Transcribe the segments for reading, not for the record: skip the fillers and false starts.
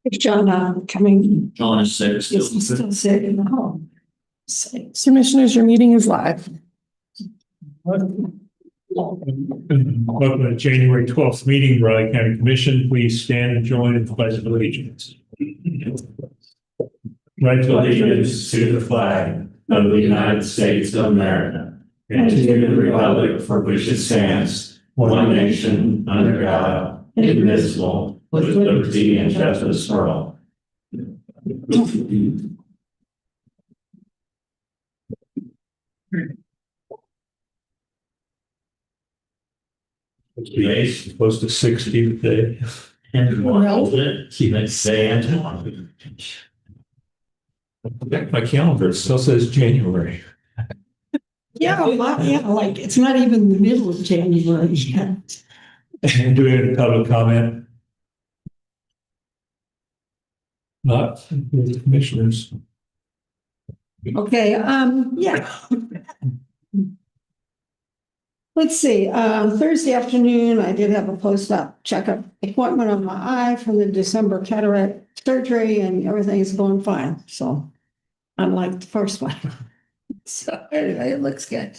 John, coming. John is sick still. Is still sick in the home. So, Commissioners, your meeting is live. Welcome to January 12th meeting, Raleigh County Commission. Please stand and join in the pledge of allegiance. Right to Allegiance to the flag of the United States of America and to the republic for which it stands, one nation, under God, indivisible, with liberty and justice for all. Today's close to 60 today. And one, see, let's say Antoine. My calendar it still says January. yeah, like it's not even the middle of January yet. And do we have any public comment? Not from the commissioners. Okay, yeah. Let's see, Thursday afternoon, I did have a post-op checkup appointment on my eye for the December cataract surgery and everything's going fine, so. Unlike the first one. So anyway, it looks good.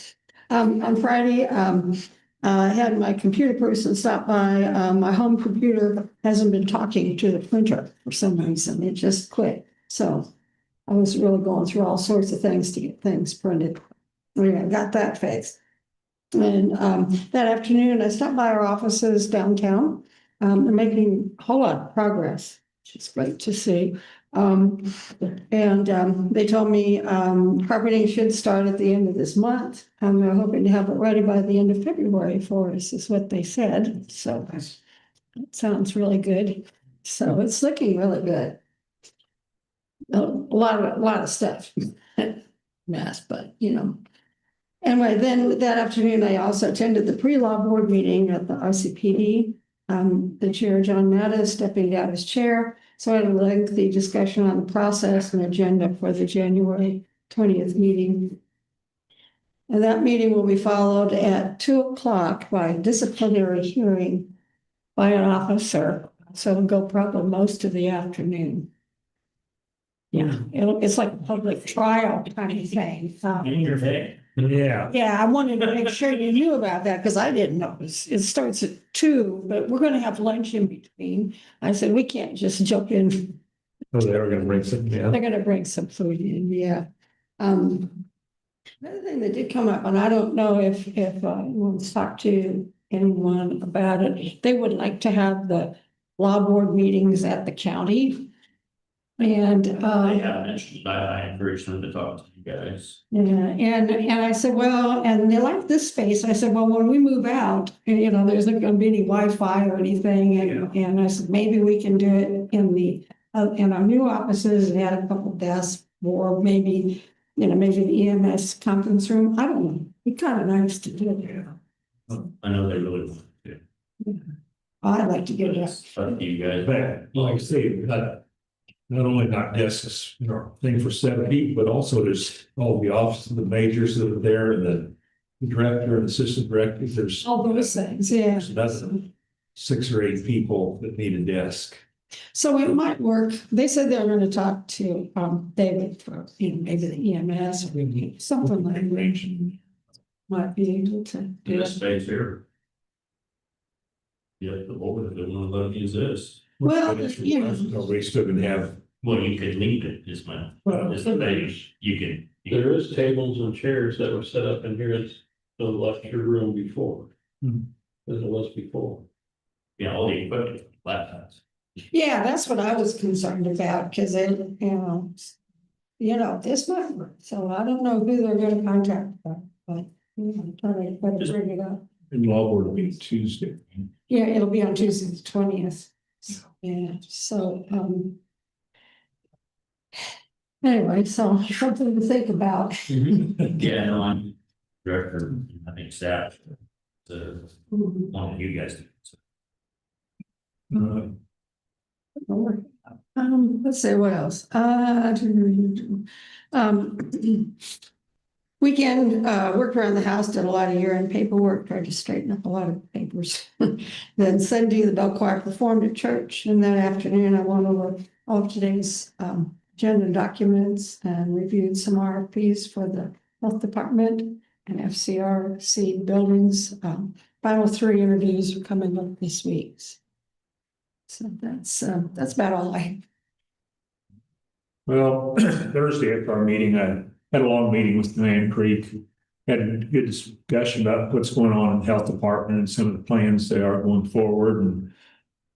On Friday, I had my computer person stop by. My home computer hasn't been talking to the printer for some reason. It just quit. So I was really going through all sorts of things to get things printed. Anyway, I got that fixed. And that afternoon, I stopped by our offices downtown. They're making a whole lot of progress, which is great to see. They told me carpeting should start at the end of this month. They're hoping to have it ready by the end of February for us, is what they said. So that sounds really good. So it's looking really good. A lot of stuff, mess, but you know. Anyway, then that afternoon, I also attended the pre-law board meeting at the RCPD. The chair, John Mattis, stepping down as chair. So I had a lengthy discussion on the process and agenda for the January 20th meeting. And that meeting will be followed at 2:00 by a disciplinary hearing by an officer. So it'll go probably most of the afternoon. Yeah, it's like a public trial kind of thing. In your day. Yeah. Yeah, I wanted to make sure you knew about that because I didn't know. It starts at 2, but we're going to have lunch in between. I said, we can't just jump in. Oh, they were gonna bring something They're in. going to bring some food in, yeah. Another thing that did come up, and I don't know if anyone's talked to anyone about it, they would like to have the law board meetings at the county. And I have mentioned, I encourage them to talk to you guys. yeah, and I said, well, and they like this space. I said, well, when we move out, you know, there's not going to be any Wi-Fi or anything. And I said, maybe we can do it in our new offices and add a couple desks, or maybe, you know, maybe the EMS conference room. I don't know. It'd be kind of nice to do it. I know they really want to. I'd like to get it. It's up to you guys. But like I say, we got not only not desks, you know, thing for 7 people, but also there's all the offices, the majors that are there, and the director and assistant directors. There's All those things, yeah. there's another 6 or 8 people that need a desk. So it might work. They said they're going to talk to David for, you know, maybe the EMS or something like that. Might be able to In do this it. space here. Yeah, the board, if they want to let them use this, Well, you know. Nobody still can have. well, you could leave it, is my, is the thing, you can. There is tables and chairs that were set up in here at the lecture room before. Hmm. As it was before. Yeah, all the equipment, laptops. Yeah, that's what I was concerned about, because they, you know, this might work. So I don't know who they're going to contact, but you know, try to better bring it up. And law board will be Tuesday. Yeah, it'll be on Tuesday, the 20th. Yeah, so, anyway, so something to think about. Yeah, no, I'm director, I think staff, the, one of you guys. Let's see, what else? Weekend, worked around the house, did a lot of year-end paperwork, tried to straighten up a lot of papers. Then Sunday, the bell choir performed at church, and that afternoon I went over all of today's agenda documents and reviewed some RFPs for the health department and FCRC buildings. Final 3 interviews are coming up this week. So that's about all I. Well, Thursday after our meeting, I had a long meeting with Diane Creek. Had a good discussion about what's going on in the health department and some of the plans they are going forward. And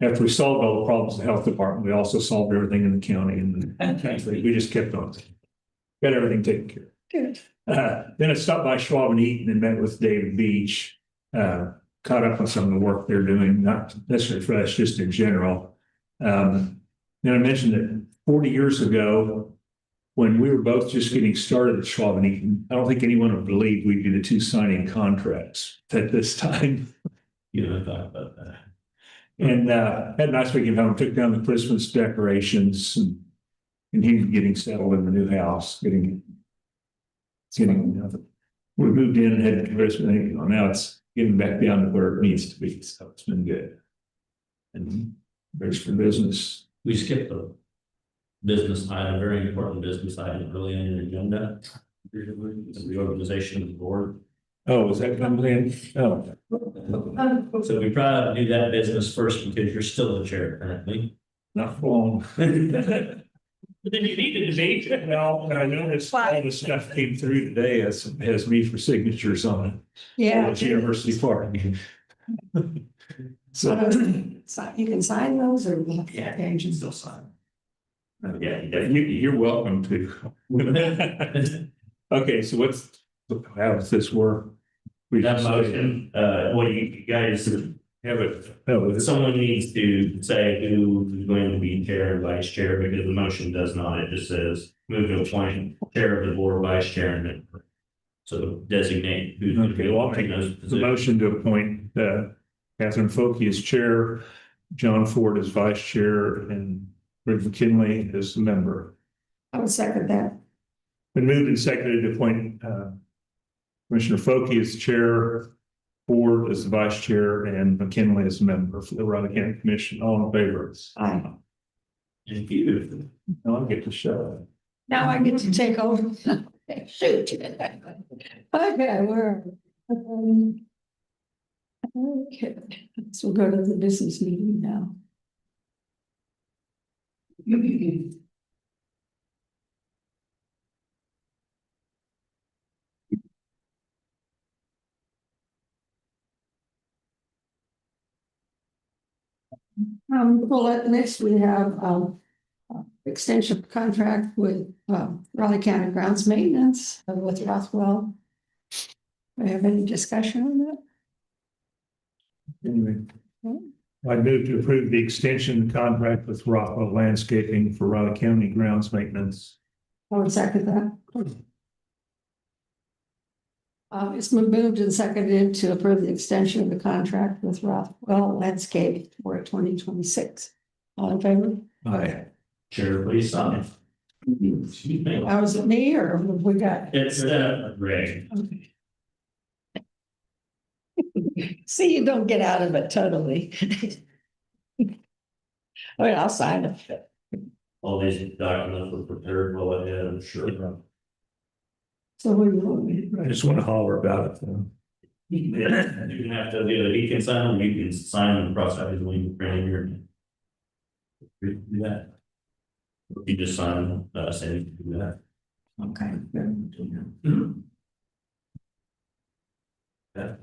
after we solved all the problems in the health department, we also solved everything in the county, and we just kept on. Got everything taken care of. Good. Then I stopped by Schwab and Eaton and met with David Beach. Caught up on some of the work they're doing, not necessarily for us, just in general. Then I mentioned that 40 years ago, when we were both just getting started at Schwab and Eaton, I don't think anyone would believe we'd be the two signing contracts at this time. You know, thought about that. And had a nice weekend home, took down the Christmas decorations, and he was getting settled in the new house, getting we moved in and had Christmas. Now it's getting back down to where it needs to be. So it's been good. And there's for business. We skipped a business item, very important business item early in the agenda. The reorganization of the board. Oh, is that coming in? Oh. So we probably do that business first because you're still the chair currently. Not for long. But then you needed to be. No, I noticed all the stuff came through today has me for signatures on it. Yeah. It's University Park. So, You can sign those or. Yeah, pages. still sign. yeah, you're welcome to. Okay, so how does this work? We That just- motion, well, you guys, Have it. someone needs to say who is going to be chair and vice chair, because the motion does not, it just says move to appoint chair of the board, vice chair, and member. So designate who's going to be Okay, well, I'll make appointing those the positions. motion to appoint Catherine Folke as chair, John Ford as vice chair, and Rick McKinley as member. I would second that. Been moved and seconded to appoint Commissioner Folke as chair, Ford as the vice chair, and McKinley as member for the Raleigh County Commission. All in favor? Aye. Thank you. Now I get to show. Now I get to take over. Shoot. Okay, we're. Okay, so we'll go to the business meeting now. Well, next we have, extension contract with, Raleigh County Grounds Maintenance with Rothwell. Do we have any discussion on that? Anyway, I move to approve the extension contract with Rockwell Landscaping for Raleigh County grounds maintenance. I would second that. It's been moved and seconded to approve the extension of the contract with Rothwell Landscape for 2026. All in favor? Aye. Chair, please sign. Excuse me. Was it me or have we got? It's Greg. Okay. See, you don't get out of it totally. I mean, I'll sign it. All these documents were prepared well ahead, I'm sure. So what do you want me to? I just want to holler about it though. You can have to do it, he can sign them, you can sign them across out his wing, bring your. Do that. You just sign, saying you do that. Okay. Yeah.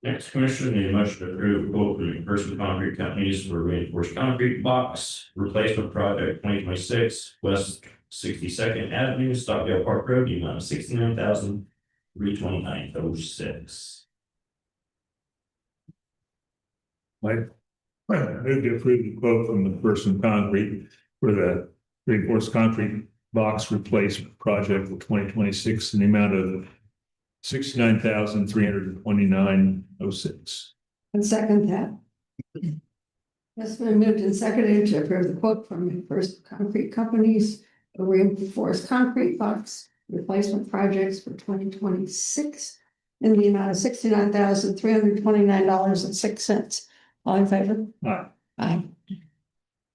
Next, Commissioner, need a motion to approve quote from Person Concrete Companies for reinforced concrete box replacement project 2026 West 62nd Avenue, Stockdale Park Road, the amount of $69,329.06. Move to approve the quote from the Person Concrete for the reinforced concrete box replacement project for 2026 in the amount of $69,329.06. And second that. It's been moved and seconded to approve the quote from First Concrete Companies, a reinforced concrete box replacement projects for 2026 in the amount of $69,329.06. All in favor? Aye. Aye.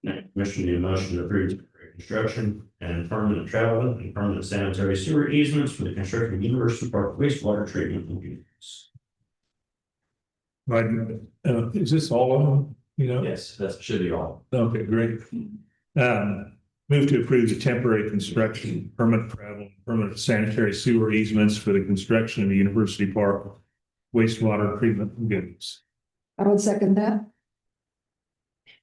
Next, commission need a motion to approve temporary construction and permanent travel and permanent sanitary sewer easements for the construction of University Park wastewater treatment units. Right, is this all of them, you know? Yes, that should be all. Okay, great. Move to approve the temporary construction, permanent travel, permanent sanitary sewer easements for the construction of the University Park wastewater treatment units. I would second that.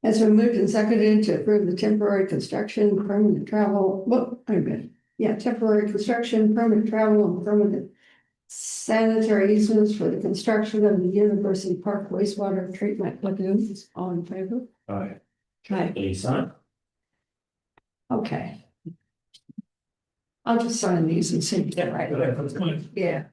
It's been moved and seconded to approve the temporary construction, permanent travel, well, wait a minute. Yeah, temporary construction, permanent travel, and permanent sanitary easements for the construction of the University Park wastewater treatment lagoons. All in favor? Aye. Aye. Please sign. Okay. I'll just sign these and send it right. That's fine. Yeah.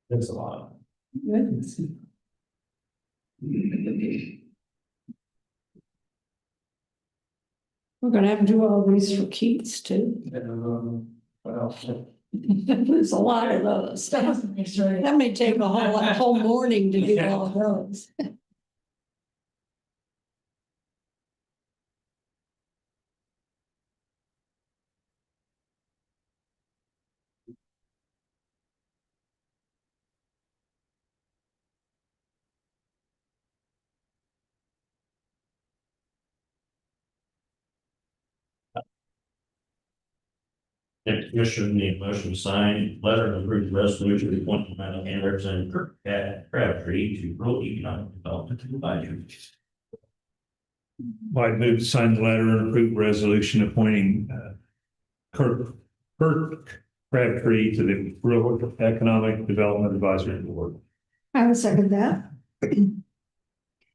That's a lot. Goodness. We're gonna have to do all these for Keats too. There's a lot of those. That may take a whole morning to do all of those. Next, commission need a motion to sign letter of approved resolution to appoint Madam and Representative Kirk Crabtree to rural economic development advisory. I move to sign the letter and approve resolution appointing Kurt Crabtree to the Rural Economic Development Advisory Board. I would second that.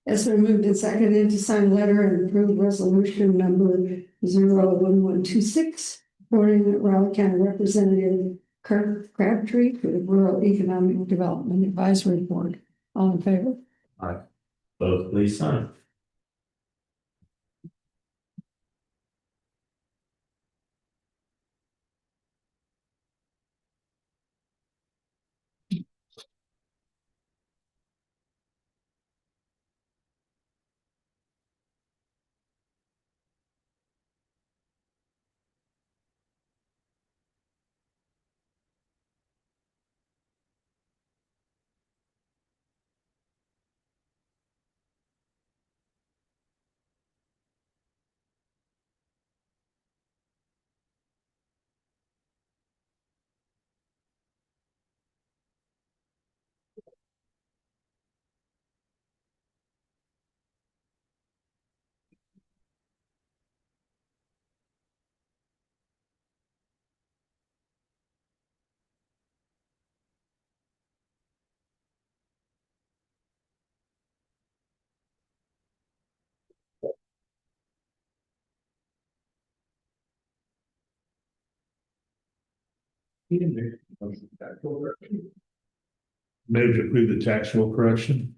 It's been moved and seconded to sign a letter and approve resolution number 01126, appointing Raleigh County Representative Kirk Crabtree to the Rural Economic Development Advisory Board. All in favor? Both please sign. Move to approve the tax roll correction.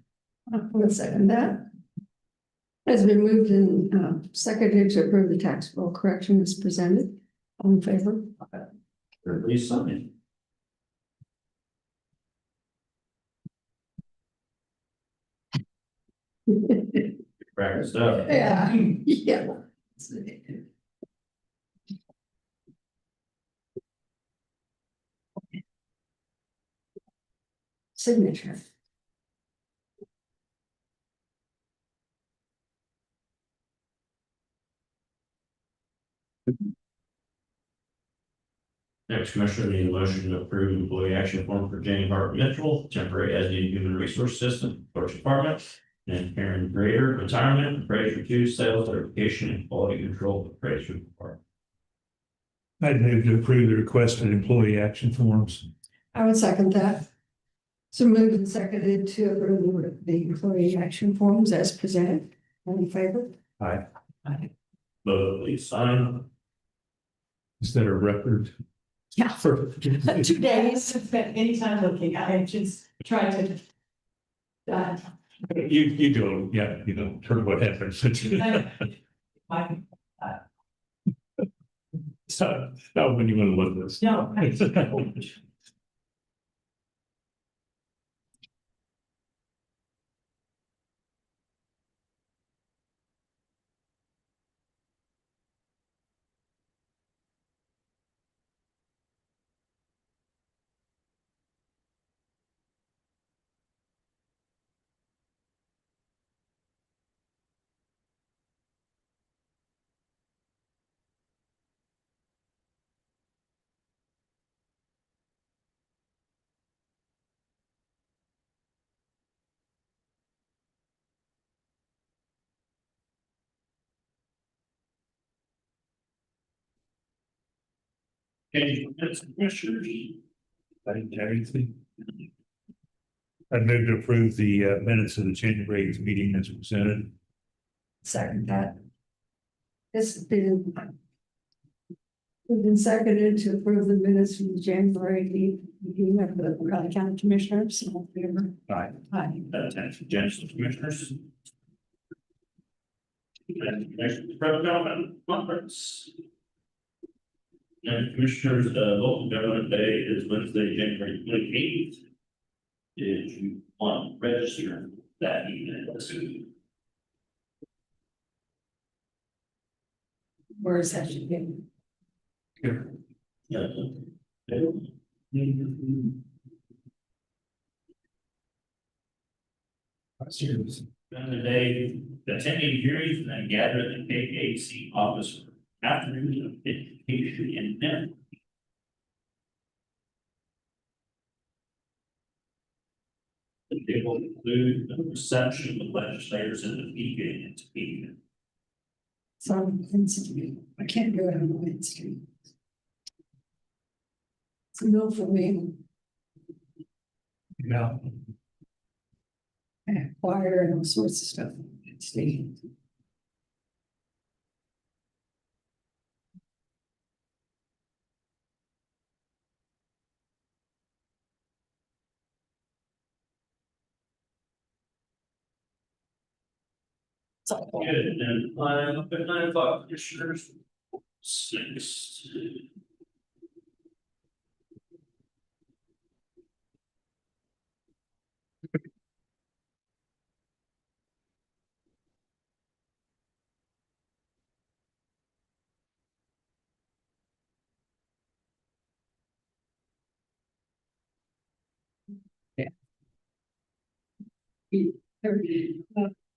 I will second that. It's been moved and seconded to approve the tax roll correction as presented. All in favor? Please sign. Practice up. Yeah, yeah. signature. Next, Commissioner, need a motion to approve employee action form for Jane Hart Mitchell, temporary as needed human resource assistant, Clerk's Department. And Karen Grader, retirement, appraiser two, sales, certification, and quality control, appraiser department. I'd move to approve the requested employee action forms. I would second that. So moved and seconded to approve the employee action forms as presented. All in favor? Aye. Vote please sign. Is that a record? Yeah. For 2 days. Spent any time looking, I just tried to. You do, yeah, you know, sort of what happens. My, So, not when you want to look this. no, Okay, that's Commissioners. I didn't have anything. I'd move to approve the minutes of the January 8th meeting as presented. Second that. This has been. We've been seconded to approve the minutes from the January meeting of the Raleigh County Commissioners. All in favor? Aye. Aye. Attention, Genesis Commissioners. And Commissioners, Development Conference. And Commissioners, local government day is Wednesday, January 28th. If you want to register that evening, Where is that should be? yeah. And the day, attending hearings and then gather at the KAC office for afternoon of education and dinner. They will include the reception of legislators in the beginning and speaking. It's on Wednesday. I can't go out on Wednesday. It's a no for me. No. Choir and all sorts of stuff on Wednesday. Good, and I'm up at 9 o'clock, Commissioners. 6.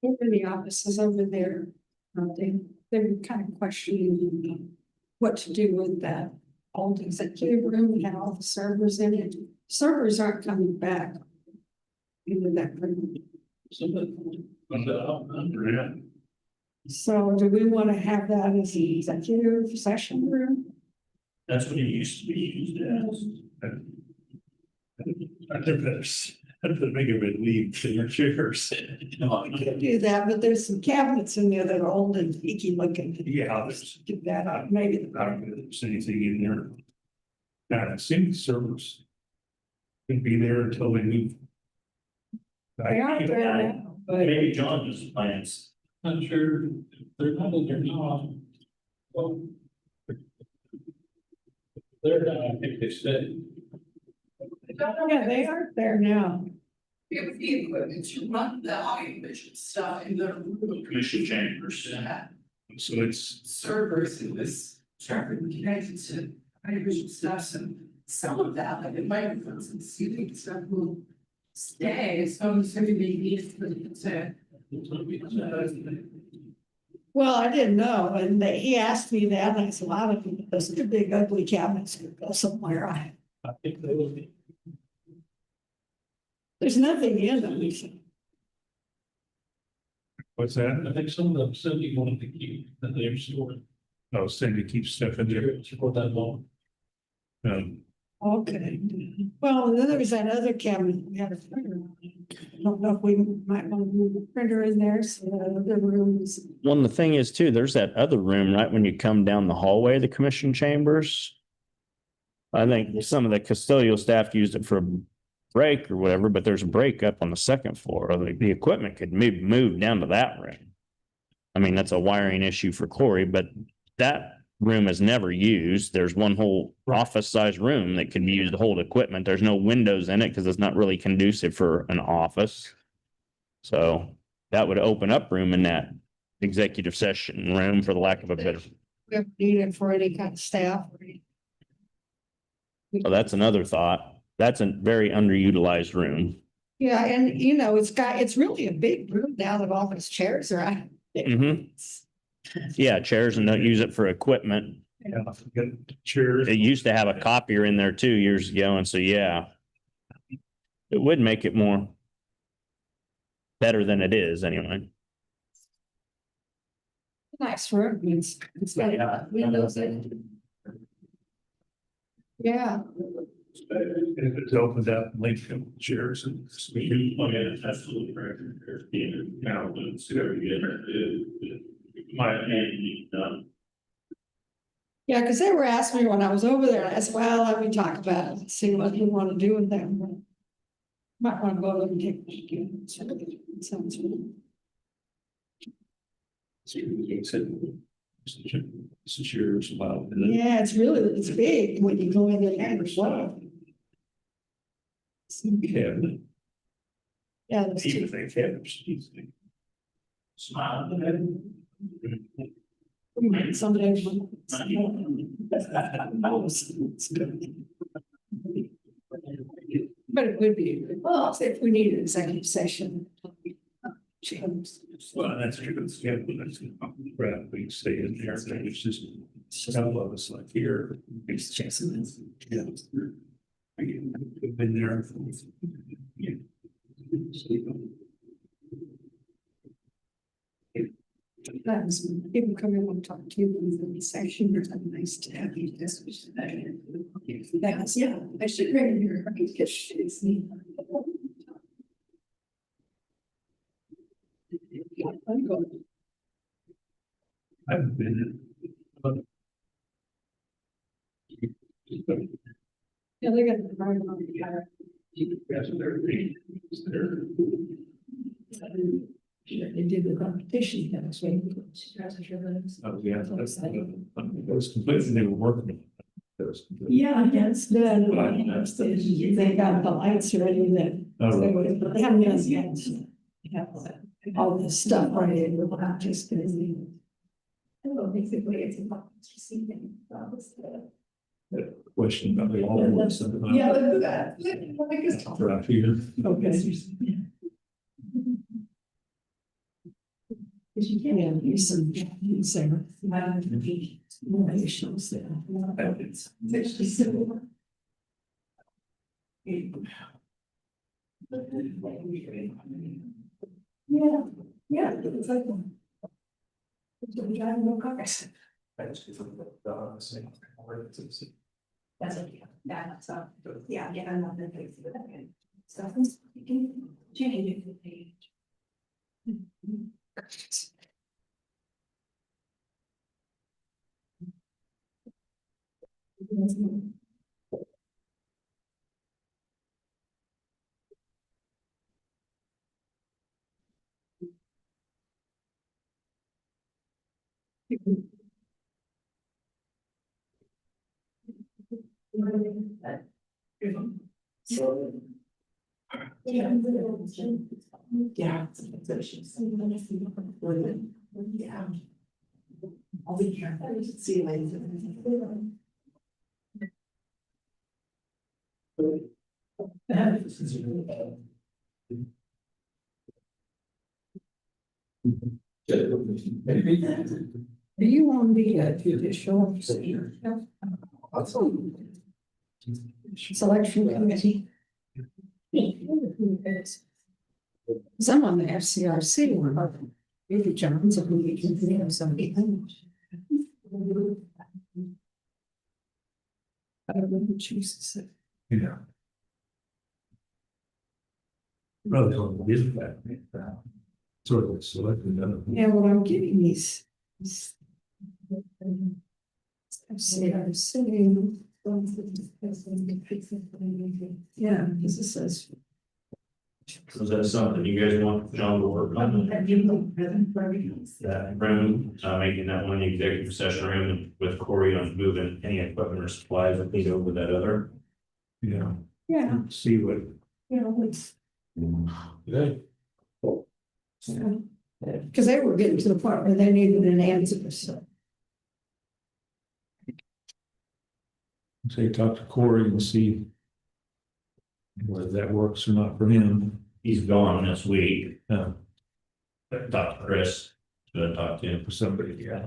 Over the offices over there, they're kind of questioning what to do with that old executive room. We had all the servers in it. Servers aren't coming back into that room. So do we want to have that as the executive session room? That's what it used to be used as. I'd make everybody leave their chairs. We can do that, but there's some cabinets in there that are old and geeky looking. Yeah, there's, Do that, maybe. I don't know if there's anything in there. Now, it seems servers can be there until they move. They aren't there now, but Maybe John has plans. Not sure, they're not in there now. Well. They're not, I think they said. yeah, they aren't there now. it was the equipment to run the audio vision stuff in the room. Commission chambers. So it's, Servers in this server connected to audio vision stuff, and some of that, like the microphones and seating stuff will Stay, so it's gonna be used to. Well, I didn't know, and he asked me that, and I said, well, I don't think those two big ugly cabinets could go somewhere. There's nothing in them. He said. What's that? I think some of them said you wanted to keep the name stored. Oh, Cindy keeps stuff in there. For that long. Okay, well, and then there was that other cabinet, we had a printer. On it. I don't know if we might want to move the printer in there, so the other rooms. Well, and the thing is too, there's that other room right when you come down the hallway of the commission chambers. I think some of the custodial staff used it for a break or whatever, but there's a break up on the second floor. The equipment could move down to that room. I mean, that's a wiring issue for Corey, but that room is never used. There's one whole office size room that can be used to hold equipment. There's no windows in it because it's not really conducive for an office. So that would open up room in that executive session room, for the lack of a better. We ever need it for any kind of staff. So that's another thought. That's a very underutilized room. Yeah, and it's really a big room now that all those chairs are out. Mhm. Yeah, chairs, and don't use it for equipment. Yeah, forget chairs. It used to have a copier in there too years ago, and so, yeah. It would make it more better than it is anyway. Nice room. It's got windows in it. Yeah, If it's opened up, link them chairs and. Absolutely correct. Now, it's very good. My opinion, yeah, because they were asking me when I was over there, and I said, well, let me talk about it, see what you want to do with them. Might want to go over and take a look at it. So it sounds good. Since you're about. Yeah, it's big when you go in there as well. Cabinet. Yeah, there's Even two. they cabinets. Smile. Someday. But it would be, well, if we need an executive session. Well, that's true. It's cabinets. Right, we can stay in there. It's just some of us like here. It's just. Yeah. We've been there. Yeah. That's when people come in and talk to you in the session, it's nice to have you. That's, yeah, I should bring your. I've been. Yeah, they got the right on the car. They did the competition, that was way. Oh, yeah, that's, that was completely, they were working. Yeah, yes, then, they got the lights ready then. Oh, right. They haven't done yet. They have all this stuff ready, and we're not just busy. Hello, basically, it's about receiving. Question about the all. Yeah, look at that. Right here. Okay. Yeah, there's some, innovations there. It's actually similar. Yeah, yeah, it's like. Driving no cars. That's okay, that's yeah, I'm not gonna fix it. So, you can change the page. Yeah. Yeah. I'll be here. See you later. Are you on the judicial selection committee? Some on the FCRC one, maybe John's, if we can have somebody. I don't know who chooses it. Yeah. Probably on this back. Sort of selected. Yeah, well, I'm getting these. FCRC. Yeah, because it says. So is that something you guys want John to work on? That room, making that one executive session room with Corey on moving any equipment or supplies that need over that other. Yeah, Yeah, see what. you know, it's. Good. Because they were getting to the point where they needed an answer, so. Say, talk to Corey and see whether that works or not for him. He's gone this week. Uh, Talk to Chris, should I talk to him? for somebody, yeah.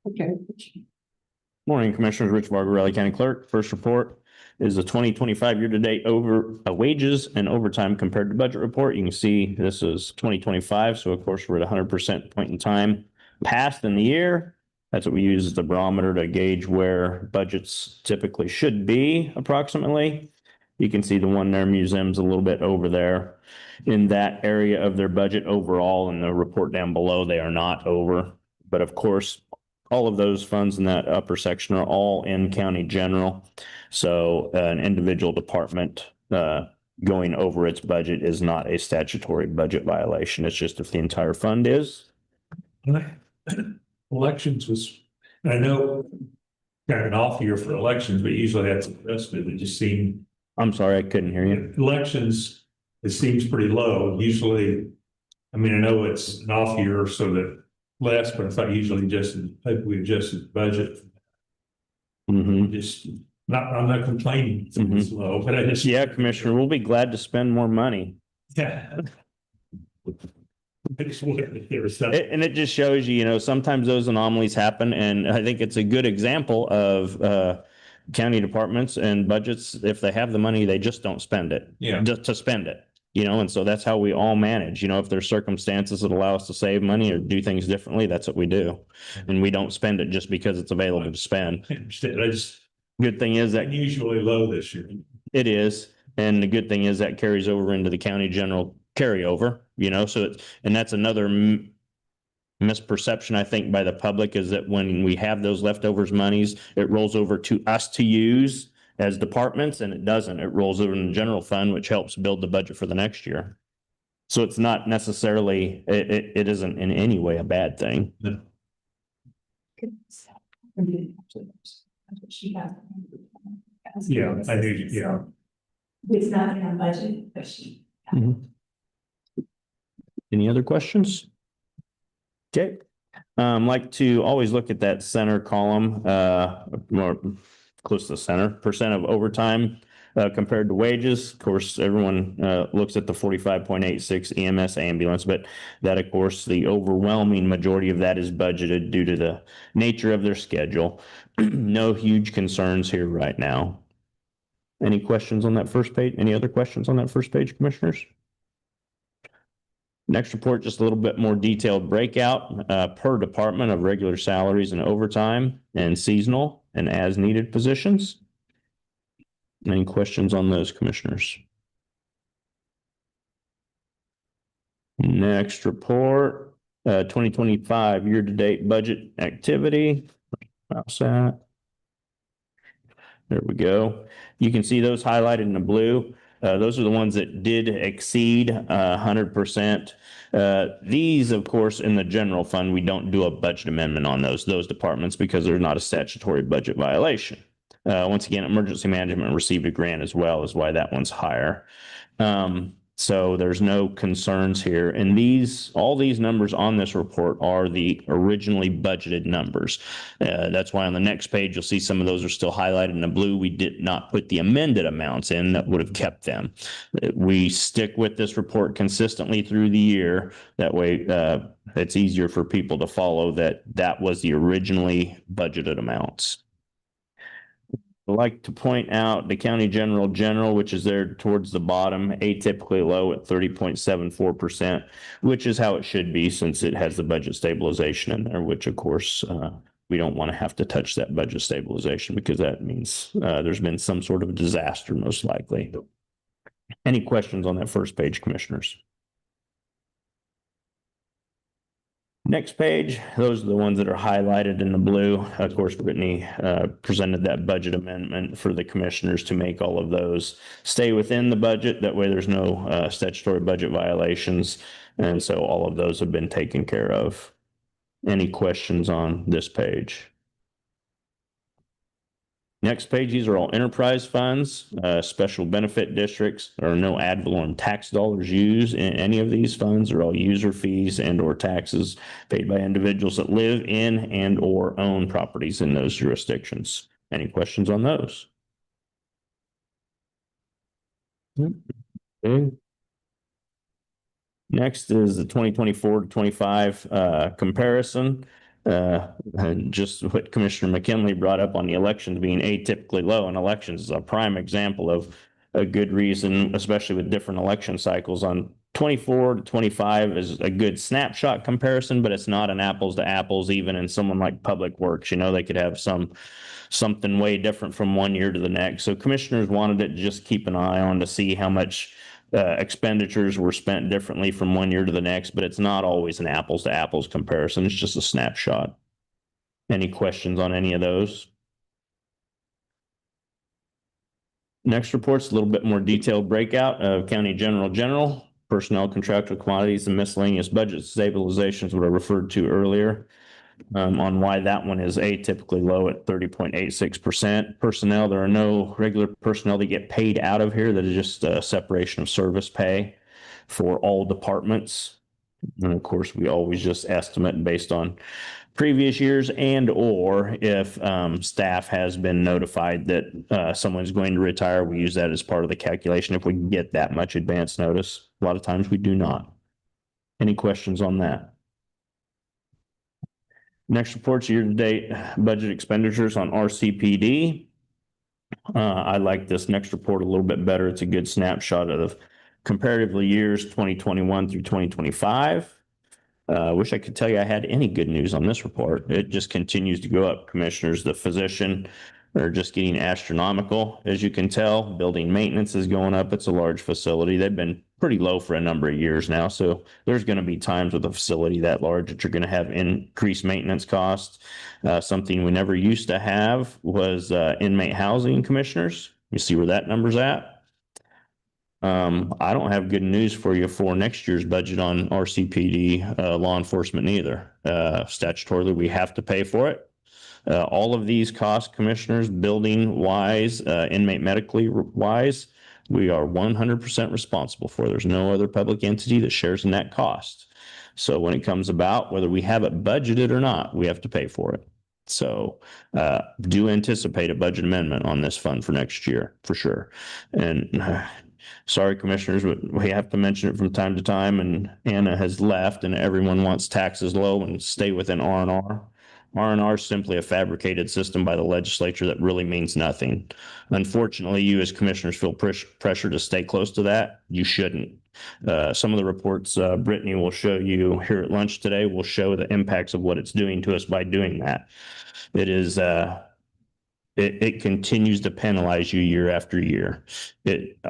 Okay. Morning, Commissioners. Rich Varga, Raleigh County Clerk. First report is the 2025 year-to-date over wages and overtime compared to budget report. You can see this is 2025. So of course, we're at 100% point in time passed in the year. That's what we use as the barometer to gauge where budgets typically should be approximately. You can see the one there, museum's a little bit over there in that area of their budget overall, and the report down below, they are not over. But of course, all of those funds in that upper section are all in county general. So an individual department going over its budget is not a statutory budget violation. It's just if the entire fund is. Elections was, I know, kind of an off year for elections, but usually that's the rest of it. It just seemed, I'm sorry, I couldn't hear you. elections, it seems pretty low. Usually, I mean, I know it's an off year, so that less, but I thought usually we adjusted the budget. Mhm. Just I'm not complaining if it's low, but I just. Yeah, Commissioner, we'll be glad to spend more money. Yeah. I just wondered if there was something. And it just shows you, you know, sometimes those anomalies happen, and I think it's a good example of county departments and budgets. If they have the money, they just don't spend it. Yeah. Just to spend it, you know, and so that's how we all manage. You know, if there's circumstances that allow us to save money or do things differently, that's what we do. And we don't spend it just because it's available to spend. I understand. I just Good thing is that unusually low this year. it is, and the good thing is that carries over into the county general carryover, you know, so it's, and that's another misperception, I think, by the public, is that when we have those leftovers monies, it rolls over to us to use as departments, and it doesn't. It rolls over in the general fund, which helps build the budget for the next year. So it's not necessarily, it isn't in any way a bad thing. No. Yeah, I do, yeah. It's not in our budget, but she. Any other questions? Okay. Like to always look at that center column, more close to the center, percent of overtime compared to wages. Of course, everyone looks at the 45.86 EMS ambulance, but that, of course, the overwhelming majority of that is budgeted due to the nature of their schedule. No huge concerns here right now. Any questions on that first page? Any other questions on that first page, Commissioners? Next report, just a little bit more detailed breakout per department of regular salaries and overtime and seasonal and as needed positions. Any questions on those, Commissioners? Next report, 2025 year-to-date budget activity. Mouse that. There we go. You can see those highlighted in the blue. Those are the ones that did exceed 100%. These, of course, in the general fund, we don't do a budget amendment on those departments because they're not a statutory budget violation. Once again, emergency management received a grant as well, is why that one's higher. So there's no concerns here. And all these numbers on this report are the originally budgeted numbers. That's why on the next page, you'll see some of those are still highlighted in the blue. We did not put the amended amounts in that would have kept them. We stick with this report consistently through the year. That way, it's easier for people to follow that was the originally budgeted amounts. I'd like to point out the county general, which is there towards the bottom, atypically low at 30.74%, which is how it should be since it has the budget stabilization in there, which of course, we don't want to have to touch that budget stabilization because that means there's been some sort of disaster most likely. Any questions on that first page, Commissioners? Next page, those are the ones that are highlighted in the blue. Of course, Brittany presented that budget amendment for the commissioners to make all of those stay within the budget. That way there's no statutory budget violations. And so all of those have been taken care of. Any questions on this page? Next page, these are all enterprise funds, special benefit districts. There are no ad valorem tax dollars used in any of these funds. They're all user fees and or taxes paid by individuals that live in and or own properties in those jurisdictions. Any questions on those? Okay. Next is the 2024 to 25 comparison. And just what Commissioner McKinley brought up on the elections being atypically low, and elections is a prime example of a good reason, especially with different election cycles on 24 to 25 is a good snapshot comparison, but it's not an apples to apples, even in someone like Public Works. You know, they could have something way different from one year to the next. So commissioners wanted it to just keep an eye on to see how much expenditures were spent differently from one year to the next, but it's not always an apples to apples comparison. It's just a snapshot. Any questions on any of those? Next report's a little bit more detailed breakout of county general, personnel, contractual commodities, and miscellaneous budget stabilizations, what I referred to earlier. On why that one is atypically low at 30.86%. Personnel, there are no regular personnel that get paid out of here. That is just a separation of service pay for all departments. And of course, we always just estimate based on previous years and or if staff has been notified that someone's going to retire, we use that as part of the calculation if we can get that much advance notice. A lot of times we do not. Any questions on that? Next report's year-to-date budget expenditures on RCPD. I like this next report a little bit better. It's a good snapshot of comparatively years 2021 through 2025. I wish I could tell you I had any good news on this report. It just continues to go up, commissioners. The physician are just getting astronomical. As you can tell, building maintenance is going up. It's a large facility. They've been pretty low for a number of years now. So there's going to be times with a facility that large that you're going to have increased maintenance costs. Something we never used to have was inmate housing, commissioners. You see where that number's at? I don't have good news for you for next year's budget on RCPD law enforcement either. Statutorily, we have to pay for it. All of these costs, commissioners, building wise, inmate medically wise, we are 100% responsible for. There's no other public entity that shares in that cost. So when it comes about, whether we have it budgeted or not, we have to pay for it. So do anticipate a budget amendment on this fund for next year, for sure. And sorry, commissioners, but we have to mention it from time to time. And Anna has left and everyone wants taxes low and stay within R&R. R&R is simply a fabricated system by the legislature that really means nothing. Unfortunately, you as commissioners feel pressure to stay close to that. You shouldn't. Some of the reports Brittany will show you here at lunch today will show the impacts of what it's doing to us by doing that. It is it continues to penalize you year after year.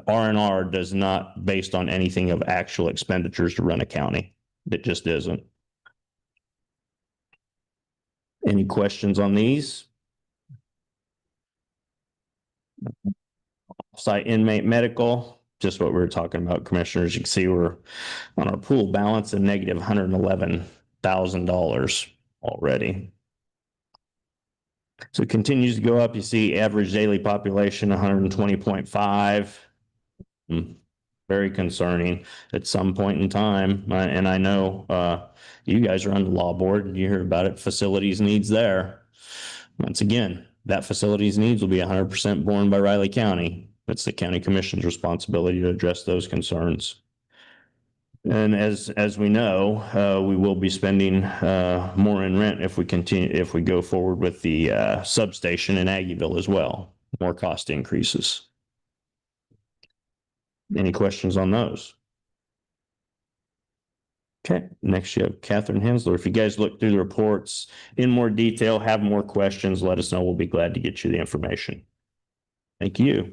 R&R does not based on anything of actual expenditures to run a county. It just isn't. Any questions on these? Site inmate medical, just what we were talking about, commissioners. You can see we're on our pool balance of negative $111,000 already. So it continues to go up. You see average daily population 120.5. Very concerning at some point in time. And I know you guys are on the law board and you hear about it, facilities needs there. Once again, that facilities needs will be 100% borne by Riley County. It's the county commission's responsibility to address those concerns. And as we know, we will be spending more in rent if we go forward with the substation in Aggieville as well. More cost increases. Any questions on those? Okay, next you have Catherine Hensler. If you guys look through the reports in more detail, have more questions, let us know. We'll be glad to get you the information. Thank you.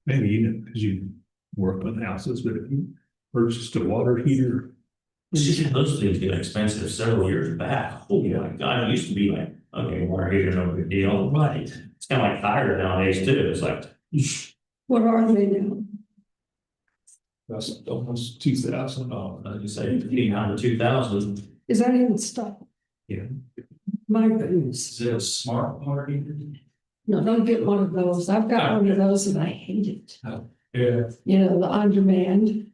Maybe you know, because you work on houses, but if you purchased a water heater. Those things get expensive several years back. Oh my God, it used to be like, okay, water heater, no big deal, right? It's kind of like fire nowadays too. It's like, What are they now? That's almost $2,000. like you say, getting down to 2,000. Is that even stuff? Yeah. My goodness. Is it a smart water heater? No, don't get one of those. I've got one of those and I hate it. Yeah. You know, the on-demand.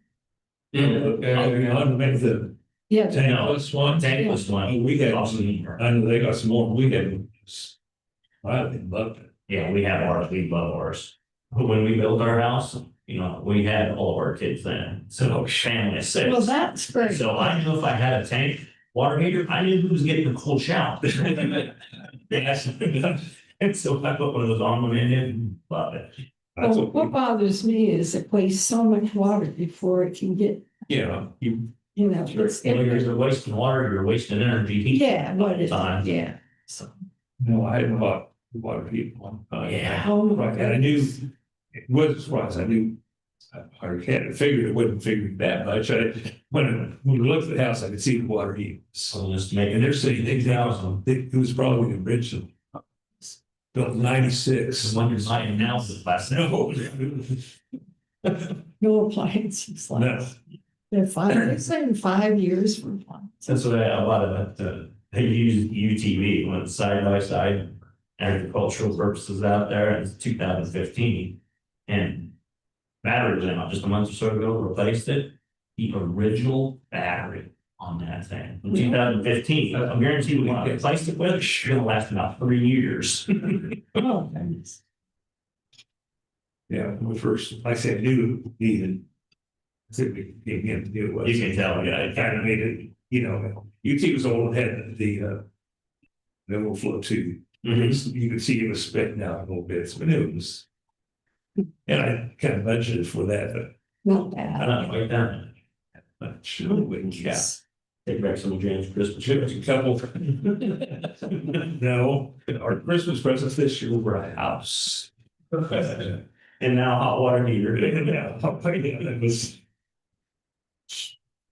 The Yeah. tankless one. Tankless one. We had, Awesome. I know they got some more, we had. I loved it. Yeah, we have ours, we love ours. But when we built our house, you know, we had all of our kids then, so family of six. Well, that's great. So I knew if I had a tank water heater, I knew who was getting the cold shower. Yes. And so I put one of those on when in, love it. That's Well, what what, bothers me is it wastes so much water before it can get, yeah, you, you know, it's. When you're wasting water, you're wasting energy. Yeah, what is, Time. yeah, so. no, I had bought water heater one time. Yeah. Oh, my Right, and I knew, goodness. it was a surprise, I knew, I kind of figured it wouldn't figure that much, when we looked at the house, I could see the water heat. So just make And they're saying it was probably the original. Built in '96. When you're buying now, the last. No. No appliances like, No, they're saying 5 years for appliances. That's what a lot of it, they use UTV, went side by side agricultural purposes out there, and it's 2015. And battery went out just a month or so ago, replaced it, the original battery on that thing, in 2015, I'm guaranteed when I replaced it with, it's gonna last about 3 years. Oh, goodness. yeah, when we first, like I said, knew it needed. I said we came to do it was. You can tell, yeah. It kind of made it, you know, UT was old, had the overflow too. Mhm. You could see it was spitting out a little bit, but it was. And I kind of budgeted for that, Not I bad. don't like that. but surely wouldn't count. Take back some of James' Christmas. Just a couple. No, our Christmas presents this year were a house. And now hot water heater. Yeah, that was.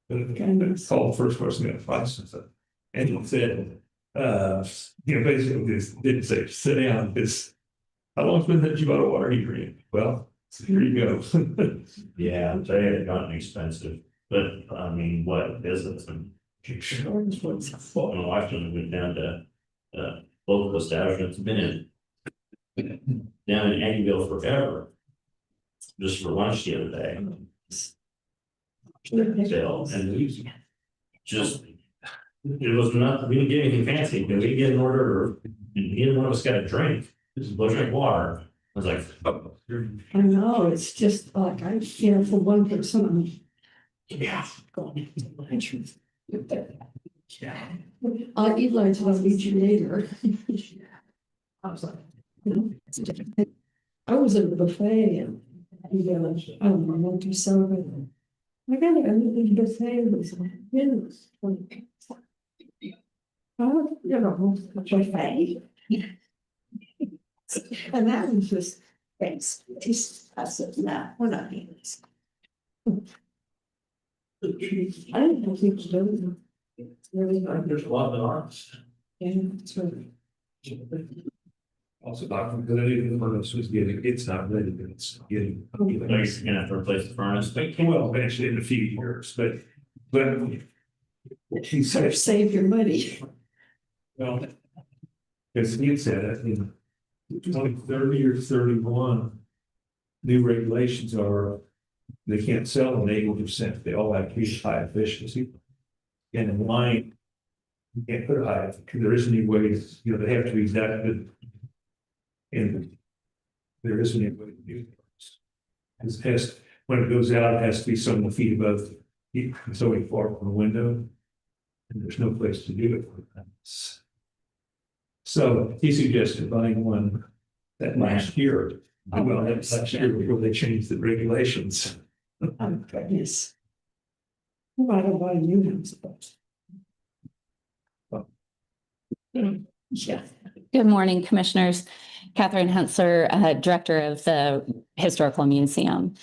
Goodness. Called the first person in the process. And he said, you know, basically this didn't say, sit down, this. How long's been that you bought a water heater in? Well, here you go. Yeah, I'm saying it gotten expensive, but I mean, what business and. My wife went down to, local establishments, been in. Down in Aggieville forever. Just for lunch the other day. Bill, and we just. It was not, we didn't get anything fancy, but we get an order, or neither one of us got a drink, this is bush of water. I was like, oh, I know, it's just like, you know, for one person, yeah. I'm going into my truth. Eli's gonna meet you later. I was like, you know, it's different. I was at the buffet and, you know, I don't know, I went to celebrate. I got a little buffet, it was like, goodness. Oh, you know, a buffet. And that was just, thanks, I said, nah, we're not doing this. I didn't know he was doing it. It's really hard. There's a lot of arts. Yeah, it's really. Also, Dr. Good, one of us was getting, it's not ready, but it's getting. Like, you're gonna have to replace the furnace. Well, eventually in a few years, but he Sort said, of save your money. well, because he said, I think, 2030 or 31, new regulations are, they can't sell an 80%, they all have to be high efficiency. And in line, you can't put a high, because there isn't any way, you know, they have to be that good. And there isn't any way to do it. It has, when it goes out, it has to be so many feet above, so far from the window. And there's no place to do it. So he suggested buying one that last year. Well, that's last year before they changed the regulations. Oh, goodness. Why don't buy a new house, but. Yeah. Good morning, Commissioners. Catherine Hensler, Director of the Historical Museum.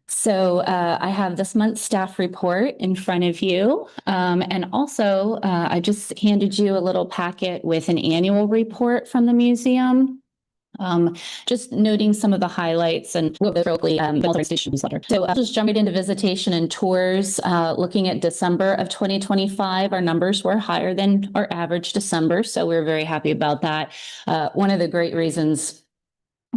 So I have this month's staff report in front of you. And also, I just handed you a little packet with an annual report from the museum. Just noting some of the highlights and what was newsletter. So just jumping into visitation and tours, looking at December of 2025, our numbers were higher than our average December. So we're very happy about that. One of the great reasons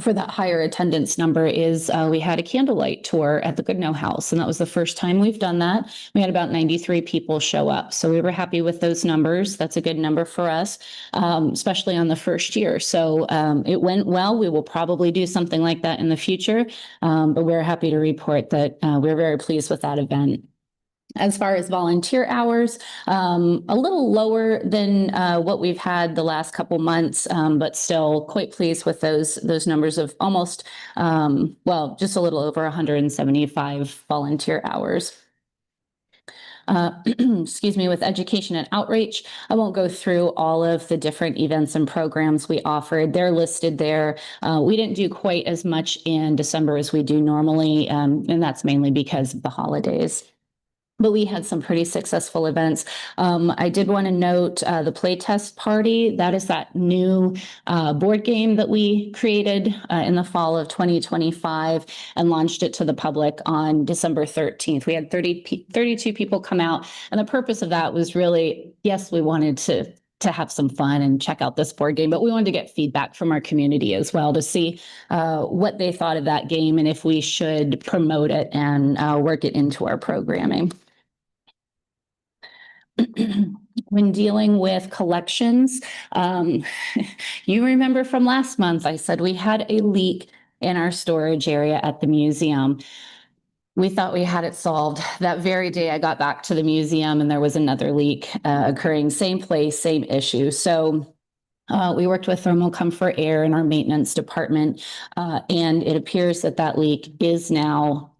for that higher attendance number is we had a candlelight tour at the Goodnow House, and that was the first time we've done that. We had about 93 people show up, so we were happy with those numbers. That's a good number for us, especially on the first year. So it went well. We will probably do something like that in the future, but we're happy to report that we're very pleased with that event. As far as volunteer hours, a little lower than what we've had the last couple months, but still quite pleased with those numbers of almost, well, just a little over 175 volunteer hours. Excuse me, with education and outreach, I won't go through all of the different events and programs we offered. They're listed there. We didn't do quite as much in December as we do normally, and that's mainly because of the holidays. But we had some pretty successful events. I did want to note the playtest party. That is that new board game that we created in the fall of 2025 and launched it to the public on December 13th. We had 32 people come out. And the purpose of that was really, yes, we wanted to have some fun and check out this board game, but we wanted to get feedback from our community as well to see what they thought of that game and if we should promote it and work it into our programming. When dealing with collections, you remember from last month, I said we had a leak in our storage area at the museum. We thought we had it solved. That very day I got back to the museum and there was another leak occurring, same place, same issue. So we worked with Thermal Comfort Air in our maintenance department, and it appears that that leak is now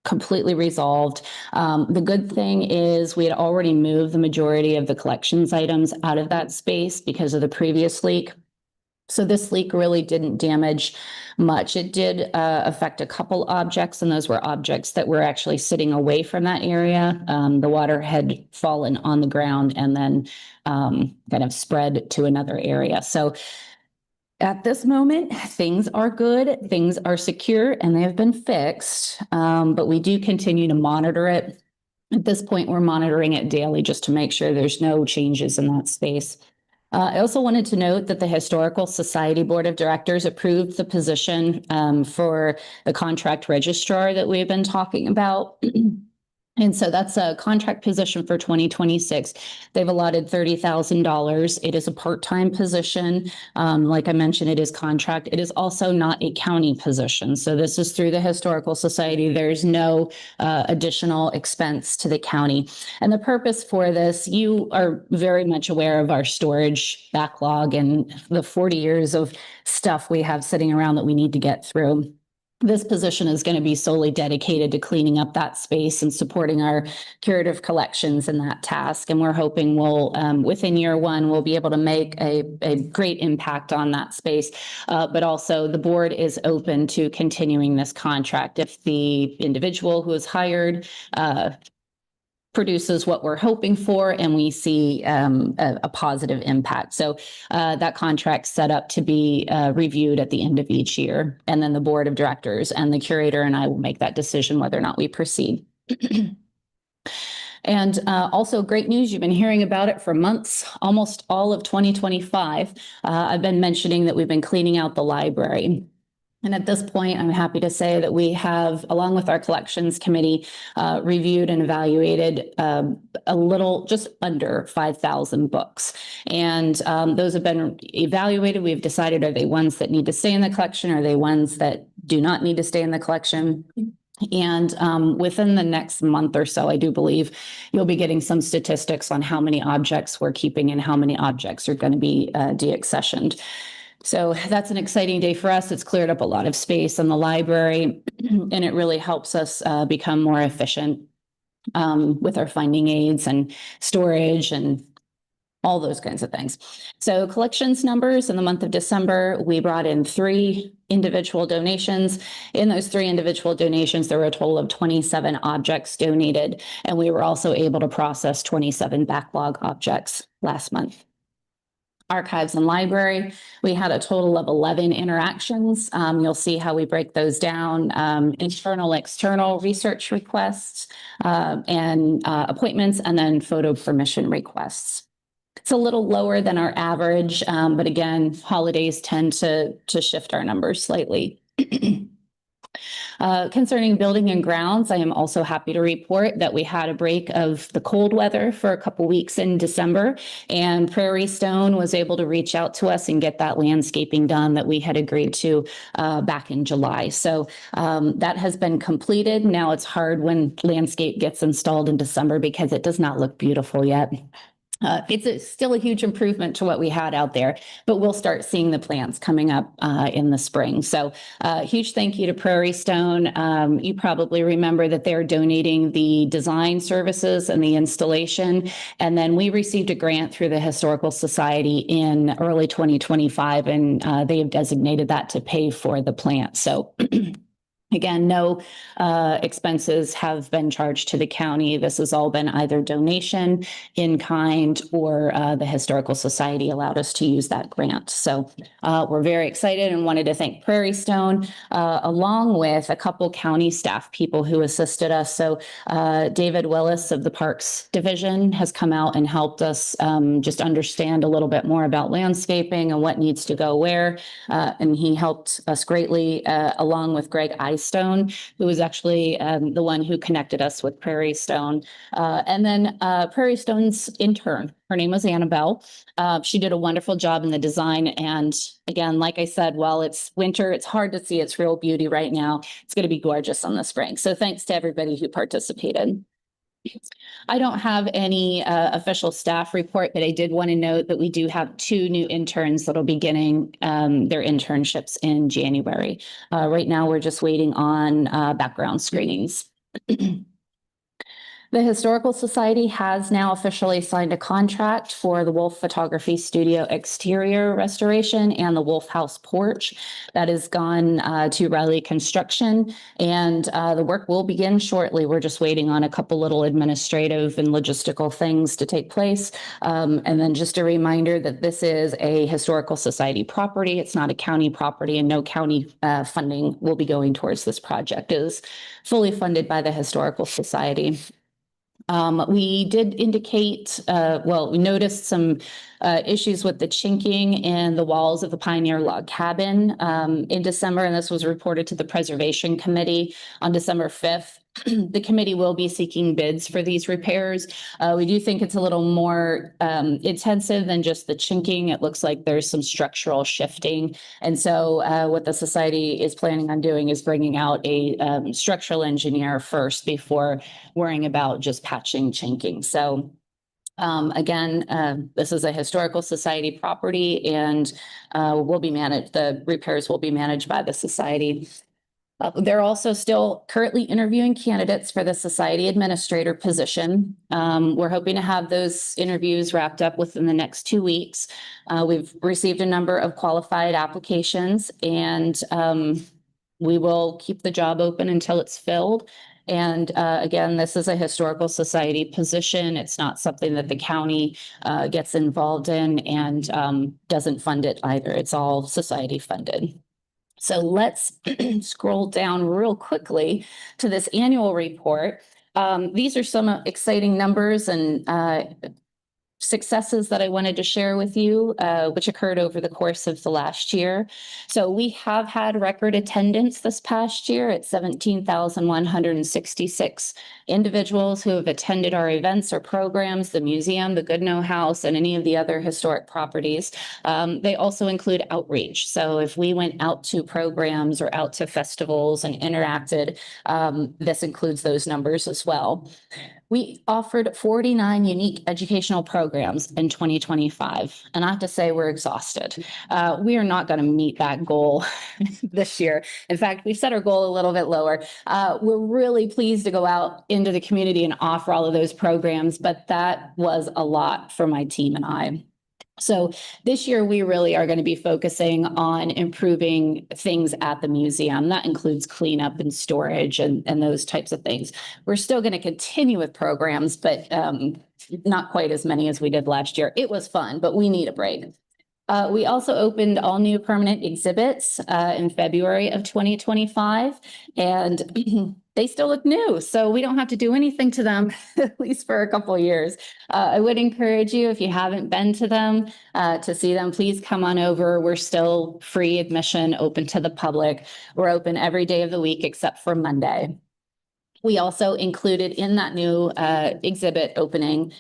completely resolved. The good thing is we had already moved the majority of the collections items out of that space because of the previous leak. So this leak really didn't damage much. It did affect a couple objects, and those were objects that were actually sitting away from that area. The water had fallen on the ground and then kind of spread to another area. So at this moment, things are good, things are secure, and they have been fixed, but we do continue to monitor it. At this point, we're monitoring it daily just to make sure there's no changes in that space. I also wanted to note that the Historical Society Board of Directors approved the position for the contract registrar that we've been talking about. And so that's a contract position for 2026. They've allotted $30,000. It is a part-time position. Like I mentioned, it is contract. It is also not a county position. So this is through the Historical Society. There's no additional expense to the county. And the purpose for this, you are very much aware of our storage backlog and the 40 years of stuff we have sitting around that we need to get through. This position is going to be solely dedicated to cleaning up that space and supporting our curative collections in that task. And we're hoping we'll, within year one, we'll be able to make a great impact on that space. But also the board is open to continuing this contract if the individual who is hired produces what we're hoping for and we see a positive impact. So that contract's set up to be reviewed at the end of each year. And then the board of directors and the curator and I will make that decision whether or not we proceed. And also great news, you've been hearing about it for months, almost all of 2025. I've been mentioning that we've been cleaning out the library. And at this point, I'm happy to say that we have, along with our collections committee, reviewed and evaluated a little, just under 5,000 books. And those have been evaluated. We've decided, are they ones that need to stay in the collection? Are they ones that do not need to stay in the collection? And within the next month or so, I do believe you'll be getting some statistics on how many objects we're keeping and how many objects are going to be deaccessioned. So that's an exciting day for us. It's cleared up a lot of space in the library, and it really helps us become more efficient with our finding aids and storage and all those kinds of things. So collections numbers in the month of December, we brought in 3 individual donations. In those 3 individual donations, there were a total of 27 objects donated, and we were also able to process 27 backlog objects last month. Archives and library, we had a total of 11 interactions. You'll see how we break those down, internal, external research requests, and appointments, and then photo permission requests. It's a little lower than our average, but again, holidays tend to shift our numbers slightly. Concerning building and grounds, I am also happy to report that we had a break of the cold weather for a couple weeks in December, and Prairie Stone was able to reach out to us and get that landscaping done that we had agreed to back in July. So that has been completed. Now it's hard when landscape gets installed in December because it does not look beautiful yet. It's still a huge improvement to what we had out there, but we'll start seeing the plants coming up in the spring. So huge thank you to Prairie Stone. You probably remember that they're donating the design services and the installation. And then we received a grant through the Historical Society in early 2025, and they have designated that to pay for the plant. So again, no expenses have been charged to the county. This has all been either donation, in kind, or the Historical Society allowed us to use that grant. So we're very excited and wanted to thank Prairie Stone, along with a couple county staff people who assisted us. So David Willis of the Parks Division has come out and helped us just understand a little bit more about landscaping and what needs to go where. And he helped us greatly, along with Greg Stone, who was actually the one who connected us with Prairie Stone. And then Prairie Stone's intern, her name was Annabelle. She did a wonderful job in the design. And again, like I said, while it's winter, it's hard to see its real beauty right now. It's going to be gorgeous in the spring. So thanks to everybody who participated. I don't have any official staff report, but I did want to note that we do have 2 new interns that'll be beginning their internships in January. Right now, we're just waiting on background screenings. The Historical Society has now officially signed a contract for the Wolf Photography Studio exterior restoration and the Wolf House porch. That has gone to Riley Construction, and the work will begin shortly. We're just waiting on a couple little administrative and logistical things to take place. And then just a reminder that this is a Historical Society property. It's not a county property, and no county funding will be going towards this project. It is fully funded by the Historical Society. We did indicate, we noticed some issues with the chinking in the walls of the Pioneer Log Cabin in December, and this was reported to the Preservation Committee on December 5th. The committee will be seeking bids for these repairs. We do think it's a little more intensive than just the chinking. It looks like there's some structural shifting. And so what the society is planning on doing is bringing out a structural engineer first before worrying about just patching chinking. So again, this is a Historical Society property, and will be managed, the repairs will be managed by the society. They're also still currently interviewing candidates for the society administrator position. We're hoping to have those interviews wrapped up within the next 2 weeks. We've received a number of qualified applications, and we will keep the job open until it's filled. And again, this is a Historical Society position. It's not something that the county gets involved in, and doesn't fund it either. It's all society funded. So let's scroll down real quickly to this annual report. These are some exciting numbers and successes that I wanted to share with you, which occurred over the course of the last year. So we have had record attendance this past year at 17,166 individuals who have attended our events or programs, the museum, the Goodnow House, and any of the other historic properties. They also include outreach. So if we went out to programs or out to festivals and interacted, this includes those numbers as well. We offered 49 unique educational programs programs in 2025. And I have to say, we're exhausted. We are not going to meet that goal this year. In fact, we've set our goal a little bit lower. We're really pleased to go out into the community and offer all of those programs, but that was a lot for my team and I. So this year, we really are going to be focusing on improving things at the museum. That includes cleanup and storage and those types of things. We're still going to continue with programs, but not quite as many as we did last year. It was fun, but we need a break. We also opened all new permanent exhibits in February of 2025, and they still look new, so we don't have to do anything to them, at least for a couple of years. I would encourage you, if you haven't been to them, to see them, please come on over. We're still free admission, open to the public. We're open every day of the week except for Monday. We also included in that new exhibit opening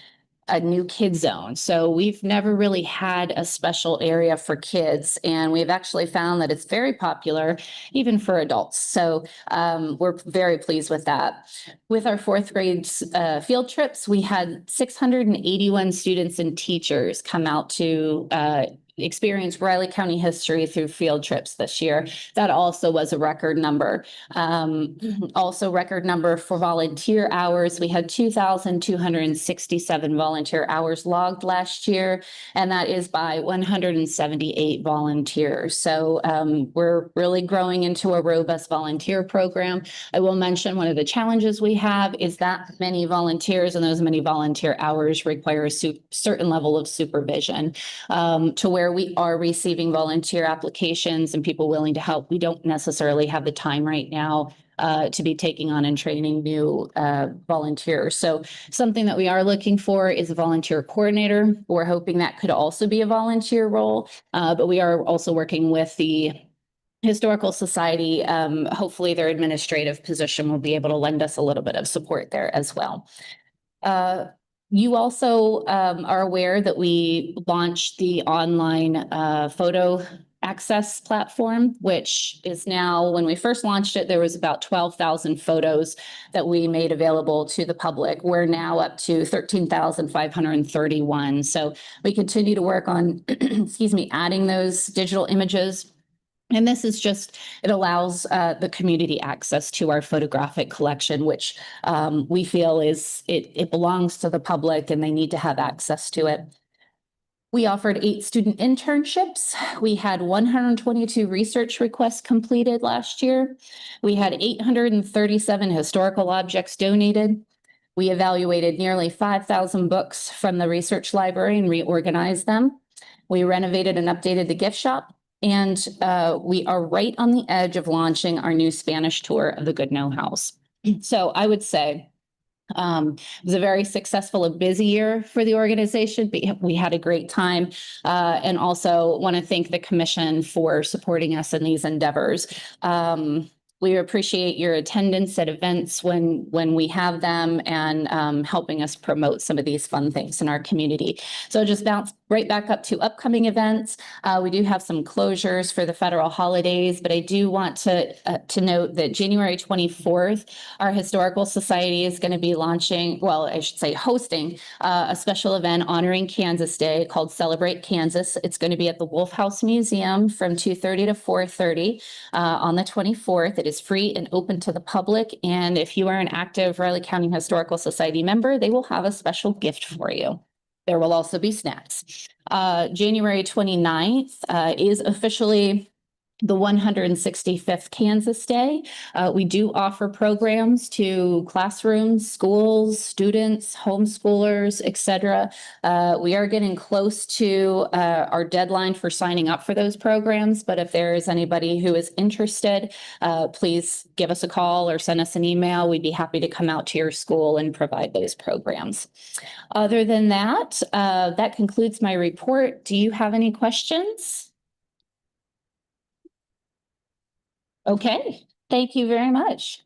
a new kid zone. So we've never really had a special area for kids, and we've actually found that it's very popular even for adults. So we're very pleased with that. With our fourth grade field trips, we had 681 students and teachers come out to experience Riley County history through field trips this year. That also was a record number. Also record number for volunteer hours. We had 2,267 volunteer hours logged last year, and that is by 178 volunteers. So we're really growing into a robust volunteer program. I will mention one of the challenges we have is that many volunteers and those many volunteer hours require a certain level of supervision to where we are receiving volunteer applications and people willing to help. We don't necessarily have the time right now to be taking on and training new volunteers. So something that we are looking for is a volunteer coordinator. We're hoping that could also be a volunteer role, but we are also working with the Historical Society. Hopefully their administrative position will be able to lend us a little bit of support there as well. You also are aware that we launched the online photo access platform, which is now, when we first launched it, there was about 12,000 photos that we made available to the public. We're now up to 13,531. So we continue to work on, excuse me, adding those digital images. And this is just, it allows the community access to our photographic collection, which we feel it belongs to the public and they need to have access to it. We offered 8 student internships. We had 122 research requests completed last year. We had 837 historical objects donated. We evaluated nearly 5,000 books from the research library and reorganized them. We renovated and updated the gift shop. And we are right on the edge of launching our new Spanish tour of the Goodnoe House. So I would say it was a very successful and busy year for the organization. We had a great time, and also want to thank the commission for supporting us in these endeavors. We appreciate your attendance at events when we have them, and helping us promote some of these fun things in our community. So just bounce right back up to upcoming events. We do have some closures for the federal holidays, but I do want to note that January 24th, our Historical Society is going to be launching, well, I should say hosting a special event honoring Kansas Day called Celebrate Kansas. It's going to be at the Wolf House Museum from 2:30 to 4:30 on the 24th. It is free and open to the public. And if you are an active Riley County Historical Society member, they will have a special gift for you. There will also be snacks. January 29th is officially the 165th Kansas Day. We do offer programs to classrooms, schools, students, homeschoolers, etc. We are getting close to our deadline for signing up for those programs, but if there is anybody who is interested, please give us a call or send us an email. We'd be happy to come out to your school and provide those programs. Other than that, that concludes my report. Do you have any questions? Okay, thank you very much.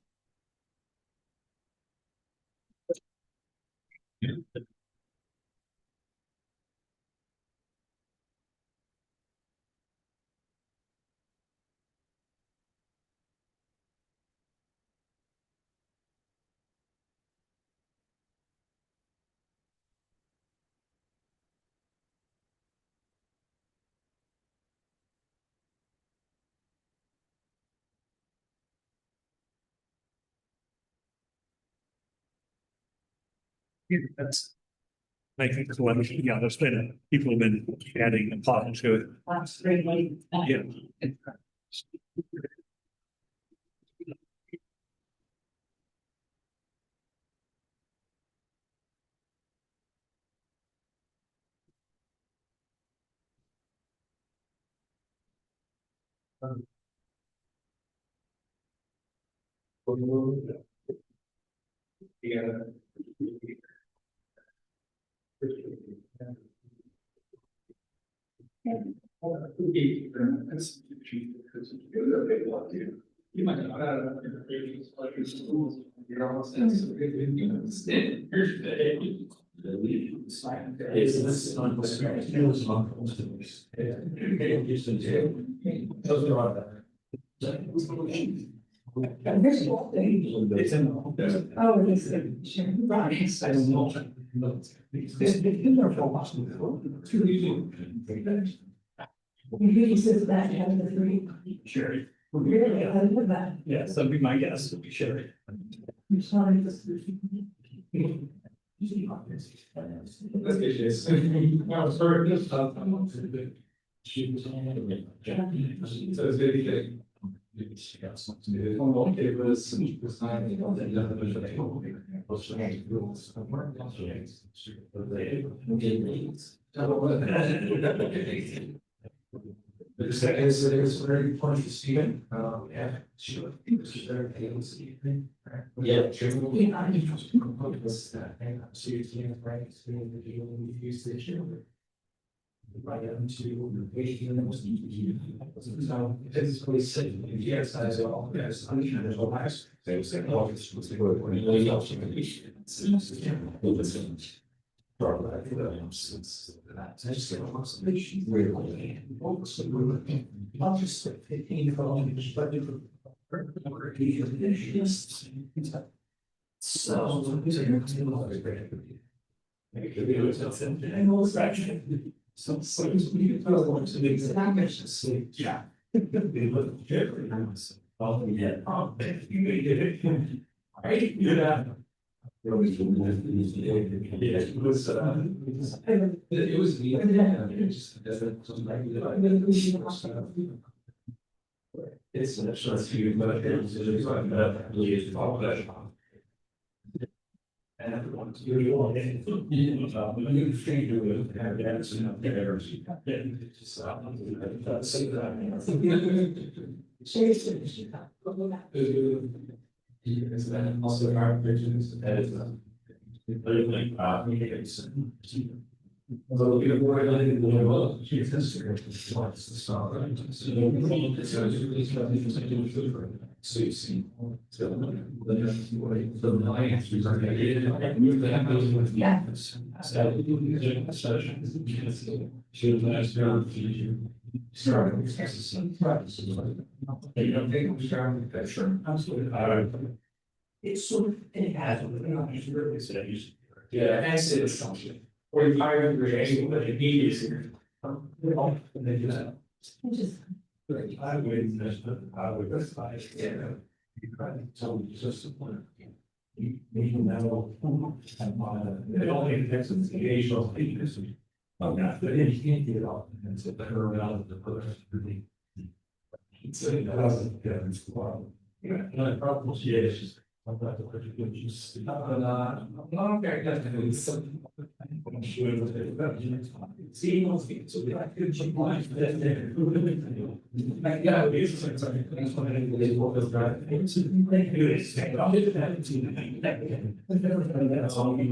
That's making it collection. Yeah, there's been, people have been adding and talking to it. That's great. Yeah. You might not have schools, you're almost. Oh, he's sure. Right. I don't know. They've been there for a while. He says that has the three. Sure. Really, I love that. Yes, that'd be my guess, would be sure. I'm sorry. It's very important to see it. Yeah. Sure. Yeah. Right into it's really safe. Yes, I said, oh, yes, I'm sure there's a last. They say, oh, it's supposed to go. Really also. I'll just say 15 for all this budget. So. Some things we can tell them to be. Yeah. Oh, yeah. You may get it. Right? Yeah. It was, it's a sort of few, but it's all that. And everyone to do all that. You free to have that in there. Say that. Is that also our visions as although we avoid letting the world choose this what's the star. So you see, so the alliance is created and move the happens with should last down to you. Starting with you don't think we start with that, sure, absolutely. It's sort of, it has, yeah, and it's something. Or you hire your agent, but it needs here. And then you know. I would advise, yeah. You try to tell me just a point. You know, it only takes an occasional weakness. Oh, not, but you can't get it off and it's a better route to put it for the. It's a thousand, it's well. Yeah, and I probably, yeah, it's just. I'm not the perfect good use. No, okay, definitely something. I'm sure that. See, most people, so I could check my. Yeah, it is. Thanks for having the label of that. That's all we.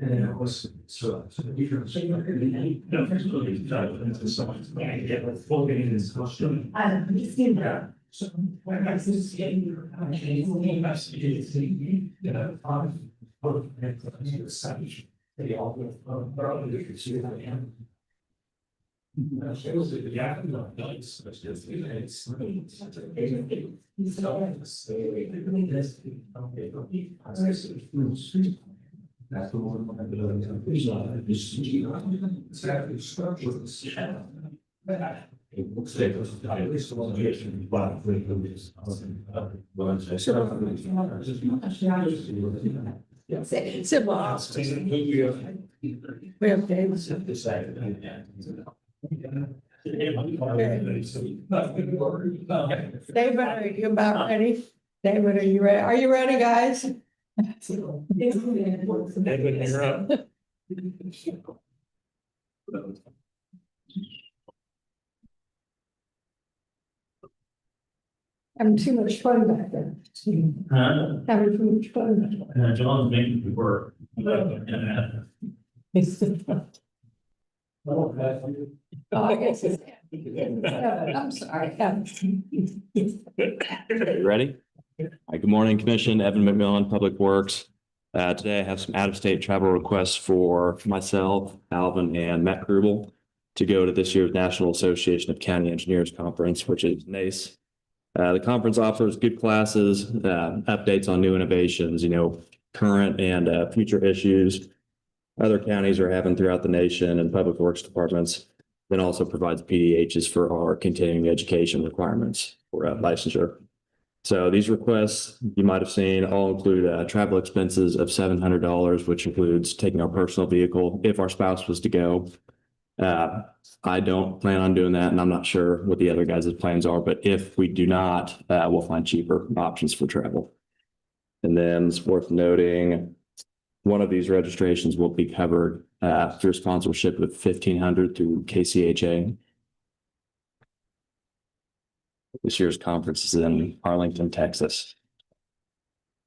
And it was so. So when I was getting they all that's the one We have David. David, are you about ready? David, are you ready? Are you ready, guys? David, you're up. Having too much fun back there. Having too much fun. John's making it work. Oh, I guess it's- I'm sorry. Ready? Hi, good morning, Commission. Evan McMillan, Public Works. Today I have some out-of-state travel requests for myself, Alvin, and Matt Krubel to go to this year's National Association of County Engineers Conference, which is NACE. The conference offers good classes, updates on new innovations, current and future issues other counties are having throughout the nation and public works departments. Then also provides PDHs for our continuing education requirements for licensure. So these requests you might have seen all include travel expenses of $700, which includes taking our personal vehicle if our spouse was to go. I don't plan on doing that, and I'm not sure what the other guys' plans are, but if we do not, we'll find cheaper options for travel. And then it's worth noting, one of these registrations will be covered through sponsorship with 1,500 through KCHA. This year's conference is in Arlington, Texas.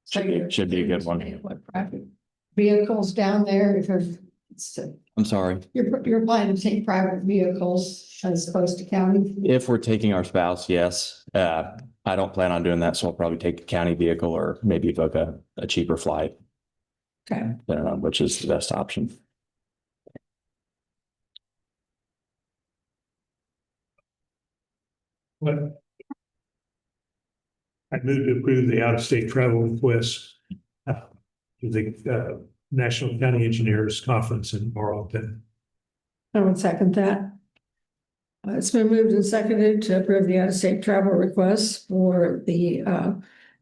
Should be a good one. What private vehicles down there, if there's, I'm sorry. you're planning to take private vehicles as opposed to county? If we're taking our spouse, yes. I don't plan on doing that, so I'll probably take a county vehicle or maybe book a cheaper flight. Okay. Depending on which is the best option. What? I move to approve the out-of-state travel request to the National County Engineers Conference in Arlington. I would second that. It's been moved and seconded to approve the out-of-state travel requests for the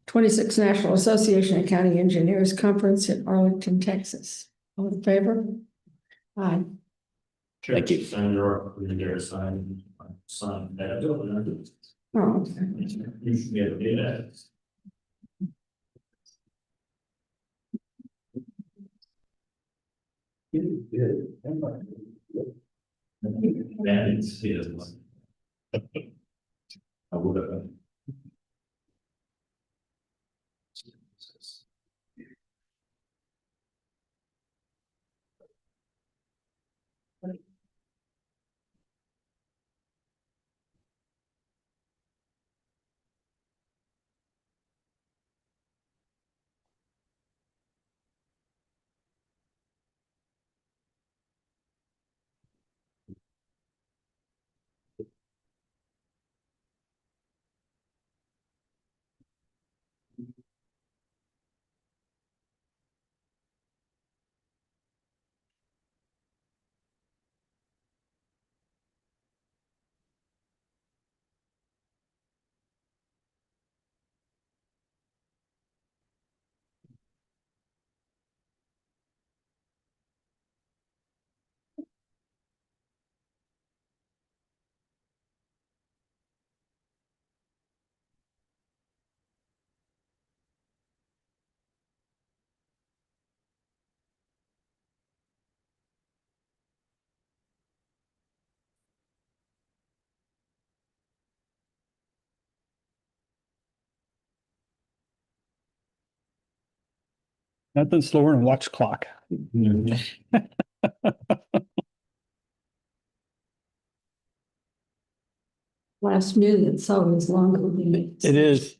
26th National Association of County Engineers Conference in Arlington, Texas. All in favor? Aye. Thank you. Senator, sign that. Oh, okay. You should be able to do that. That is his. I would have. Nothing slower than watch clock. Last minute's always longer than It is.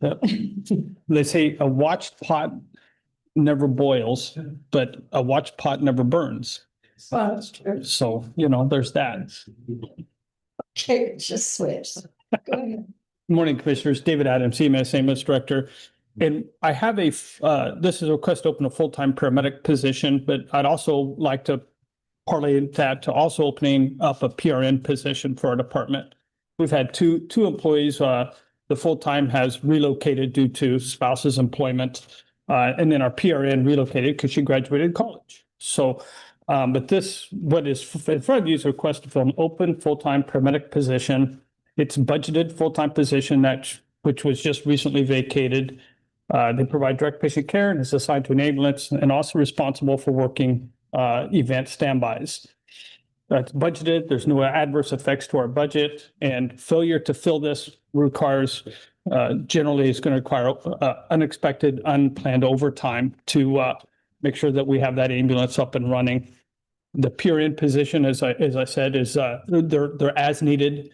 They say a watched pot never boils, but a watched pot never burns. Well, So, there's that. okay, just switch. Go ahead. Good morning, Commissioners. David Adams, CMS ambulance director. And I have this is a request to open a full-time paramedic position, but I'd also like to parlay that to also opening up a PRN position for our department. we've had two employees, the full-time has relocated due to spouse's employment. And then our PRN relocated because she graduated college. So, but what is in front of you is a request to fill an open full-time paramedic position. It's budgeted full-time position which was just recently vacated. They provide direct patient care and is assigned to an ambulance and also responsible for working event standbys. That's budgeted. There's no adverse effects to our budget, and failure to fill this generally is going to require unexpected, unplanned overtime to make sure that we have that ambulance up and running. The PRN position, as I said, is they're as needed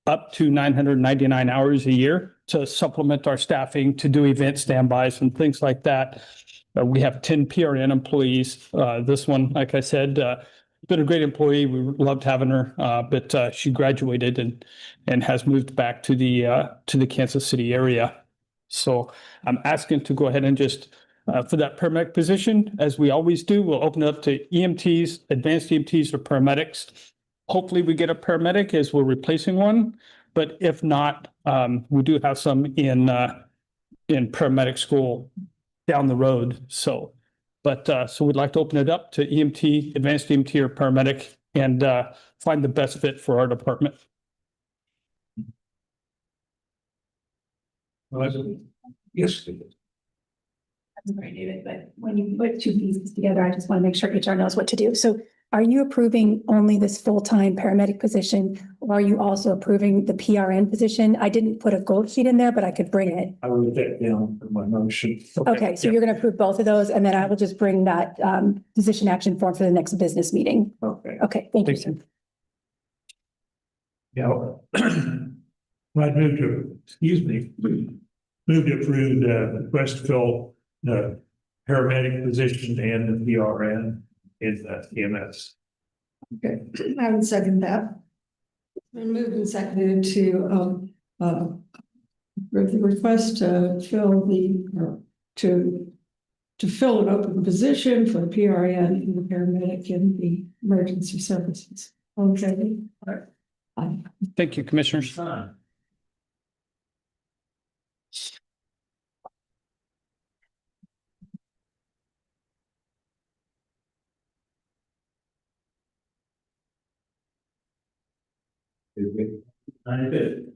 up to 999 hours a year to supplement our staffing to do event standbys and things like that. We have 10 PRN employees. This one, like I said, been a great employee. We loved having her, but she graduated and has moved back to the Kansas City area. So I'm asking to go ahead and just for that paramedic position, as we always do, we'll open it up to EMTs, advanced EMTs, or paramedics. Hopefully, we get a paramedic as we're replacing one, but if not, we do have some in paramedic school down the road. So we'd like to open it up to EMT, advanced EMT, or paramedic, and find the best fit for our department. Yes. I'm sorry, David, but when you put two pieces together, I just want to make sure HR knows what to do. So are you approving only this full-time paramedic position, or are you also approving the PRN position? I didn't put a gold sheet in there, but I could bring it. I wrote that down for my motion. Okay, so you're going to approve both of those, and then I will just bring that position action form for the next business meeting. Okay. Okay, thank you, Thank sir. Yeah. I'd move to, move to approve the request to fill the paramedic position and the PRN in the EMS. Okay, I would second that. Been moved and seconded to the request to fill to fill an open position for the PRN and the paramedic in the emergency services. Okay. All right. Aye. Thank you, commissioners. I did.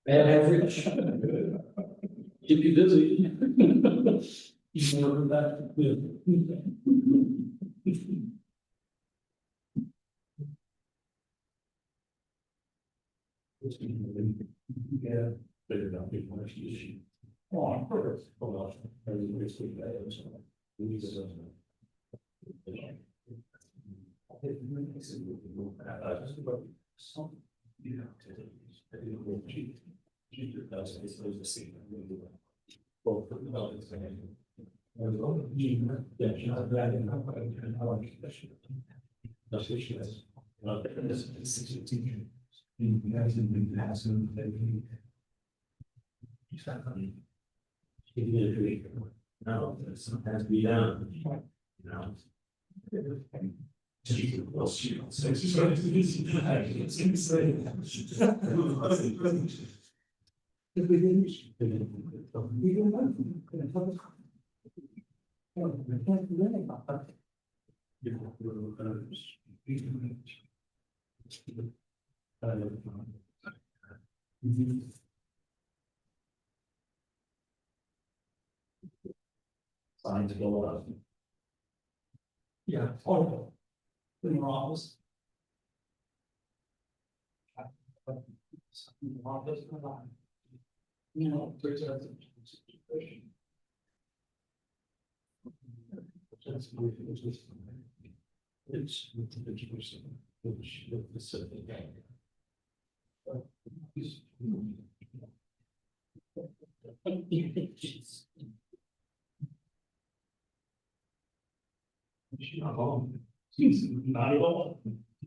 Bad average. Keep you busy. Keep working back. Yeah. Better not be much issue. Oh, perfect. Hold on. No, something has to be done. You know. Signs go up. Yeah. Oh. In your office. You know, there's a situation. It's with the education, which the facility. She's not home. She's not at all.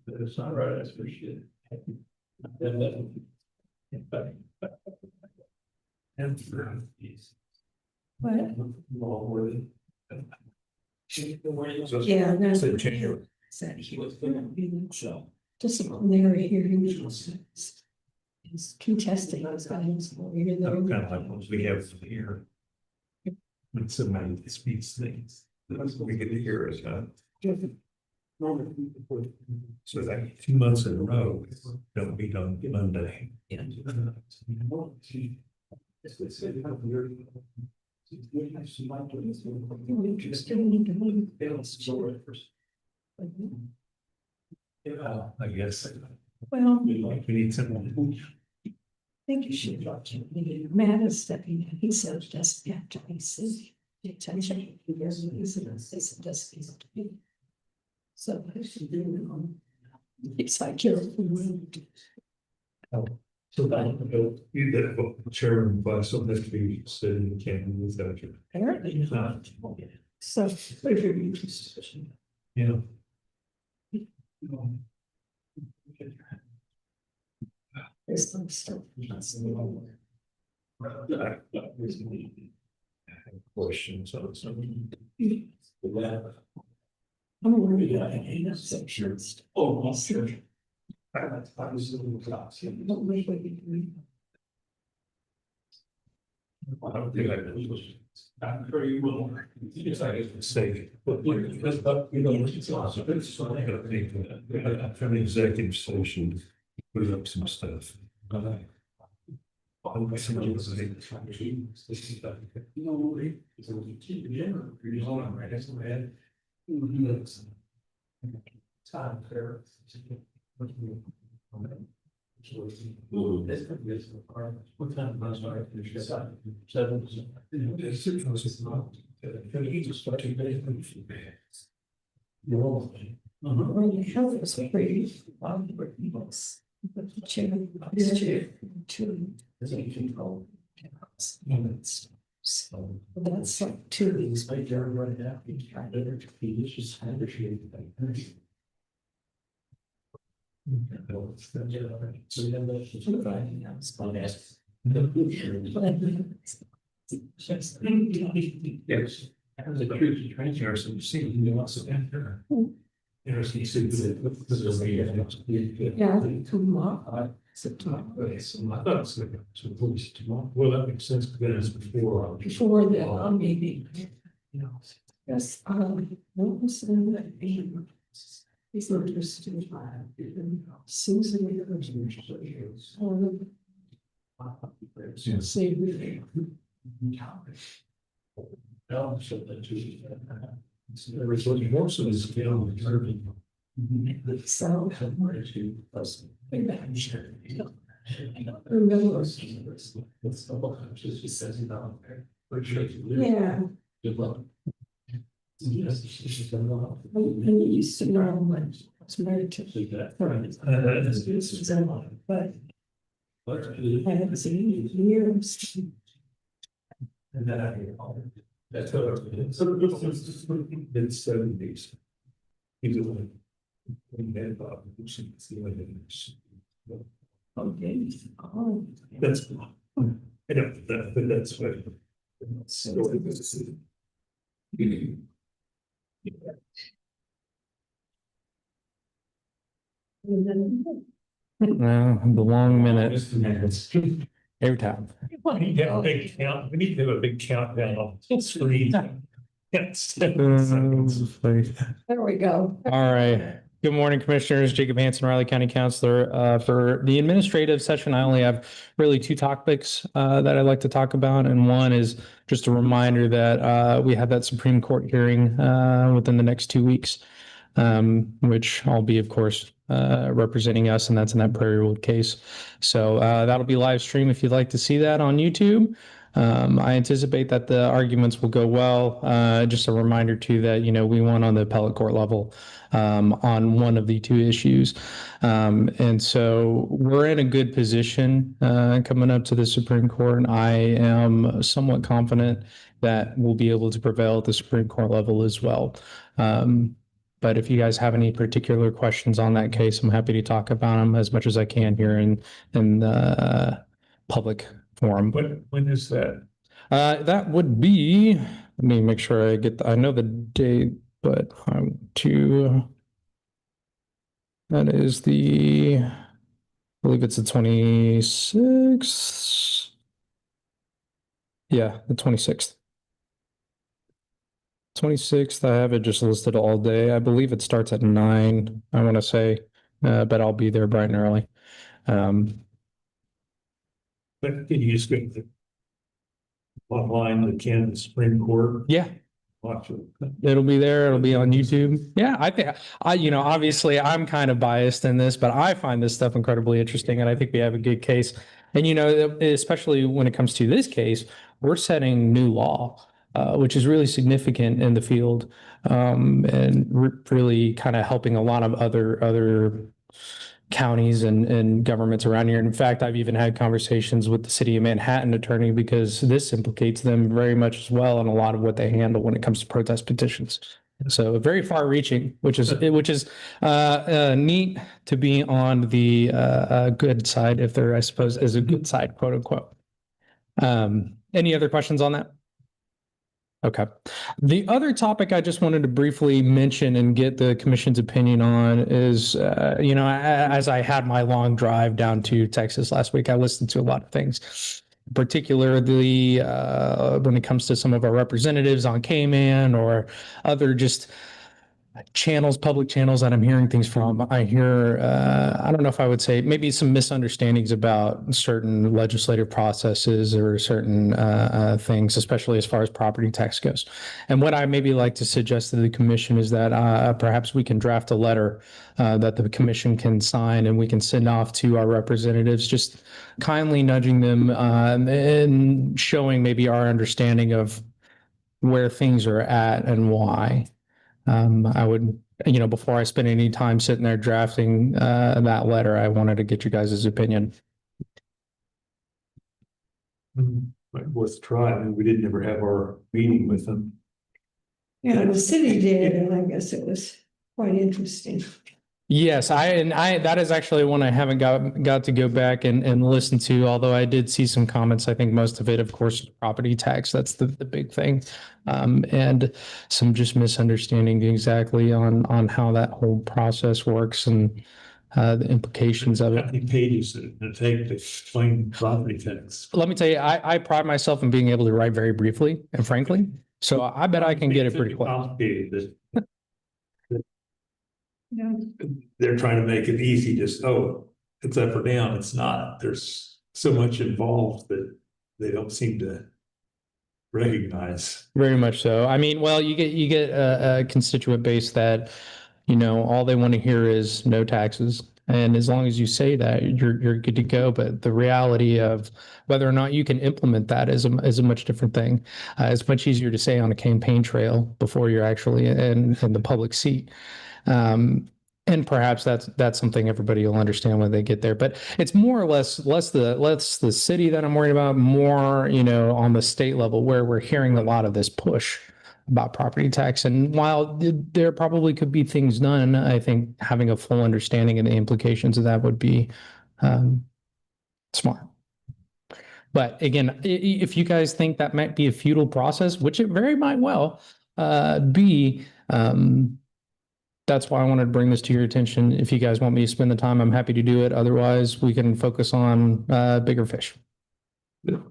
It's not right, that's for sure. And for these. But, Yeah. that's So January. said he was gonna be so disciplinary hearings is contesting those guys. Kind of like what we have here. When somebody speaks things, that's what we get to hear is, so that 2 months in a row, don't be done Monday. Yeah, I guess. Well, We need someone. I think you should watch it. Matt is stepping in. He said, just after he says, pay attention. He doesn't, he said, just be. So I should do it. It's like you're. So you did a chairman, but so that we sitting in Canton without you. Apparently not. So. Yeah. There's some stuff. Questions on something. I'm worried about it. That's so sure. Oh, sure. Don't make what you do. I don't think I was. I'm sure you will. It's like it's mistake. But you know, it's also, it's like I think from the executive session, put up some stuff. Time fair. What time was I? 7. You just start to make Well, the health was pretty. But the chair, this chair, two. So that's like 2 weeks. I don't run it out. It's just appreciated. So then that's yes. As a cruise transfer, so you see, you also enter. There's these. Yeah, tomorrow. September. Well, that makes sense because it's before. Before the meeting. Yes, what was in that name? He's interested. Susan. Say really. There was looking more so this. So. Way back. Remember. Yeah. Good luck. Yes. And you used to know when I was married to. But I haven't seen you in years. And then that's it's 70s. He's a woman. Okay. Oh. That's, I don't, but that's what. The long minute every time. We need to have a big count, we need to have a big countdown on the screen. Yes. There we go. All right. Good morning, Commissioners. Jacob Hanson, Riley County Counselor. For the administrative session, I only have really two topics that I'd like to talk about. And one is just a reminder that we have that Supreme Court hearing within the next 2 weeks, which I'll be, of course, representing us, and that's in that Prairie Wood case. So that'll be live stream if you'd like to see that on YouTube. I anticipate that the arguments will go well. Just a reminder too that, we won on the appellate court level on one of the two issues. And so we're in a good position coming up to the Supreme Court. And I am somewhat confident that we'll be able to prevail at the Supreme Court level as well. But if you guys have any particular questions on that case, I'm happy to talk about them as much as I can here in the public forum. When is that? That would be, let me make sure I know the date, but that is I believe it's the 26th. Yeah, the 26th. 26th, I have it just listed all day. I believe it starts at 9, I want to say, but I'll be there bright and early. But can you just get the online, the Kansas Supreme Court? Yeah. Watch it. It'll be there. It'll be on YouTube. Yeah, I think obviously I'm kind of biased in this, but I find this stuff incredibly interesting, and I think we have a good case. And especially when it comes to this case, we're setting new law, which is really significant in the field, and really kind of helping a lot of other counties and governments around here. And in fact, I've even had conversations with the city of Manhattan attorney because this implicates them very much as well in a lot of what they handle when it comes to protest petitions. So very far reaching, which is neat to be on the good side, if there, I suppose, is a good side, quote unquote. Any other questions on that? Okay. The other topic I just wanted to briefly mention and get the commission's opinion on is, as I had my long drive down to Texas last week, I listened to a lot of things, particularly when it comes to some of our representatives on Cayman or other just public channels that I'm hearing things from. I hear, I don't know if I would say maybe some misunderstandings about certain legislative processes or certain things, especially as far as property tax goes. And what I maybe like to suggest to the commission is that perhaps we can draft a letter that the commission can sign and we can send off to our representatives, just kindly nudging them and showing maybe our understanding of where things are at and why. I would, before I spend any time sitting there drafting that letter, I wanted to get you guys' opinion. Might worth a try. I mean, we didn't ever have our meeting with them. Yeah, the city did, and I guess it was quite interesting. Yes, that is actually one I haven't got to go back and listen to, although I did see some comments. I think most of it, of course, property tax. That's the big thing. And some just misunderstanding exactly on how that whole process works and the implications of it. How many pages did it take to explain property tax? Let me tell you, I pride myself in being able to write very briefly and frankly. So I bet I can get it pretty quick. Complicated. Yeah. They're trying to make it easy, just, it's up or down. It's not. There's so much involved that they don't seem to recognize. Very much so. I mean, well, you get a constituent base that, all they want to hear is no taxes. And as long as you say that, you're good to go. But the reality of whether or not you can implement that is a much different thing. It's much easier to say on a campaign trail before you're actually in the public seat. And perhaps that's something everybody will understand when they get there. But it's more or less the city that I'm worried about, more, on the state level where we're hearing a lot of this push about property tax. And while there probably could be things done, I think having a full understanding of the implications of that would be smart. But again, if you guys think that might be a futile process, which it very might well be, that's why I wanted to bring this to your attention. If you guys want me to spend the time, I'm happy to do it. Otherwise, we can focus on bigger fish. Go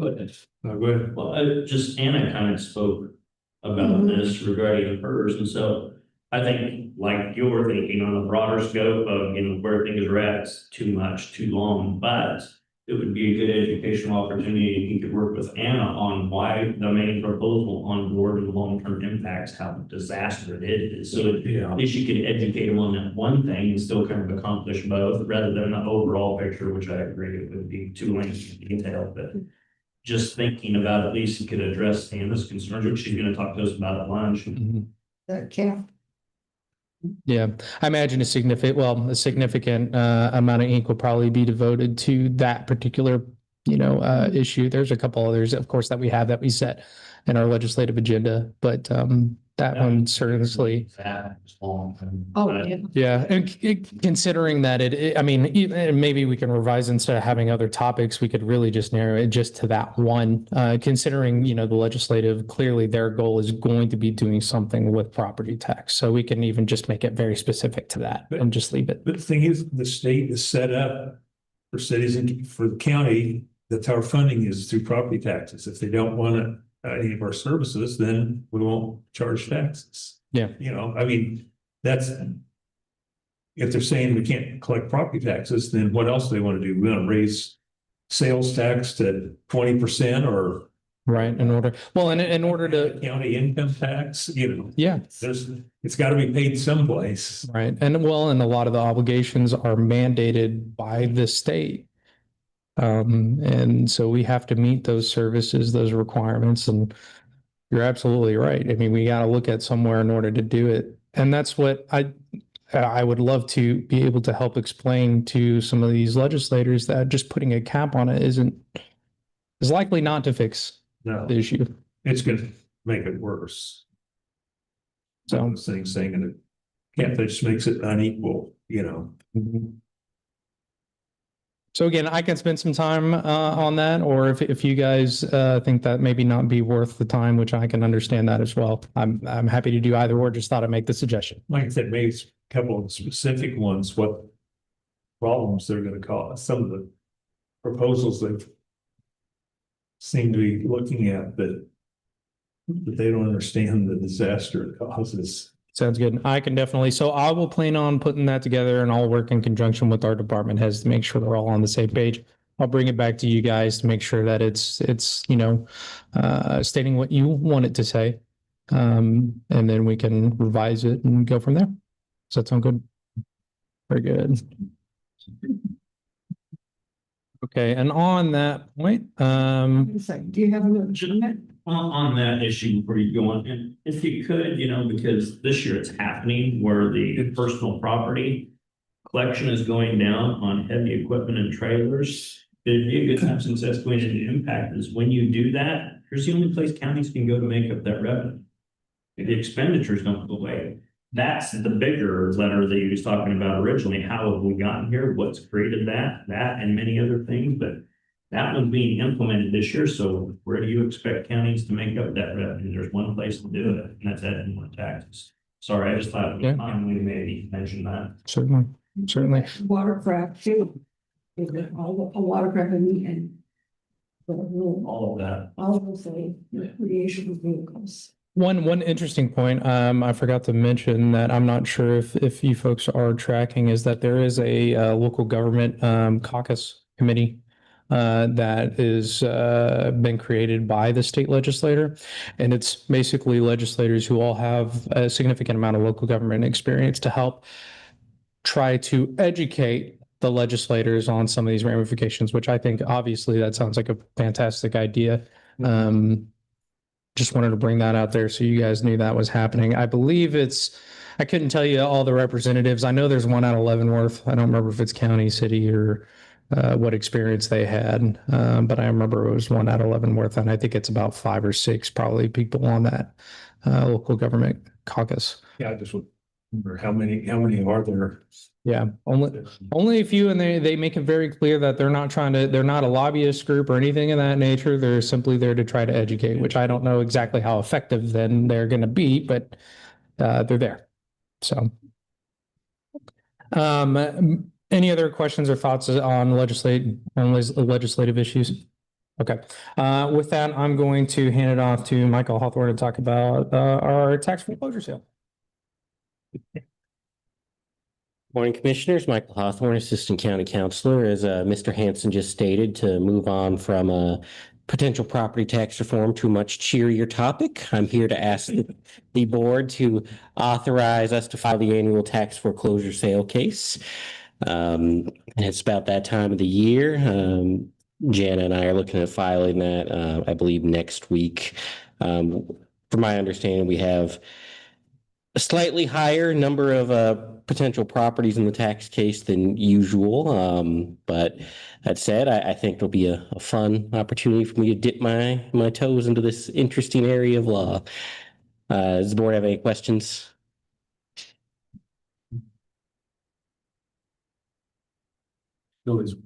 ahead. Go ahead. Well, Anna kind of spoke about this regarding hers, and so I think like you're thinking on a broader scope of, where things are at, it's too much, too long, but it would be a good educational opportunity. You could work with Anna on why the main proposal on board and long-term impacts, how disaster it is. So at least you could educate them on that one thing and still kind of accomplish both rather than the overall picture, which I agree it would be too lengthy in detail, but just thinking about at least you could address Anna's concerns, which she's going to talk to us about at lunch. That cap. Yeah, I imagine a significant amount of ink will probably be devoted to that particular, issue. There's a couple others, of course, that we set in our legislative agenda, but that one certainly. Oh, yeah. Yeah, and considering that maybe we can revise instead of having other topics, we could really just narrow it just to that one. Considering, the legislative, clearly their goal is going to be doing something with property tax. So we can even just make it very specific to that and just leave it. But the thing is, the state is set up for cities and for the county, that's our funding is through property taxes. If they don't want any of our services, then we won't charge taxes. Yeah. That's, if they're saying we can't collect property taxes, then what else do they want to do? We want to raise sales tax to 20% or. Right, in order to. County income tax, Yeah. It's got to be paid someplace. Right, and a lot of the obligations are mandated by the state. And so we have to meet those services, those requirements, and you're absolutely right. We got to look at somewhere in order to do it. And that's what I would love to be able to help explain to some of these legislators, that just putting a cap on it is likely not to fix No, the issue. it's going to make it worse. So Those things saying that cap that just makes it unequal, So again, I can spend some time on that, or if you guys think that maybe not be worth the time, which I can understand that as well. I'm happy to do either, or just thought I'd make the suggestion. Like I said, maybe it's a couple of specific ones, what problems they're going to cause. Some of the proposals they seem to be looking at, but they don't understand the disaster it causes. Sounds good. I can definitely. So I will plan on putting that together, and I'll work in conjunction with our department heads to make sure we're all on the same page. I'll bring it back to you guys to make sure that it's stating what you want it to say. And then we can revise it and go from there. Does that sound good? Very good. Okay, and on that point, It's like, do you have another comment? On that issue before you go on, and if you could, because this year it's happening where the personal property collection is going down on heavy equipment and trailers. It'd be a good time, since that's going to impact, is when you do that, here's the only place counties can go to make up that revenue. The expenditures don't go away. That's the bigger letter that he was talking about originally. How have we gotten here? What's created that and many other things, but that one's being implemented this year. So where do you expect counties to make up that revenue? There's one place to do it, and that's adding more taxes. Sorry, I just thought it was time we maybe mention that. certainly. Watercraft too. Is it all a watercraft and All of that. all of those recreational vehicles. One interesting point, I forgot to mention that I'm not sure if you folks are tracking, is that there is a local government caucus committee that is been created by the state legislator. And it's basically legislators who all have a significant amount of local government experience to help try to educate the legislators on some of these ramifications, which I think obviously that sounds like a fantastic idea. Just wanted to bring that out there so you guys knew that was happening. I believe I couldn't tell you all the representatives. I know there's one out of Leavenworth. I don't remember if it's county, city, or what experience they had. But I remember it was one out of Leavenworth, and I think it's about 5 or 6 probably people on that local government caucus. Yeah, I just wonder how many are there? Yeah, only a few, and they make it very clear that they're not a lobbyist group or anything of that nature. They're simply there to try to educate, which I don't know exactly how effective then they're going to be, but they're there. So, any other questions or thoughts on legislative issues? Okay, with that, I'm going to hand it off to Michael Hawthorne to talk about our tax foreclosure sale. Morning, Commissioners. Michael Hawthorne, Assistant County Counselor. As Mr. Hanson just stated, to move on from potential property tax reform to a much cheerier topic, I'm here to ask the board to authorize us to file the annual tax foreclosure sale case. And it's about that time of the year. Jana and I are looking at filing that, I believe, next week. From my understanding, we have a slightly higher number of potential properties in the tax case than usual. But that said, I think it'll be a fun opportunity for me to dip my toes into this interesting area of law. Does the board have any questions? So is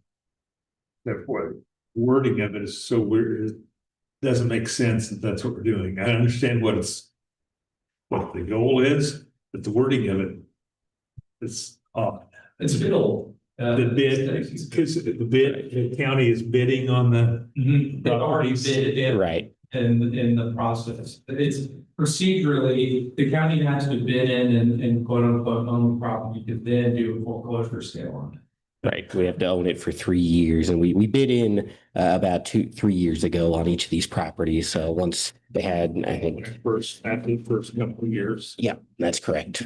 therefore wording of it is so weird. It doesn't make sense that that's what we're doing. I understand what the goal is, but the wording of it is odd. It's a bit old. The bid, because the county is bidding on the. They've already bid it Right. in the process. It's procedurally, the county has to bid in and quote unquote own the property to then do a foreclosure sale on it. Right. We have to own it for 3 years, and we bid in about 3 years ago on each of these properties. So once they had, I think, After the first couple of years. yeah, that's correct.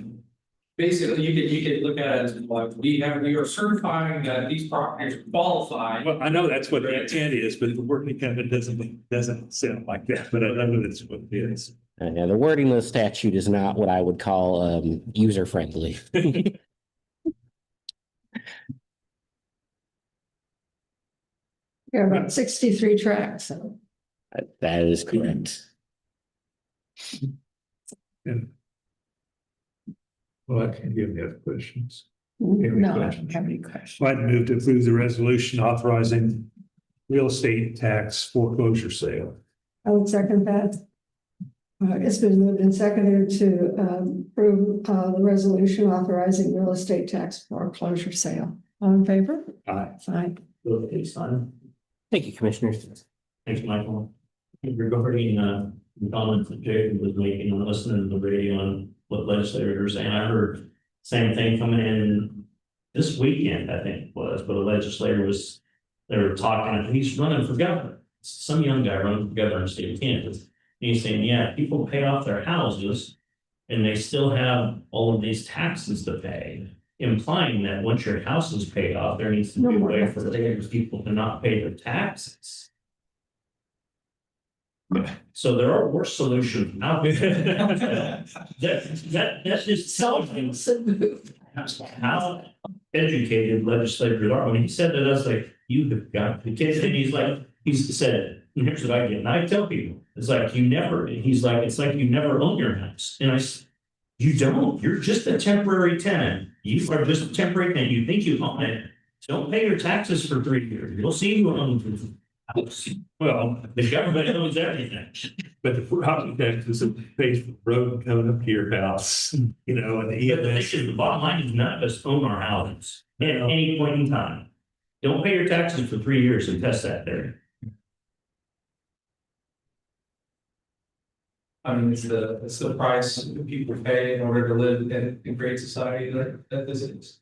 Basically, you could look at it as like, we are certifying that these properties qualify. Well, I know that's what the intent is, but the wording of it doesn't sound like that, but I know that's what it is. Yeah, the wording of the statute is not what I would call user friendly. There are about 63 tracks, so. That is correct. And well, I can't give any other questions. No, I don't have any questions. I'd move to approve the resolution authorizing real estate tax foreclosure sale. I would second that. It's been moved and seconded to approve the resolution authorizing real estate tax foreclosure sale. All in favor? Aye. Aye. Thank you, Commissioners. Thanks, Michael. Regarding the comments that Jacob was making, I'm listening to the radio on what legislators, and I heard same thing coming in this weekend, I think it was, but a legislator they were talking, he's running for governor. Some young guy running for governor in the state of Kansas. And he's saying, yeah, people pay off their houses and they still have all of these taxes to pay, implying that once your house is paid off, there needs to be a way for those people to not pay their taxes. So there are worse solutions out there. That's just how educated legislators are. I mean, he said to us, like, you have got the kids, and he said, and here's what I get, and I tell people, it's like, it's like you never own your house. And you don't, you're just a temporary tenant. You are just a temporary tenant. You think you own it. Don't pay your taxes for 3 years. You'll see who owns it. Well, the government owns everything. But the property taxes pays for the road coming up to your house, and the But the thing is, the bottom line is none of us own our houses at any point in time. Don't pay your taxes for 3 years and test that there. I mean, it's the price that people pay in order to live in great society that this is.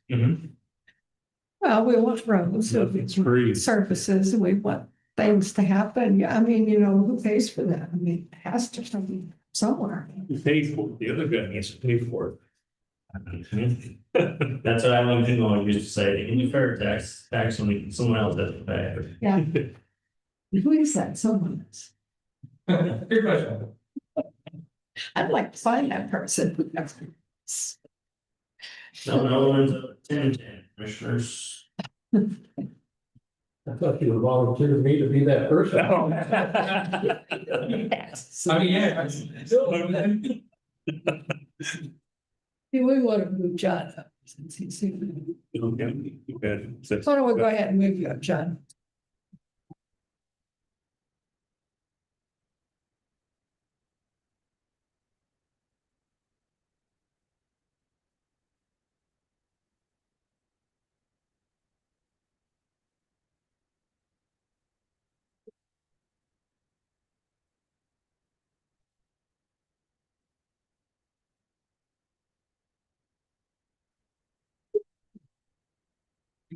Well, we want roads, Nothing's free. services, and we want things to happen. I mean, who pays for that? I mean, it has to come somewhere. You pay for it. The other guy needs to pay for it. That's what I learned to know. I used to say, any fair tax on someone else doesn't pay. Yeah. Who is that? Someone else. Good question. I'd like to find that person. No one's up 10, commissioners. I thought you would volunteer me to be that person. I mean, yeah. We want to move John up since he's here. Why don't we go ahead and move you up, John?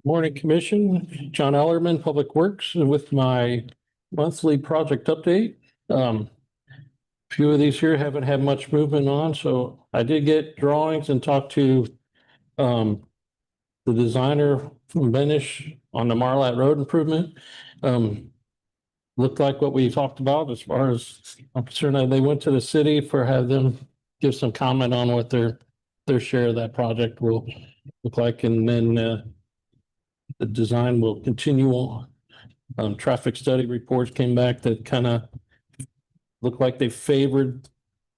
Morning, Commission. John Ellerman, Public Works, with my monthly project update. Few of these here haven't had much movement on, so I did get drawings and talked to the designer from Benish on the Marlat Road improvement. Looked like what we talked about as far as I'm concerned. They went to the city for have them give some comment on what their share of that project will look like, and then the design will continue on. Traffic study reports came back that kind of looked like they favored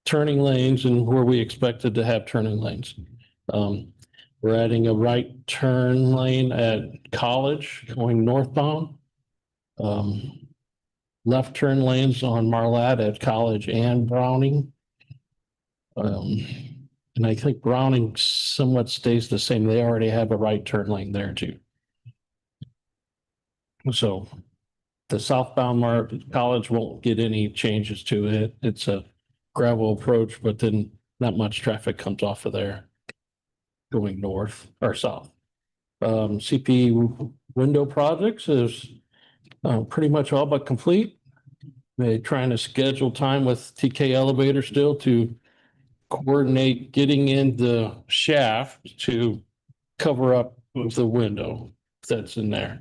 turning lanes and where we expected to have turning lanes. We're adding a right turn lane at College going northbound. Left turn lanes on Marlat at College and Browning. And I think Browning somewhat stays the same. They already have a right turn lane there too. So the southbound College won't get any changes to it. It's a gravel approach, but then not much traffic comes off of there going north or south. CP window projects is pretty much all but complete. They're trying to schedule time with TK Elevator still to coordinate getting in the shaft to cover up the window that's in there.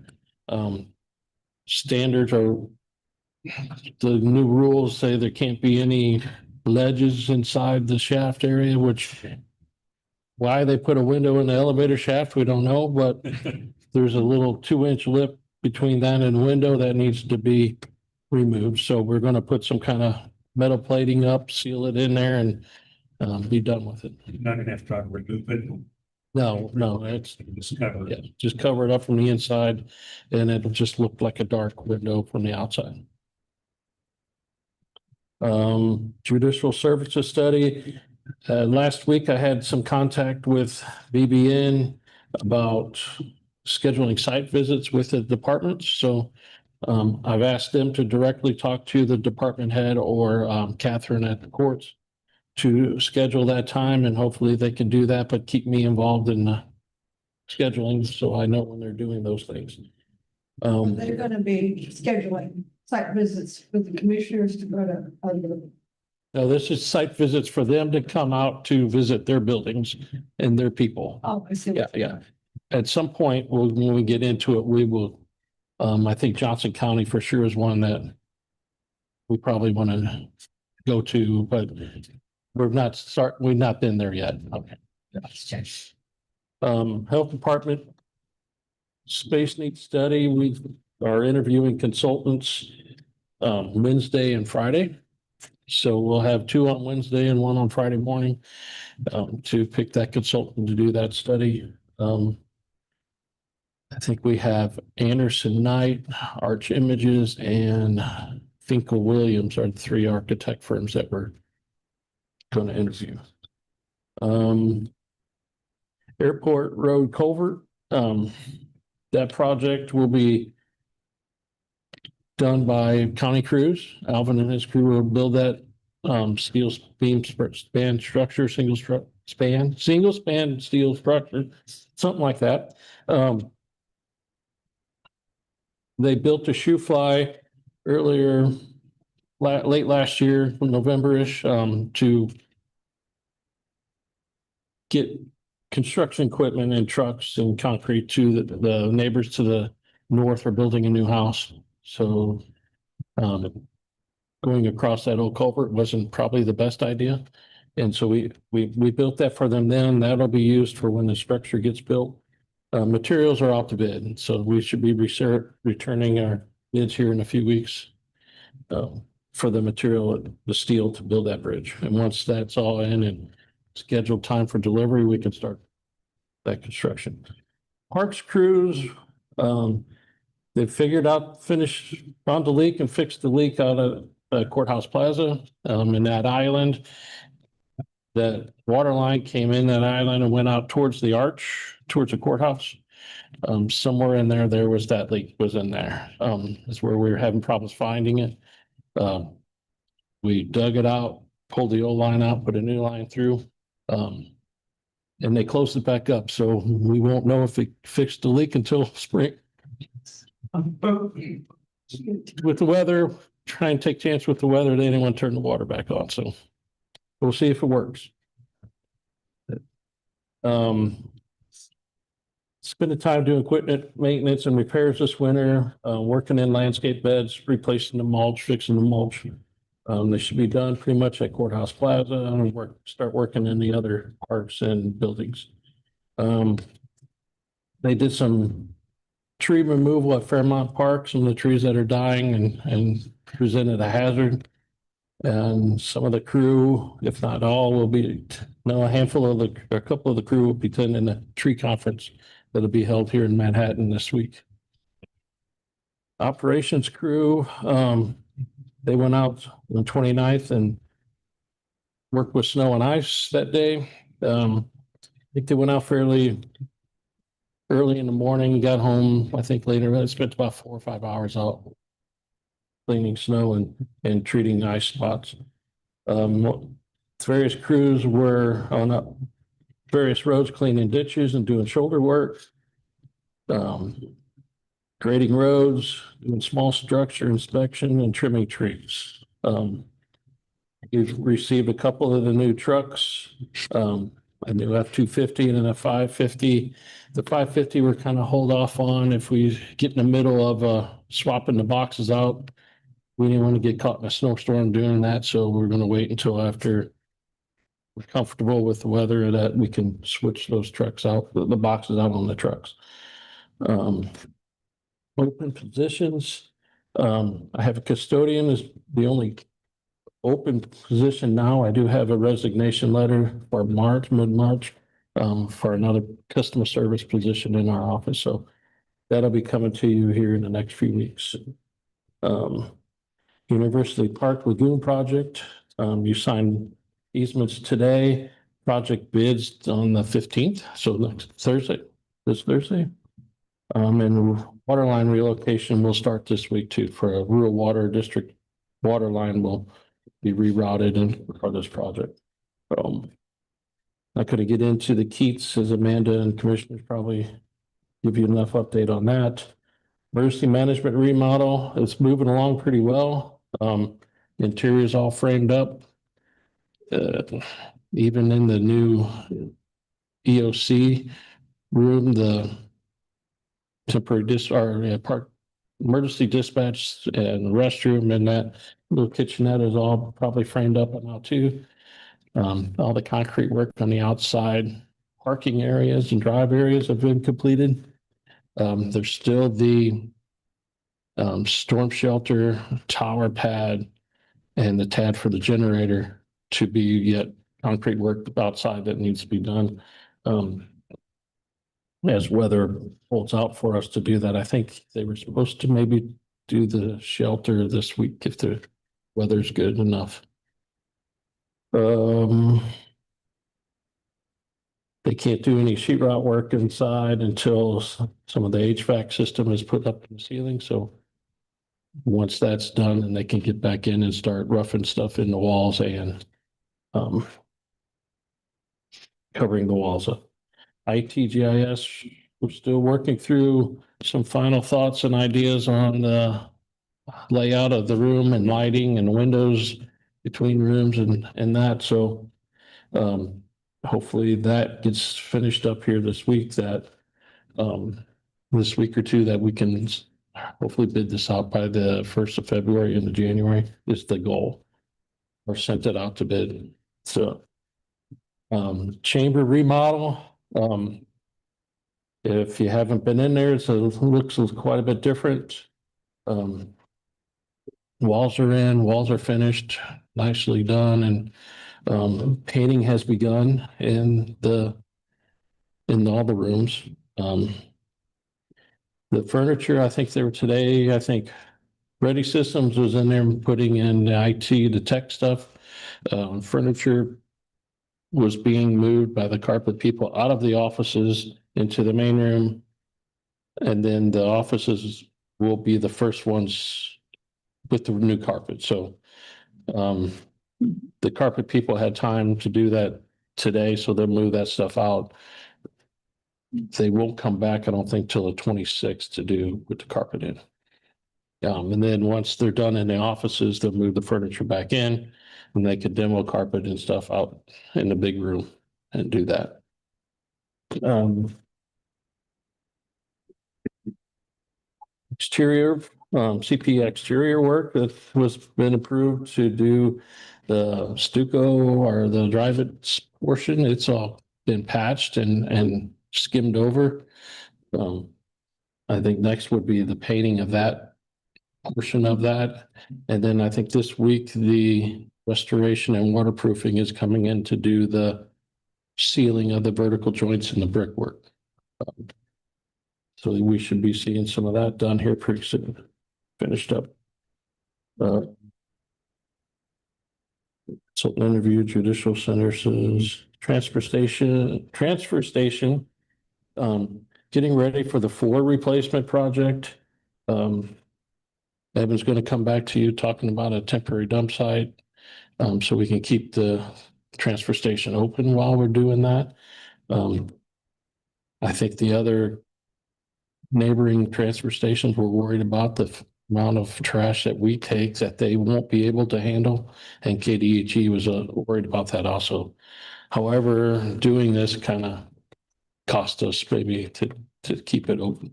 Standards are, the new rules say there can't be any ledges inside the shaft area, which why they put a window in the elevator shaft, we don't know, but there's a little 2-inch lip between that and the window that needs to be removed. So we're going to put some kind of metal plating up, seal it in there, and be done with it. You're not gonna have to try to remove it. No, it's Just cover it. yeah, just cover it up from the inside, and it'll just look like a dark window from the outside. Judicial services study. Last week I had some contact with BBN about scheduling site visits with the departments. So I've asked them to directly talk to the department head or Catherine at the courts to schedule that time, and hopefully they can do that, but keep me involved in the scheduling so I know when they're doing those things. They're gonna be scheduling site visits with the commissioners to go to other. No, this is site visits for them to come out to visit their buildings and their people. Oh, I see. Yeah. At some point, when we get into it, we will, I think Johnson County for sure is one that we probably want to go to, but we've not been there yet. Okay. Health Department space needs study. We are interviewing consultants Wednesday and Friday. So we'll have 2 on Wednesday and 1 on Friday morning to pick that consultant to do that study. I think we have Anderson Knight, Arch Images, and Finkel Williams are the 3 architect firms that we're going to interview. Airport Road Culvert. That project will be done by County Crews. Alvin and his crew will build that steel beam span structure, single span steel structure, something like that. They built a shoe fly earlier, late last year, November-ish, to get construction equipment and trucks and concrete to the neighbors to the north are building a new house. So going across that old culvert wasn't probably the best idea. And so we built that for them then. That'll be used for when the structure gets built. Materials are out to bid, so we should be returning our bids here in a few weeks for the material, the steel to build that bridge. And once that's all in and scheduled time for delivery, we can start that construction. Parks crews, they found the leak and fixed the leak out of Courthouse Plaza in that island. That water line came in that island and went out towards the arch, towards the courthouse. Somewhere in there was that leak was in there. That's where we were having problems finding it. We dug it out, pulled the old line out, put a new line through. and they closed it back up. So we won't know if it fixed the leak until spring. With the weather, try and take chance with the weather. They didn't want to turn the water back on. So we'll see if it works. Spending time doing equipment maintenance and repairs this winter, working in landscape beds, replacing the mulch, fixing the mulch. They should be done pretty much at Courthouse Plaza and start working in the other parks and buildings. They did some tree removal at Fairmont Park, some of the trees that are dying and presented a hazard. And some of the crew, if not all, will be, no, a couple of the crew will be attending a tree conference that'll be held here in Manhattan this week. Operations crew, they went out on the 29th and worked with snow and ice that day. I think they went out fairly early in the morning, got home, I think later, I spent about 4 or 5 hours out cleaning snow and treating ice spots. Various crews were on various roads, cleaning ditches and doing shoulder work. Grading roads, doing small structure inspection and trimming trees. We've received a couple of the new trucks. A new F-250 and an F-550. The 550 we're kind of hold off on if we get in the middle of swapping the boxes out. We didn't want to get caught in a snowstorm doing that, so we're going to wait until after we're comfortable with the weather that we can switch those trucks out, the boxes out on the trucks. Open positions. I have a custodian is the only open position now. I do have a resignation letter for March, mid-March, for another customer service position in our office. So that'll be coming to you here in the next few weeks. University Park Lagoon Project. You signed easements today. Project bids on the 15th. So next Thursday, this Thursday. And water line relocation will start this week too for a rural water district. Water line will be rerouted for this project. I couldn't get into the Keats as Amanda and commissioners probably give you enough update on that. Emergency management remodel is moving along pretty well. The interior is all framed up. Even in the new EOC room, the temporary park emergency dispatch and the restroom and that little kitchenette is all probably framed up now too. All the concrete work on the outside parking areas and drive areas have been completed. There's still the storm shelter, tower pad, and the tad for the generator to be yet concrete work outside that needs to be done. As weather holds out for us to do that, I think they were supposed to maybe do the shelter this week if the weather's good enough. They can't do any sheetrock work inside until some of the HVAC system is put up in the ceiling. So once that's done, then they can get back in and start roughing stuff in the walls and covering the walls up. ITGIS, we're still working through some final thoughts and ideas on the layout of the room and lighting and windows between rooms and that. So hopefully that gets finished up here this week, that this week or two, that we can hopefully bid this out by the 1st of February into January is the goal, or sent it out to bid. So chamber remodel. If you haven't been in there, it looks quite a bit different. Walls are in, walls are finished, nicely done, and painting has begun in all the rooms. The furniture, I think they were today, I think Ready Systems was in there putting in the IT, the tech stuff. Furniture was being moved by the carpet people out of the offices into the main room. And then the offices will be the first ones with the new carpet. So the carpet people had time to do that today, so they'll move that stuff out. They won't come back, I don't think, till the 26th to do with the carpet in. And then once they're done in the offices, they'll move the furniture back in and they could demo carpet and stuff out in the big room and do that. Exterior, CP exterior work that was been approved to do the stucco or the drive-it portion. It's all been patched and skimmed over. I think next would be the painting of that portion of that. And then I think this week, the restoration and waterproofing is coming in to do the sealing of the vertical joints in the brickwork. So we should be seeing some of that done here pretty soon, finished up. So interview, judicial centers, transfer station, getting ready for the floor replacement project. Evan's going to come back to you talking about a temporary dump site. So we can keep the transfer station open while we're doing that. I think the other neighboring transfer stations were worried about the amount of trash that we take that they won't be able to handle. And KDHE was worried about that also. However, doing this kind of cost us maybe to keep it open.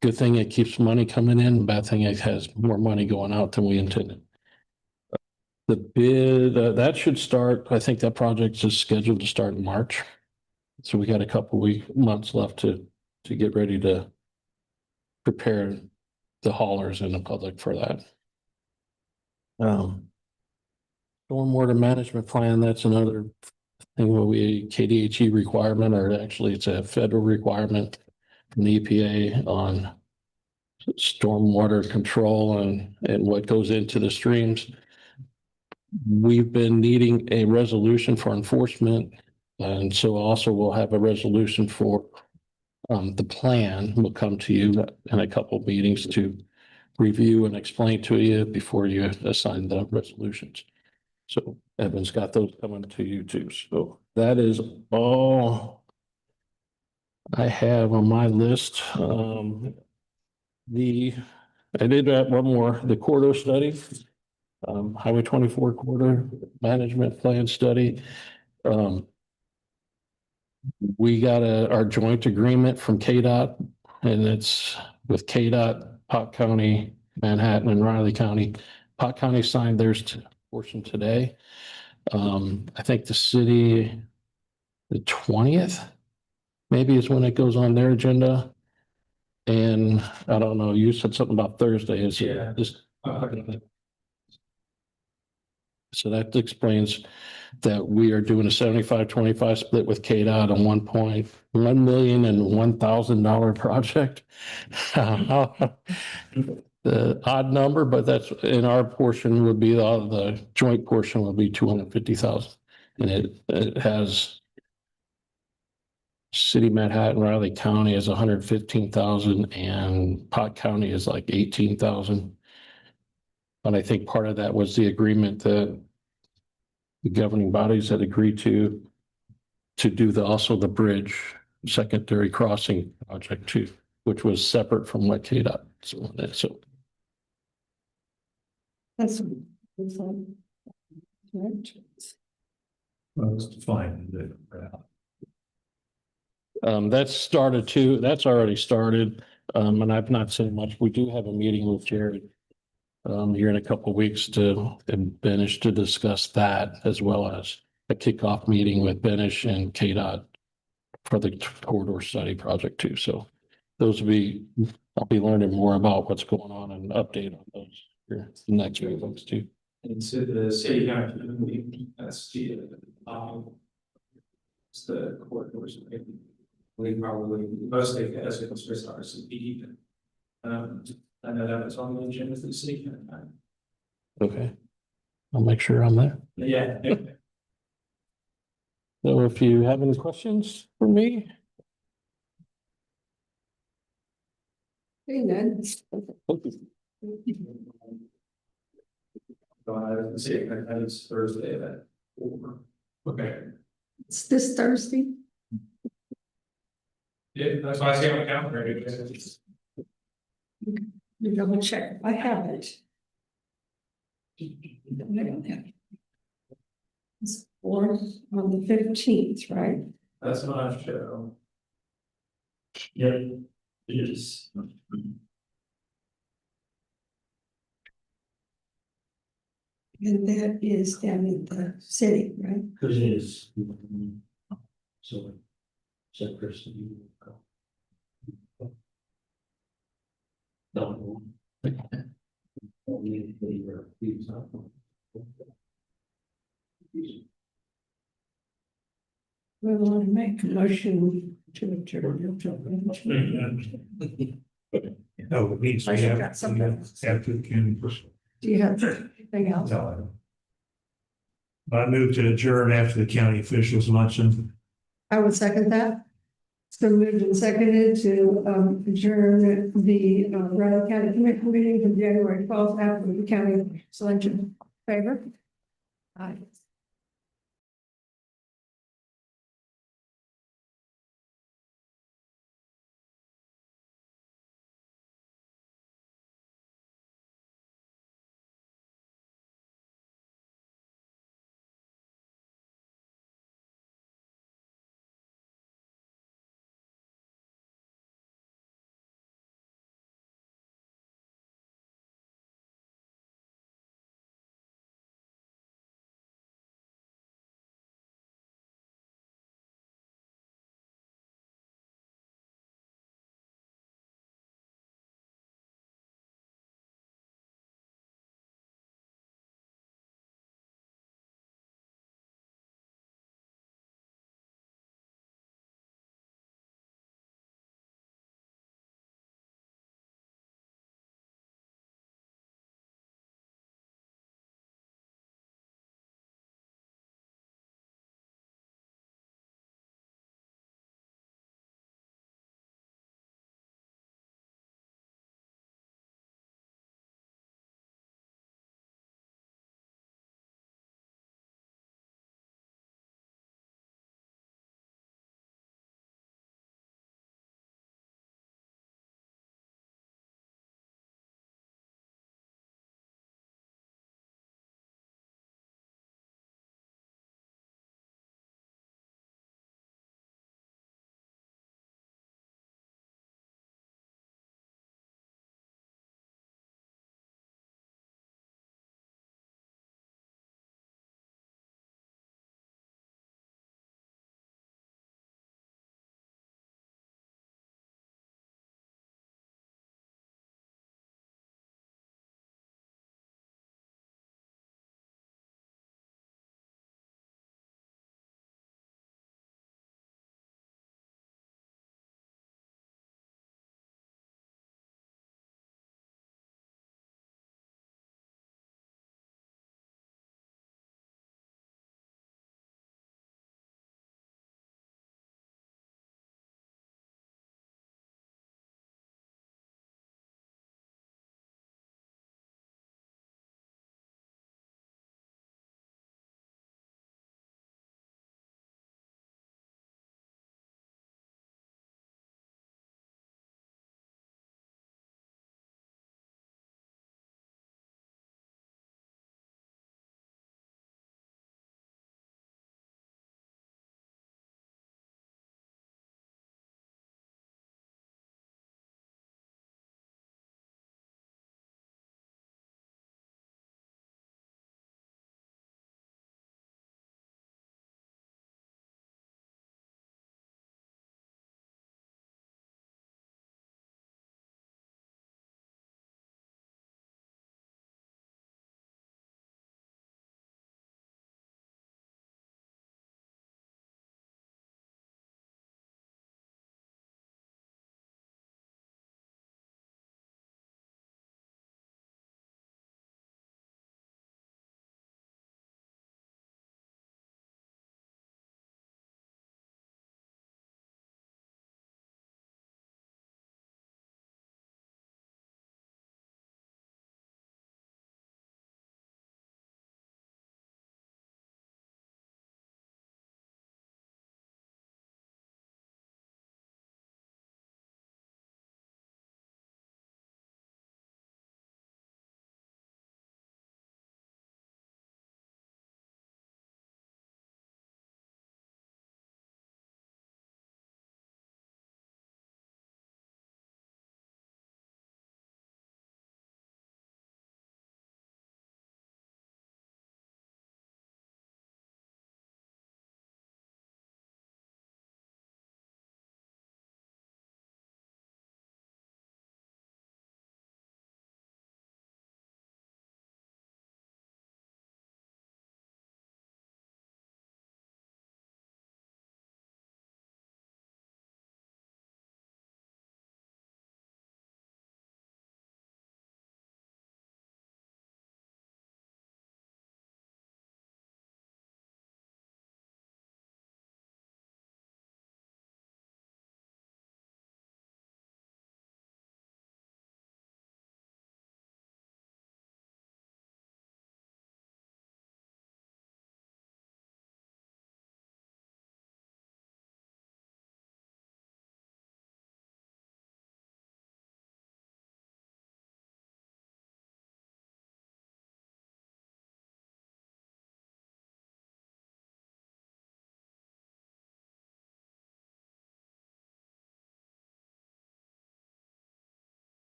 Good thing it keeps money coming in. Bad thing it has more money going out than we intended. The bid that should start. I think that project is scheduled to start in March. So we got a couple months left to get ready to prepare the haulers and the public for that. Stormwater management plan, that's another thing where KDHE requirement, or actually it's a federal requirement from the EPA on stormwater control and what goes into the streams. We've been needing a resolution for enforcement. And so also we'll have a resolution for the plan. Will come to you in a couple of meetings to review and explain to you before you assign the resolutions. So Evan's got those coming to you too. So that is all I have on my list. I did one more, the corridor study, Highway 24 corridor management plan study. We got our joint agreement from KDOT, and it's with KDOT, Pot County, Manhattan, and Riley County. Pot County signed theirs portion today. I think the city, the 20th, maybe is when it goes on their agenda. And I don't know, you said something about Thursday. So that explains that we are doing a 75-25 split with KDOT on $1,001,001 project. The odd number, but that's in our portion would be the joint portion will be 250,000. And it has City Manhattan, Riley County is 115,000 and Pot County is like 18,000. But I think part of that was the agreement that the governing bodies had agreed to do also the bridge secondary crossing project too, which was separate from what KDOT. So that's fine. That's started too. That's already started. And I've not seen much. We do have a meeting with Jared here in a couple of weeks to Benish to discuss that, as well as a kickoff meeting with Benish and KDOT for the corridor study project too. So those will be, I'll be learning more about what's going on and update on those here the next week too. And so the city county, that's the corridors. We probably mostly as it goes for RCP. I know that was on the agenda for the city. Okay. I'll make sure I'm there. Yeah. So if you have any questions for me. Hey, Ned. I was Thursday that Okay. It's this Thursday. Yeah, that's why I see on the calendar. You double check. I have it. I don't have it. It's on the 15th, right? That's what I show. Yep, it is. And that is down in the city, right? Cause it is. So. So Chris, you go. No. We want to make a motion to adjourn. Oh, it needs to I have. got something. After the county. Do you have anything else? No. I moved to adjourn after the county officials luncheon. I would second that. So moved and seconded to adjourn the Riley County Commission meeting from January 12th after the county selection. Favor? Aye.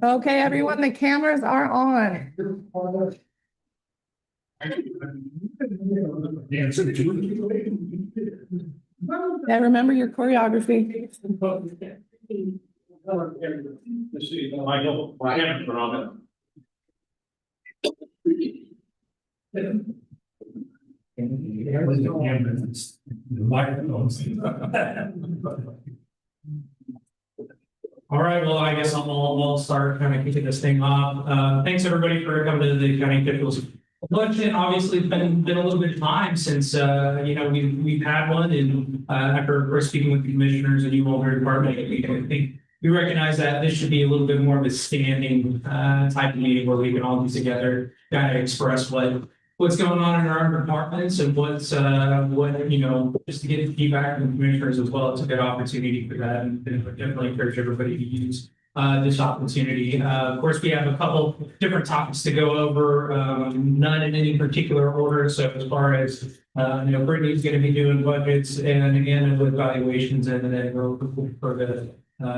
Okay, everyone, the cameras are on. Yeah, remember your choreography. Michael, I haven't put on All right, well, I guess I'll start kind of kicking this thing off. Thanks, everybody, for coming to the county officials luncheon. Obviously, it's been a little bit of time since, we've had one, and after first speaking with the commissioners and you all, your department, I think we recognize that this should be a little bit more of a standing type of meeting where we can all get together, kind of express what's going on in our departments and just to get feedback from the commissioners as well. It's a good opportunity for that, and definitely encourage everybody to use this opportunity. Of course, we have a couple different topics to go over, none in any particular order. So as far as Brittany's going to be doing budgets and again with evaluations, and then we'll for the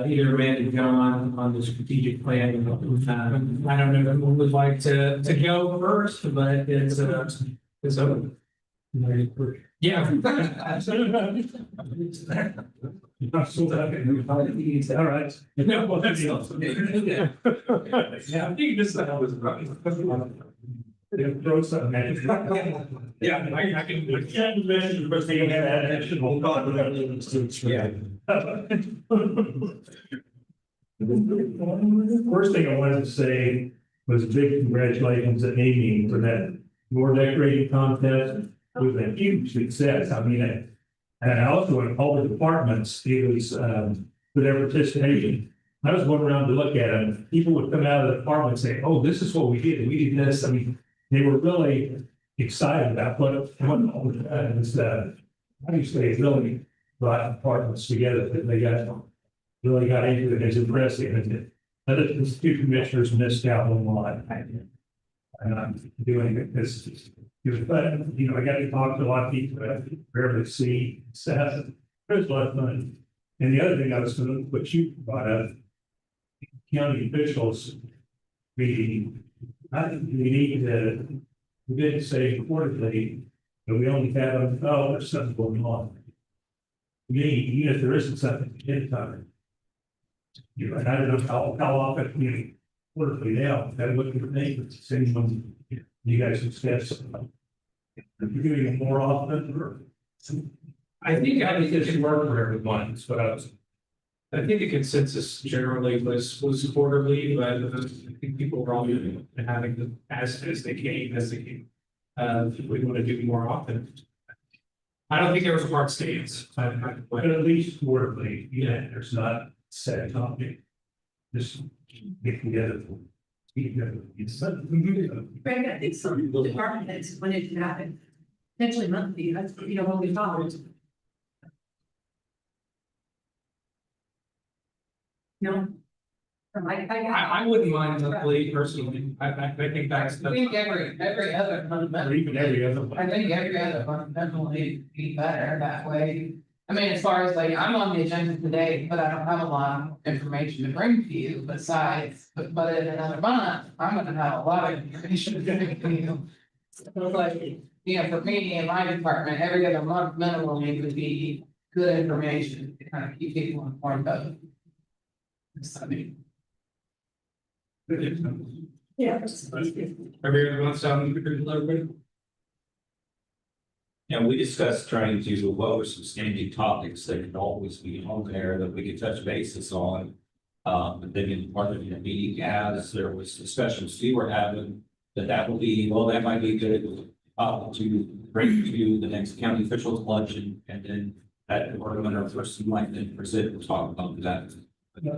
either Amanda or John on the strategic plan. I don't know who would like to go first, but it's open. Yeah. All right. No, well, that's not. Yeah, I think this was right. Throw something at it. Yeah, I can. First thing I wanted to say was a big congratulations to Amy for that door decorating contest. It was a huge success. I mean, and also in all the departments, it was for their participation. I was going around to look at them. People would come out of the department and say, "Oh, this is what we did. We did this." I mean, they were really excited about what all the time was. Obviously, it really brought departments together that they really got into it. It's impressive. And the two commissioners missed out on a lot. And I'm doing it because it was fun. I got to talk to a lot of people that I rarely see. It was a lot of fun. And the other thing I was going to, what you brought up, county officials meeting. I think we need to, we didn't say reportedly, but we only have, there's something going on. Even if there isn't something in time. And I don't know how often quarterly now, that look at the neighbors, anyone, you guys discuss. If you're doing it more often, or. I think it should work for everyone, but I think the consensus generally was quarterly, but I think people were all having them as they came. We want to do more often. I don't think there was a hard stance. But at least quarterly, there's not set topic. Just get together. Greg, I think some department heads, when it can happen, potentially monthly, that's, what we followed. No. I wouldn't mind monthly personally. I think that's. I think every other month. Or even every other one. I think every other month definitely be better that way. I mean, as far as I'm on the agenda today, but I don't have a lot of information to bring to you besides, but in another month, I'm gonna have a lot of information to bring to you. So for me and my department, every other month minimally would be good information to kind of keep people informed of. I mean. Yeah. Every other month sound good to everybody? Yeah, we discussed trying to, what were some standing topics that could always be on there that we could touch bases on. But then in part of the meeting, as there was discussions we were having, that would be, well, that might be good to bring to the next county officials luncheon, and then that department or person might then present and talk about that. I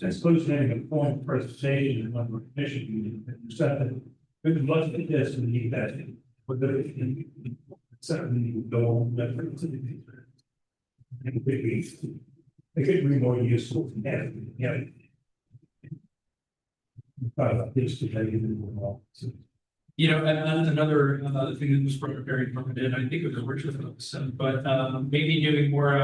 suppose having a formal presentation and one for commission meeting, and something, we would love to this and need that. But certainly go on. It could be more useful to have, this to take it more. And another thing that was brought up very important, and I think it was Richard, but maybe doing more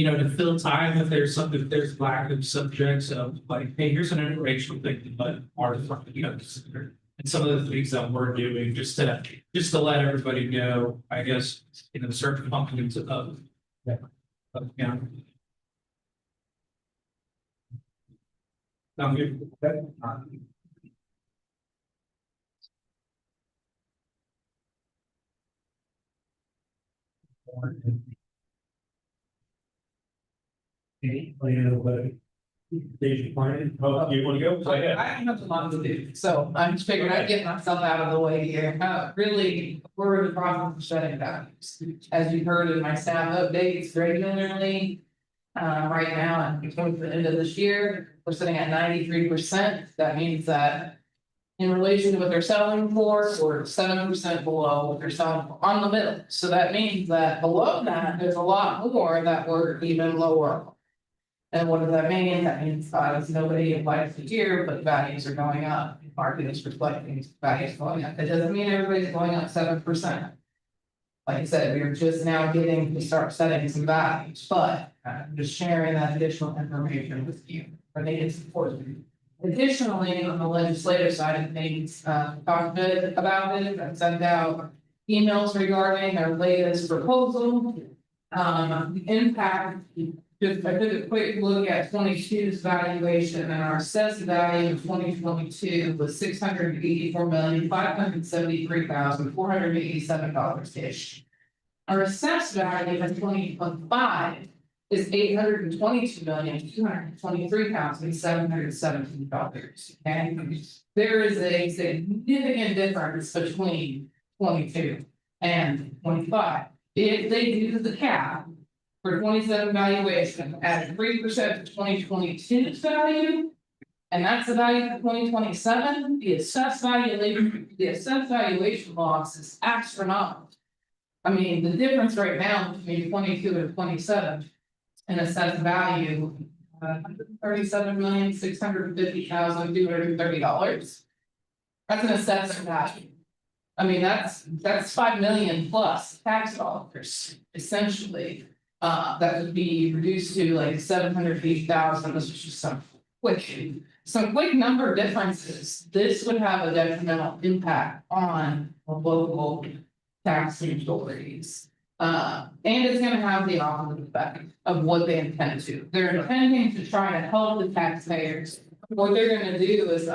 to fill time if there's something, if there's lack of subjects of like, hey, here's an informational thing, but are, consider. And some of the things that we're doing, just to let everybody know, I guess, certain functions of. Yeah. Sound good? Dave, plan? Oh, you want to go? I have a lot to do, so I'm just figuring I'd get myself out of the way here. Really, we're in the process of shutting down. As you heard in my staff updates regularly. Right now, and towards the end of this year, we're sitting at 93%. That means that in relation to what they're selling for, we're 7% below what they're selling for on the middle. So that means that below that, there's a lot more that we're even lower. And what does that mean? That means nobody applies to here, but values are going up. Market is reflecting values going up. It doesn't mean everybody's going up 7%. Like I said, we're just now getting to start setting some values, but I'm just sharing that additional information with you. I think it's important. Additionally, on the legislative side of things, talked a bit about it and sent out emails regarding their latest proposal. The impact. Just I took a quick look at 22's valuation, and our assessed value of 2022 was $684,573,487 ish. Our assessed value in 2025 is $822,223,717. Okay, there is a significant difference between 22 and 25. If they use the cap for 27 valuation at 3% to 2022's value, and that's the value for 2027, the assessed valuation loss is astronomical. I mean, the difference right now between 22 and 27 in assessed value, $37,650,230. That's an assessed value. I mean, that's $5 million plus tax dollars, essentially. That would be reduced to like 780,000. This is just some quick number differences. This would have a detrimental impact on local tax authorities. And it's going to have the opposite effect of what they intend to. They're intending to try to help the taxpayers. What they're going to do is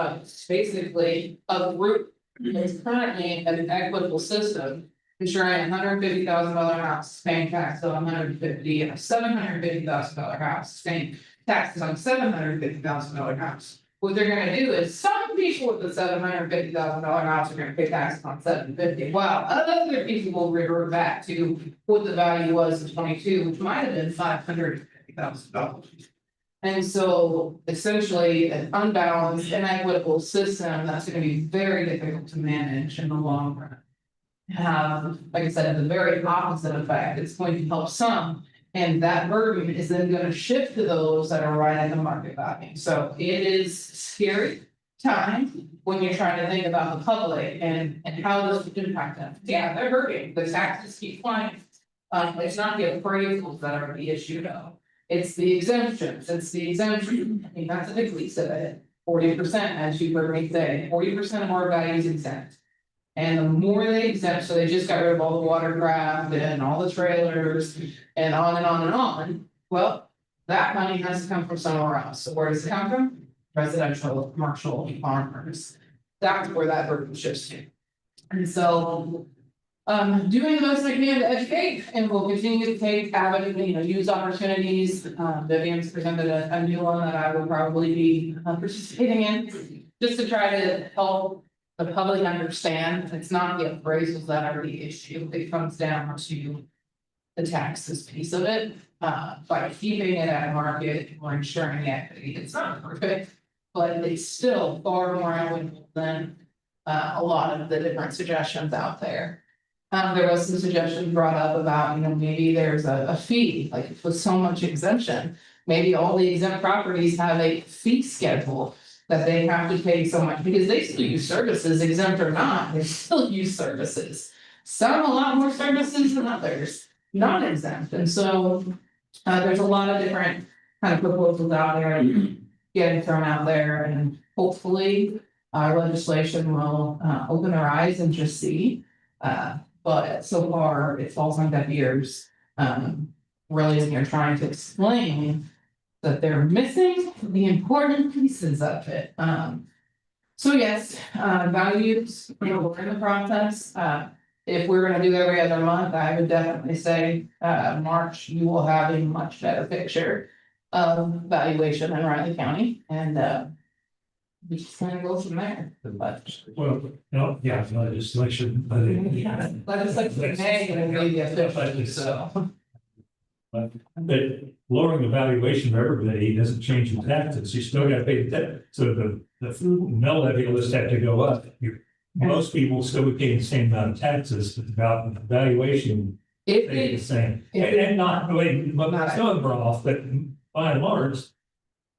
basically a group that's currently an equitable system, ensuring $150,000 house paying tax on $150,000 and a $750,000 house paying taxes on $750,000 house. What they're going to do is some people with the $750,000 house are going to pay taxes on $750,000, while other people will revert back to what the value was in 22, which might have been $550,000. And so essentially an unbalanced, inequitable system that's going to be very difficult to manage in the long run. Like I said, the very opposite effect. It's going to help some, and that burden is then going to shift to those that are right at the market value. So it is scary time when you're trying to think about the public and how this would impact them. Yeah, they're hurting. The taxes keep climbing. It's not the appraisals that are the issue though. It's the exemptions. It's the exemption. I mean, that's a big piece of it. 40%, as you heard me say, 40% of our value is exempt. And the more they exempt, so they just got rid of all the watercraft and all the trailers and on and on and on. Well, that money has to come from somewhere else. So where does it come from? Residential, commercial, farmers. That's where that burden shifts to. And so doing the most I can to educate, and we'll continue to take use opportunities. Vivian's presented a new one that I will probably be participating in, just to try to help the public understand it's not the appraisals that are the issue. It comes down to the taxes piece of it. By keeping it at market or ensuring equity. It's not perfect, but it's still far more equitable than a lot of the different suggestions out there. There was some suggestions brought up about, maybe there's a fee, like with so much exemption, maybe all the exempt properties have a fee schedule that they have to pay so much because they still use services, exempt or not, they still use services. Some a lot more services than others, not exempt. And so There's a lot of different kind of proposals out there getting thrown out there, and hopefully our legislation will open their eyes and just see. But so far it falls on deaf ears. Really, as you're trying to explain that they're missing the important pieces of it. So yes, values, we're in the process. If we're gonna do every other month, I would definitely say, March, you will have a much better picture of valuation in Riley County, and we just kind of go from there. But Well, no, yeah, legislation, but legislation may gonna be the official, so. But lowering the valuation of everybody doesn't change the taxes, you still gotta pay the debt, so the food and mill levy will just have to go up. Most people still be paying the same amount of taxes, but the valuation If stays the it, same. And not, but some are off, but by and large,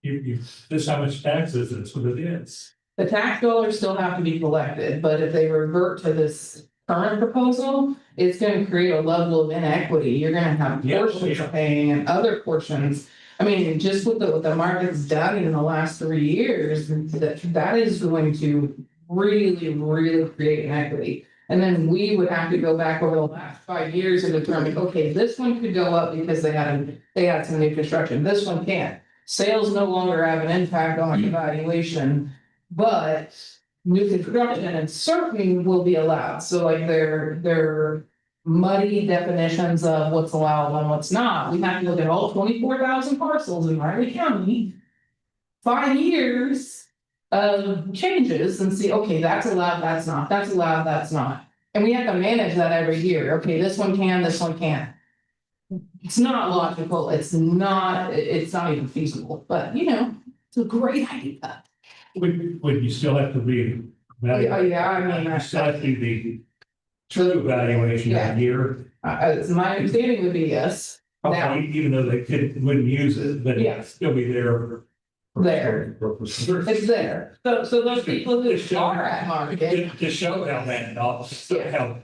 this how much taxes, that's what it is. the tax dollars still have to be collected, but if they revert to this current proposal, it's gonna create a level of inequity. You're gonna have Yeah. portions paying and other portions. I mean, just what the market's done in the last 3 years, that is going to really create inequity. And then we would have to go back over the last 5 years and determine, okay, this one could go up because they had some new construction, this one can't. Sales no longer have an impact on the valuation, but new construction and certainly will be allowed. So like their muddy definitions of what's allowed and what's not. We have to look at all 24,000 parcels in Riley County. 5 years of changes and see, okay, that's allowed, that's not, that's allowed, that's not. And we have to manage that every year. Okay, this one can, this one can't. It's not logical, it's not even feasible, but it's a great idea. Would you still have to be? Yeah, I mean, You still have to do the true evaluation Yeah. a year. My understanding would be yes. Now, Okay, even though they wouldn't use it, but Yeah. it'd still be there. There. It's there. So those people who are at market. To show how that, how.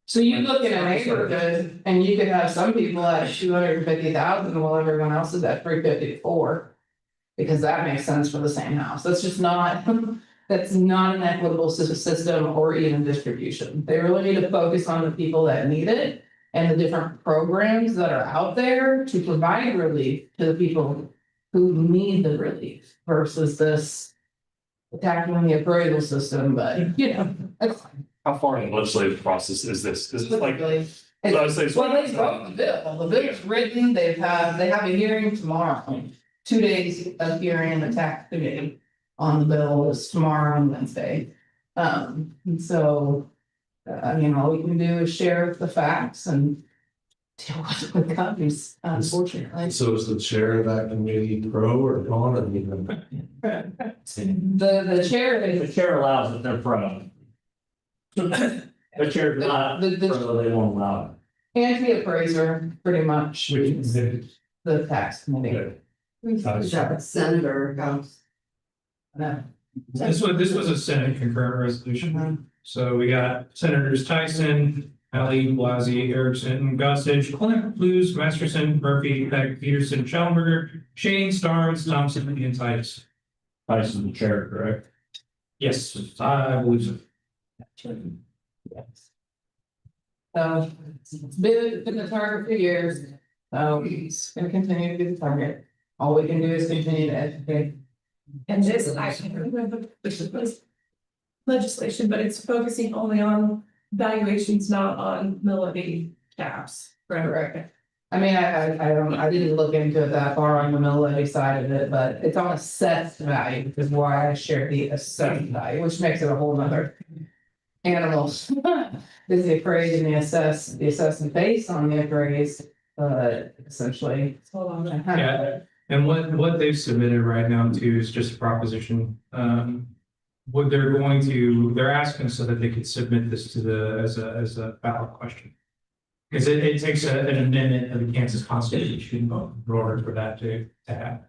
So you look in a neighborhood and you could have some people at 250,000 while everyone else is at 354. Because that makes sense for the same house. That's just not, that's not an equitable system or even distribution. They really need to focus on the people that need it. And the different programs that are out there to provide relief to the people who need the relief versus this. Attacking the appraisal system, but that's. How far in the legislative process is this? Is it like? Typically, So I would say- well, they wrote the bill. The bill is written, they have a hearing tomorrow. 2 days of hearing in the tax committee on the bill is tomorrow and Wednesday. And so, all we can do is share the facts and deal with what comes, unfortunately. So is the chair of that committee pro or con? The chair is. The chair allows it, they're pro. The chair's not The pro, they won't allow it. anti-appraiser, pretty much, is the tax committee. Senator House. No. This was a Senate concurrent resolution. So we got Senators Tyson, Ali, Blasey, Erickson, Gossage, Clint, Blues, Masterson, Murphy, Peck, Peterson, Schellenberger, Shane, Starnes, Thompson, and Titus. Tyson, the chair, correct? Yes, I believe so. So it's been the target for years. So it's gonna continue to be the target. All we can do is continue to educate. And this, I can't remember, legislation, but it's focusing only on valuations, not on millage caps. Correct. I mean, I didn't look into it that far on the mill levy side of it, but it's on assessed value, which is why I shared the assessed value, which makes it a whole nother animals. Is the appraised and the assessment based on the appraised, essentially. Hold on. Yeah, and what they've submitted right now too is just a proposition. What they're asking so that they could submit this to as a ballot question. Because it takes an amendment of the Kansas Constitution in order for that to happen.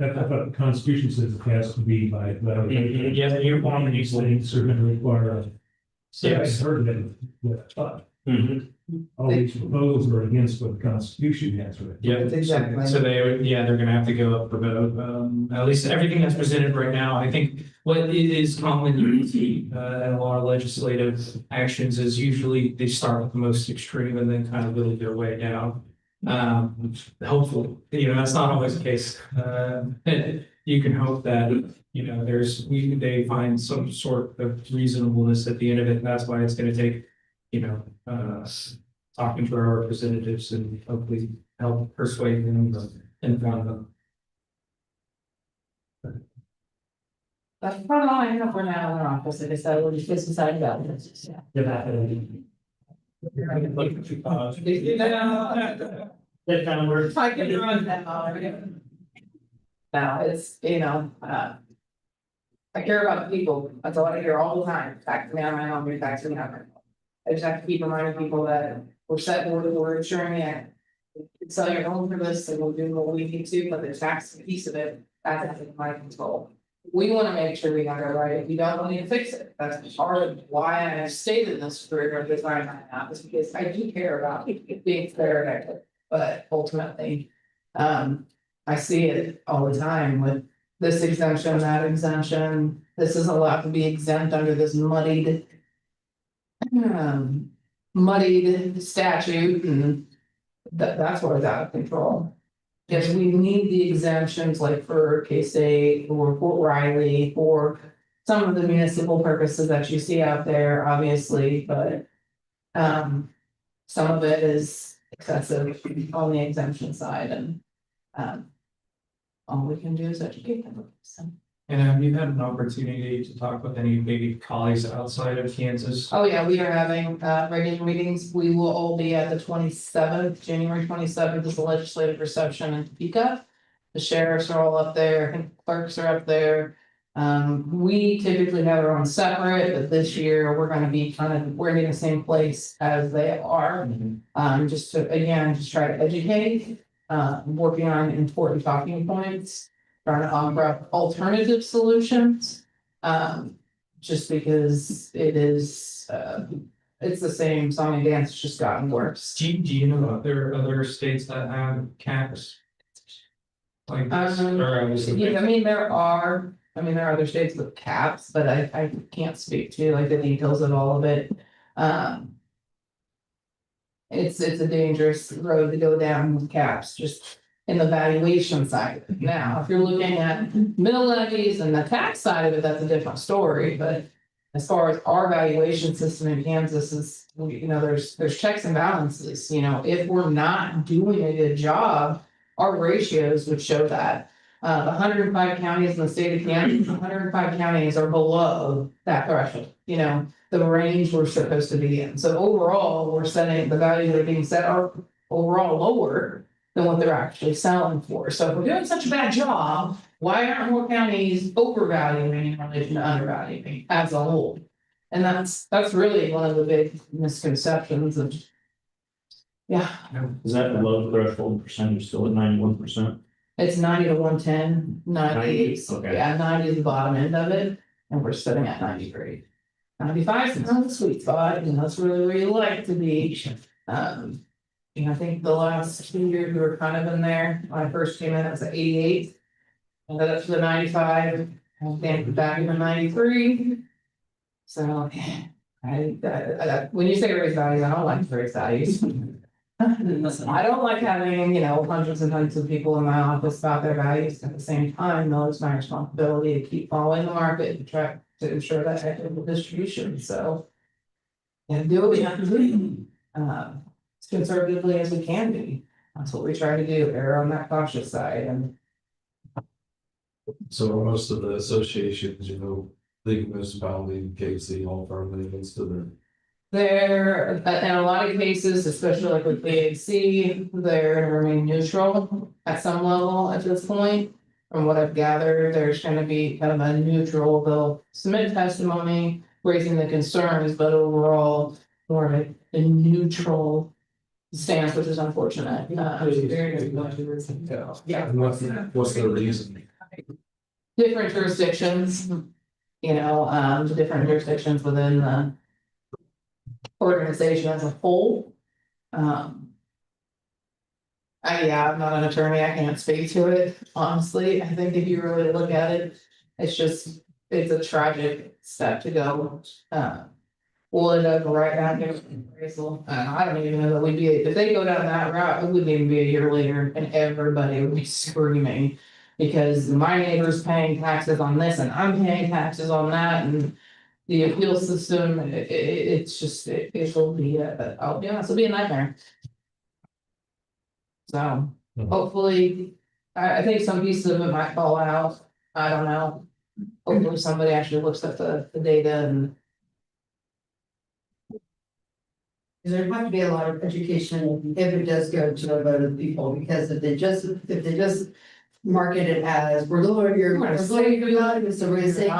I thought the Constitution says it has to be by. Yeah, the uniform and These things are gonna require Yes, heard that, but all these proposals are against what the Constitution has, right? Yeah, Exactly. so they're gonna have to go up for vote, at least everything that's presented right now, I think what it is commonly in a lot of legislative actions is usually they start with the most extreme and then kind of whittle their way down. Hopefully, that's not always the case, you can hope that, they find some sort of reasonableness at the end of it, and that's why it's gonna take, talking to our representatives and hopefully help persuade them and one of them. That's probably all I have for now in our office, I said, we'll just decide about this. That kind of works. I can run that already. Now, it's, I care about the people, that's all I hear all the time, back to me on my home, back to me on my home. I just have to keep reminding people that we're set, we're ensuring that you can sell your home for this, and we'll do what we need to, but the tax piece of it, that's out of my control. We wanna make sure we got it right, if you don't, we need to fix it, that's part of why I have stayed in this career, this time and a half, is because I do care about being fair and equitable. But ultimately, I see it all the time with this exemption, that exemption, this is allowed to be exempt under this muddied statute, and that's where it's out of control. Yes, we need the exemptions like for K-State or Fort Riley for some of the municipal purposes that you see out there, obviously, but some of it is excessive on the exemption side, and all we can do is educate them. So. And have you had an opportunity to talk with any maybe colleagues outside of Kansas? Oh, yeah, we are having regular meetings. We will all be at the 27th, January 27th is the legislative reception in Topeka. The sheriffs are all up there, I think clerks are up there. We typically have our own separate, but this year we're gonna be we're in the same place as they are. Just to, again, just try to educate, working on important talking points. Trying to offer up alternative solutions, just because it is, it's the same song and dance, it's just gotten worse. Do you know other states that have caps? Like this, or I was- Yeah, there are other states with caps, but I can't speak to like the details of all of it. It's a dangerous road to go down with caps, just in the valuation side. Now, if you're looking at mill levies and the tax side of it, that's a different story, but as far as our valuation system in Kansas is, there's checks and balances, if we're not doing a good job, our ratios would show that. The 105 counties in the state of Kansas, 105 counties are below that threshold, the range we're supposed to be in. So overall, we're setting the values that are being set are overall lower than what they're actually selling for. So if we're doing such a bad job, why aren't more counties overvaluing in relation to undervaluing as a whole? And that's really one of the big misconceptions of. Yeah, Is that the low threshold percentage still at 91%? it's 90 to 110, 90, Okay. yeah, 90 is the bottom end of it, and we're sitting at 93. 95 is not the sweet spot, and that's really where you like to be. I think the last 2 years we were kind of in there. When I first came in, it was at 88. And then up to the 95, and then back in the 93. So, when you say raise values, I don't like to raise values. I don't like having, hundreds and hundreds of people in my office about their values. At the same time, though, it's my responsibility to keep following the market and try to ensure that equitable distribution. So, and do what we have to do. As conservatively as we can be. That's what we try to do, err on that cautious side, and So most of the associations, League of Municipality, KC, all firmly against the. they're, in a lot of cases, especially like with BAC, they're gonna remain neutral at some level at this point. From what I've gathered, there's gonna be kind of a neutral, they'll submit testimony, raising the concerns, but overall, more of a neutral stance, which is unfortunate. Yeah. What's the reason? Different jurisdictions, different jurisdictions within organization as a whole. I'm not an attorney, I can't speak to it, honestly, I think if you really look at it, it's a tragic step to go. Will it go right back into appraisal? I don't even know that we'd be, if they go down that route, it wouldn't even be a year later and everybody would be screaming. Because my neighbor's paying taxes on this and I'm paying taxes on that and the appeal system, it'll be, I'll be honest, it'll be a nightmare. So hopefully, I think some pieces of it might fall out, I don't know. Hopefully somebody actually looks at the data and. There might be a lot of education if it does go to a vote of people, because if they just market it as, we're lowering your value, so we're gonna save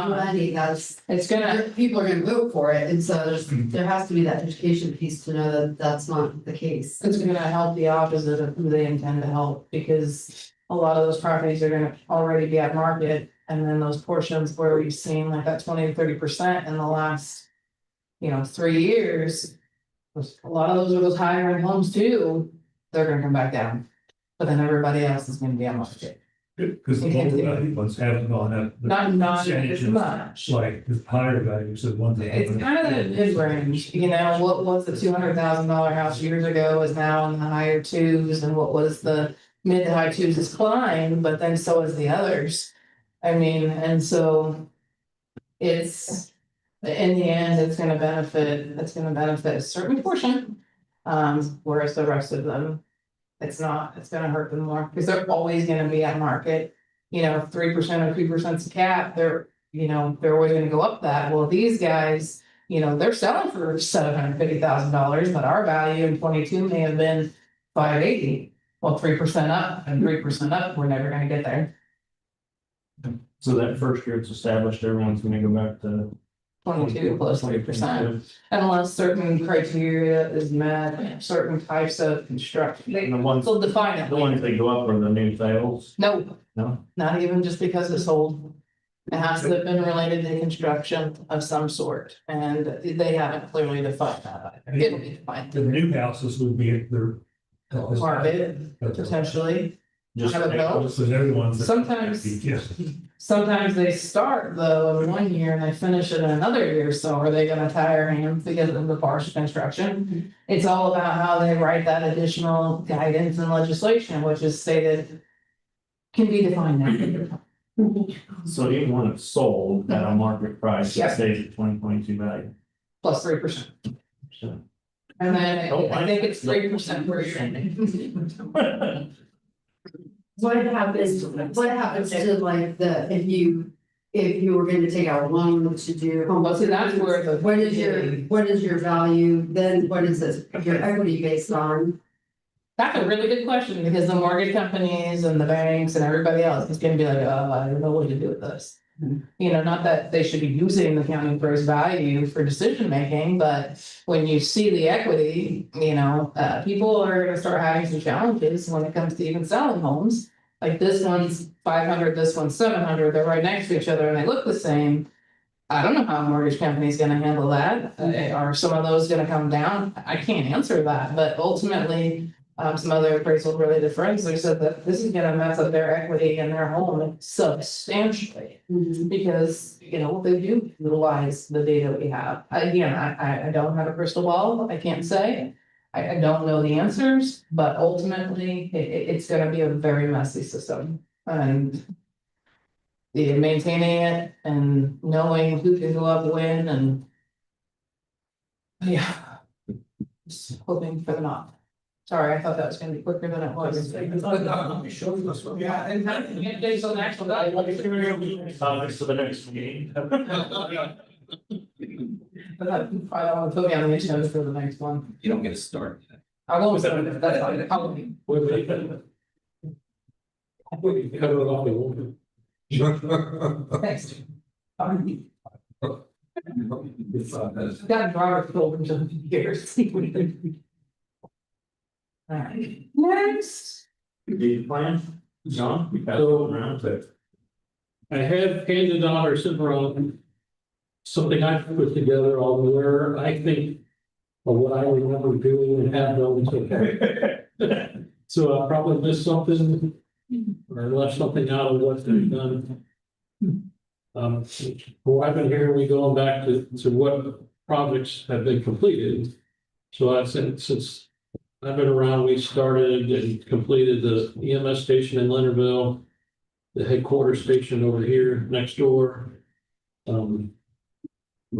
you money, people are gonna vote for it, and so there has to be that education piece to know that that's not the case. It's gonna help the opposite of who they intend to help, because a lot of those properties are gonna already be at market. And then those portions where we've seen like that 20 to 30% in the last, 3 years. A lot of those are those higher end homes too, they're gonna come back down. But then everybody else is gonna be on market. Because the lower value ones haven't gone up. Not as much. Like the higher values of ones. It's kind of the mid-range, what was the $200,000 house years ago is now in the higher twos, and what was the mid to high twos is climbed, but then so is the others. I mean, and so it's, in the end, it's gonna benefit a certain portion. Whereas the rest of them, it's gonna hurt them more, because they're always gonna be at market. 3% or 2% is cap, they're always gonna go up that. Well, these guys, they're selling for $750,000, but our value in 22 may have been $580. Well, 3% up and 3% up, we're never gonna get there. So that first year it's established, everyone's gonna go back to 22 plus 3%, unless certain criteria is met, certain types of construction. And the ones, They'll define it. the ones that go up are the new sales? No, No? not even just because it's sold. It has to have been related to construction of some sort, and they haven't clearly defined that. It'll be defined. The new houses would be at their. Part of it, potentially. Just I don't know. So they're the ones. Sometimes they start though in 1 year and they finish it in another year, so are they gonna tie their hands because of the partial construction? It's all about how they write that additional guidance and legislation, which is stated. Can be defined now. So even when it's sold at a market price, it Yeah. stays at 2022 value. Plus 3%. So- And then I think it's 3% per year. What happens to like if you were gonna take out a loan to do. Well, see, that's where the. What is your value, then what is this, your equity based on? That's a really good question, because the mortgage companies and the banks and everybody else is gonna be like, I don't know what to do with this. Not that they should be using the county appraised value for decision making, but when you see the equity, people are gonna start having some challenges when it comes to even selling homes. Like this one's 500, this one's 700, they're right next to each other and they look the same. I don't know how a mortgage company is gonna handle that. Are some of those gonna come down? I can't answer that, but ultimately, some other appraisal related friends, they said that this is gonna mess up their equity in their home substantially. Because, they do utilize the data we have. Again, I don't have a crystal ball, I can't say. I don't know the answers, but ultimately, it's gonna be a very messy system. And maintaining it and knowing who can go up when and. Yeah. Just hoping for the not. Sorry, I thought that was gonna be quicker than it was. Yeah, and that, days on the actual day. Topics for the next meeting. But I don't want to put me on the agenda for the next one. You don't get a start. I won't start it, that's fine. I'll be- Thanks. Got driver's told for some years. Alright, next. The plan, John, we got So- around to. I have handed out or sent around something I put together on where I think or what I remember doing and have done, it's okay. So I probably missed something or left something out of what they've done. Well, I've been hearing, we going back to what projects have been completed. So I said, since I've been around, we started and completed the EMS station in Leonardville, the headquarters station over here next door. The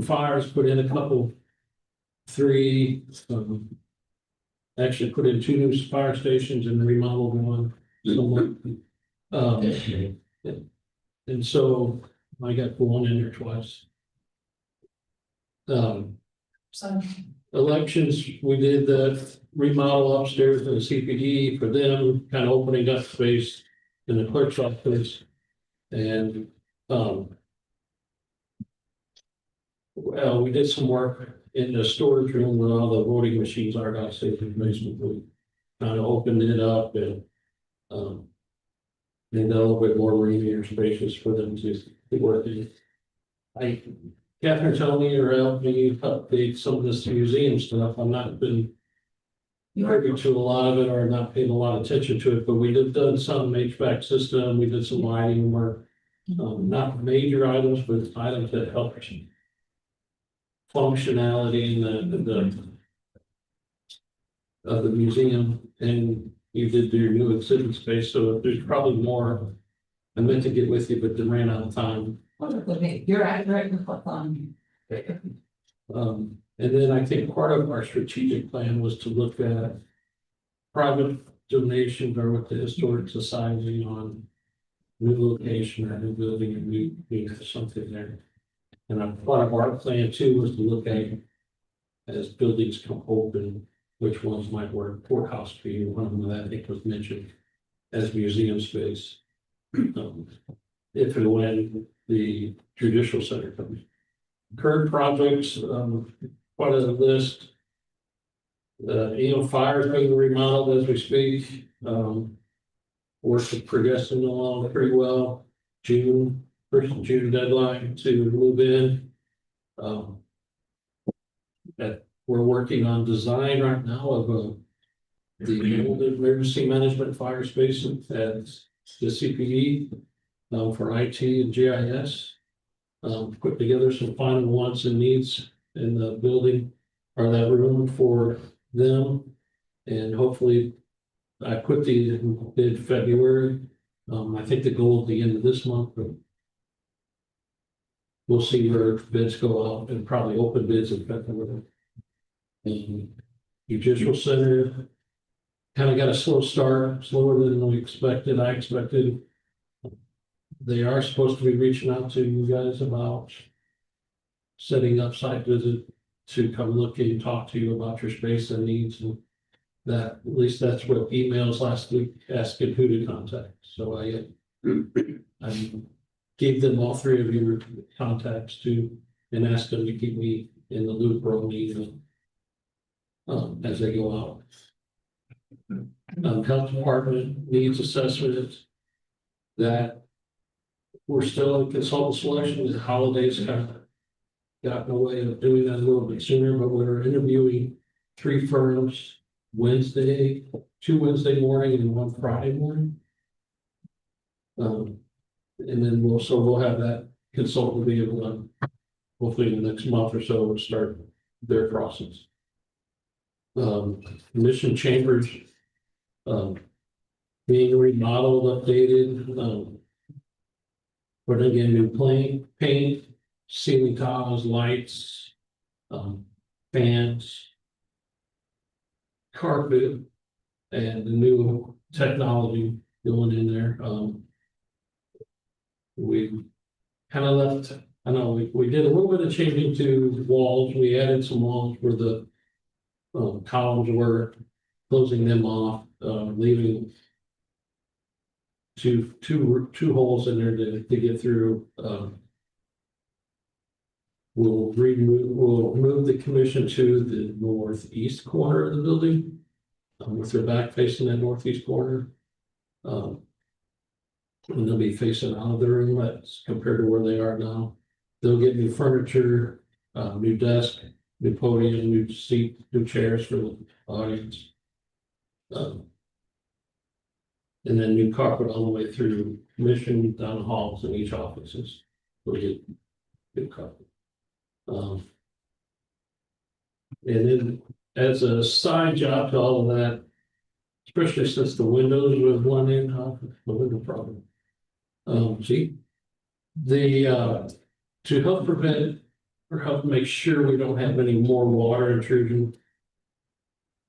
fires put in a couple, three, actually put in 2 new fire stations and remodeled one. And so I got one in there twice. Elections, we did the remodel upstairs in the CPD for them, kind of opening up space in the clerk's office. And, well, we did some work in the storage room where all the voting machines are downstairs in the basement. We kind of opened it up and, made a little bit more roomy or spacious for them to work in. Catherine told me or helped me update some of this museum stuff. I've not been privy to a lot of it or not paying a lot of attention to it, but we did done some HVAC system. We did some lighting work. Not major items, but items that help functionality and of the museum. And you did do your new exhibit space, so there's probably more. I meant to get with you, but then ran out of time. You're accurate with what's on. And then I think part of our strategic plan was to look at private donations or with the historic society on new location or new building and new something there. And part of our plan too was to look at as buildings come open, which ones might work. Courthouse being one of them that I think was mentioned as museum space. If and when the judicial center comes. Current projects, quite a list. Fire is being remodeled as we speak. Work is progressing along pretty well. First of June deadline to move in. We're working on design right now of the old emergency management fire space at the CPE for IT and GIS. Put together some final wants and needs in the building or that room for them. And hopefully I put the bid February. I think the goal at the end of this month, but we'll see where bids go out and probably open bids in February. Judicial Center kind of got a slow start, slower than we expected. I expected. They are supposed to be reaching out to you guys about setting up site visit to come look and talk to you about your space and needs, and that at least that's what emails last week asking who to contact. So I gave them all 3 of your contacts to and asked them to keep me in the loop or only as they go out. Health department needs assessment that we're still in consultant selection. The holidays kind of got in the way of doing that a little bit sooner, but we're interviewing 3 firms Wednesday, 2 Wednesday morning and 1 Friday morning. And then we'll have that consultant be able to hopefully in the next month or so start their process. Mission chambers being remodeled, updated, putting in new paint, ceiling tiles, lights, fans, carpet, and the new technology going in there. We kind of left, I know we did a little bit of changing to walls. We added some walls where the columns were, closing them off, leaving two holes in there to get through. We'll move the commission to the northeast corner of the building, with their back facing that northeast corner. And they'll be facing out of the room that's compared to where they are now. They'll get new furniture, new desk, new podium, new seat, new chairs for the audience. And then new carpet all the way through commission, down the halls in each offices. We'll get good carpet. And then as a side job to all of that, especially since the windows was one in, the window problem. See, to help prevent or help make sure we don't have any more water intrusion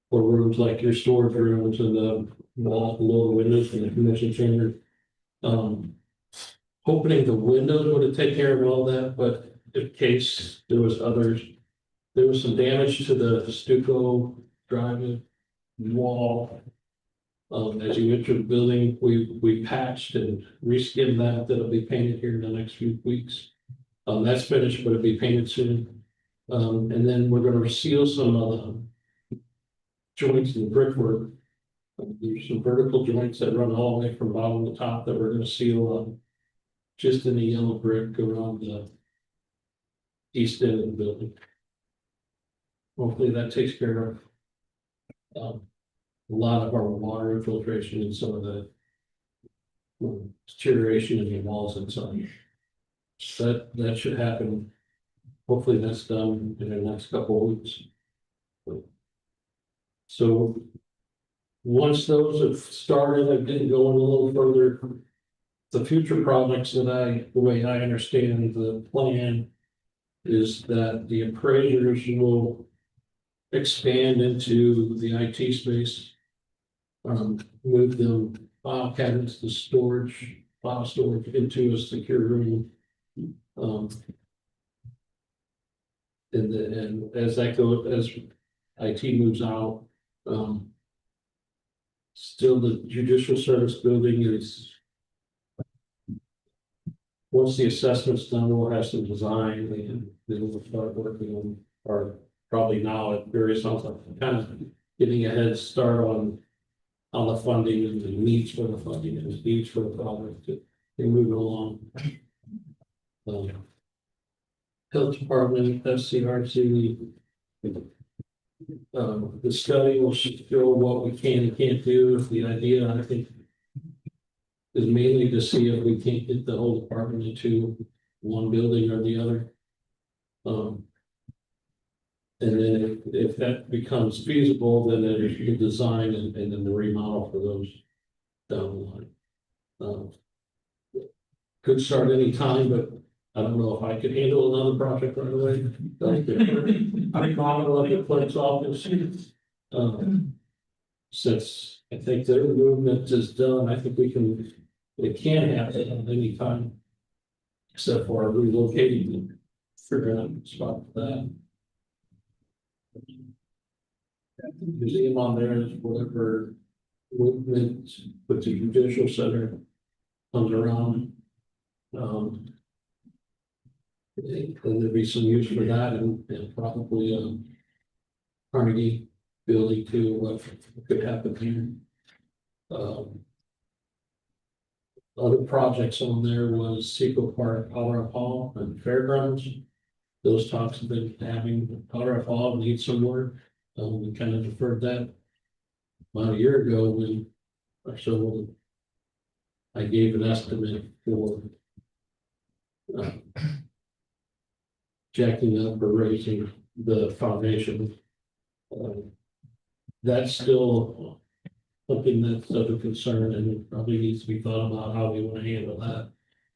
for rooms like your storage rooms and the wall below the windows in the commission chamber. Opening the windows would take care of all that, but in case there was some damage to the stucco driveway wall. As you enter the building, we patched and reskinned that. That'll be painted here in the next few weeks. That's finished, but it'll be painted soon. And then we're gonna seal some of the joints in the brickwork. There's some vertical joints that run all the way from bottom to top that we're gonna seal just in the yellow brick around the east end of the building. Hopefully that takes care of a lot of our water infiltration and some of the deterioration in the walls inside. So that should happen. Hopefully that's done in the next couple of weeks. So once those have started, I didn't go in a little further. The future projects that the way I understand the plan is that the appraisers will expand into the IT space. Move them file cabinets to file storage into a secure room. And as IT moves out, still the judicial service building is. Once the assessment's done, we'll have some design and then we'll start working on, or probably now at various times, kind of getting a head start on the funding and the needs for the funding and the needs for the project to move it along. Health Department, FCRC, the study will show what we can and can't do. The idea, I think, is mainly to see if we can't get the whole department into one building or the other. And then if that becomes feasible, then there's the design and then the remodel for those down the line. Could start any time, but I don't know if I could handle another project right away. I'm calling up the clerk's office. Since I think their movement is done, I think it can happen at any time. Except for relocating and figuring out a spot for that. Museum on there is whatever movement with the judicial center comes around. And there'd be some use for that and probably Carnegie building too, what could happen here. Other projects on there was Seco Park, Colorado Hall, and Fairgrounds. Those talks have been having. Colorado Hall needs some work. We kind of deferred that about a year ago when, or so, I gave an estimate for jacking up or raising the foundation. That's still something that's of a concern and it probably needs to be thought about how we want to handle that.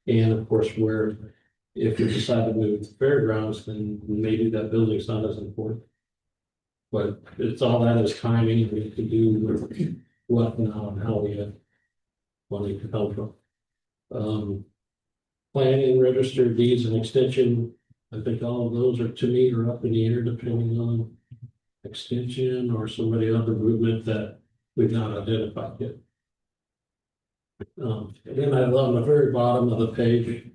And of course, if we decide to move to fairgrounds, then maybe that building's not as important. But it's all that is timing. We can do with what now and how we have money to come from. Planning, register deeds and extension. I think all of those to me are up in the air depending on extension or somebody other movement that we've not identified yet. And then on the very bottom of the page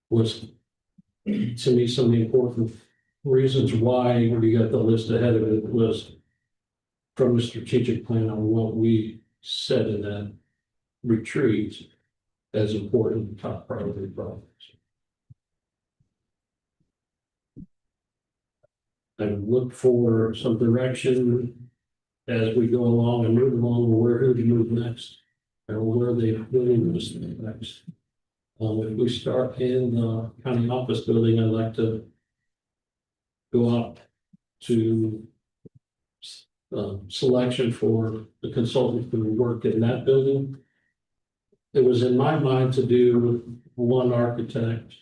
was to me some of the important reasons why we got the list ahead of it was from the strategic plan on what we said in that retreat as important top priority projects. I've looked for some direction as we go along and move along, where who to move next, or where they really move next. If we start in the county office building, I'd like to go up to selection for the consultant who worked in that building. It was in my mind to do one architect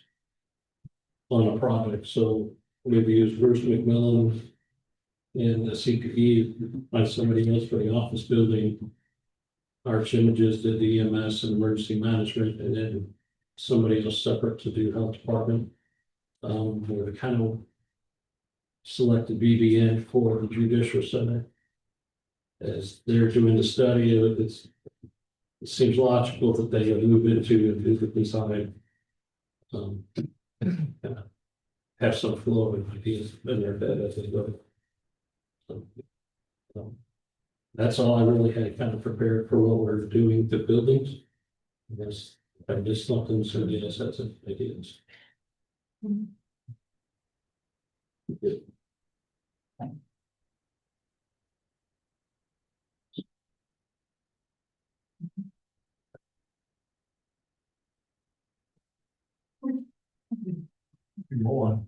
on a project, so maybe use Bruce McMillan in the CPE, find somebody else for the office building. Arch Images did the EMS and emergency management, and then somebody else separate to do health department. We're kind of selected BDN for the judicial center. As they're doing the study, it seems logical that they would move into and do the design. Have some flow of ideas in their head as they go. That's all I really had kind of prepared for what we're doing the buildings. Yes, I just thought them somebody else had some ideas. More.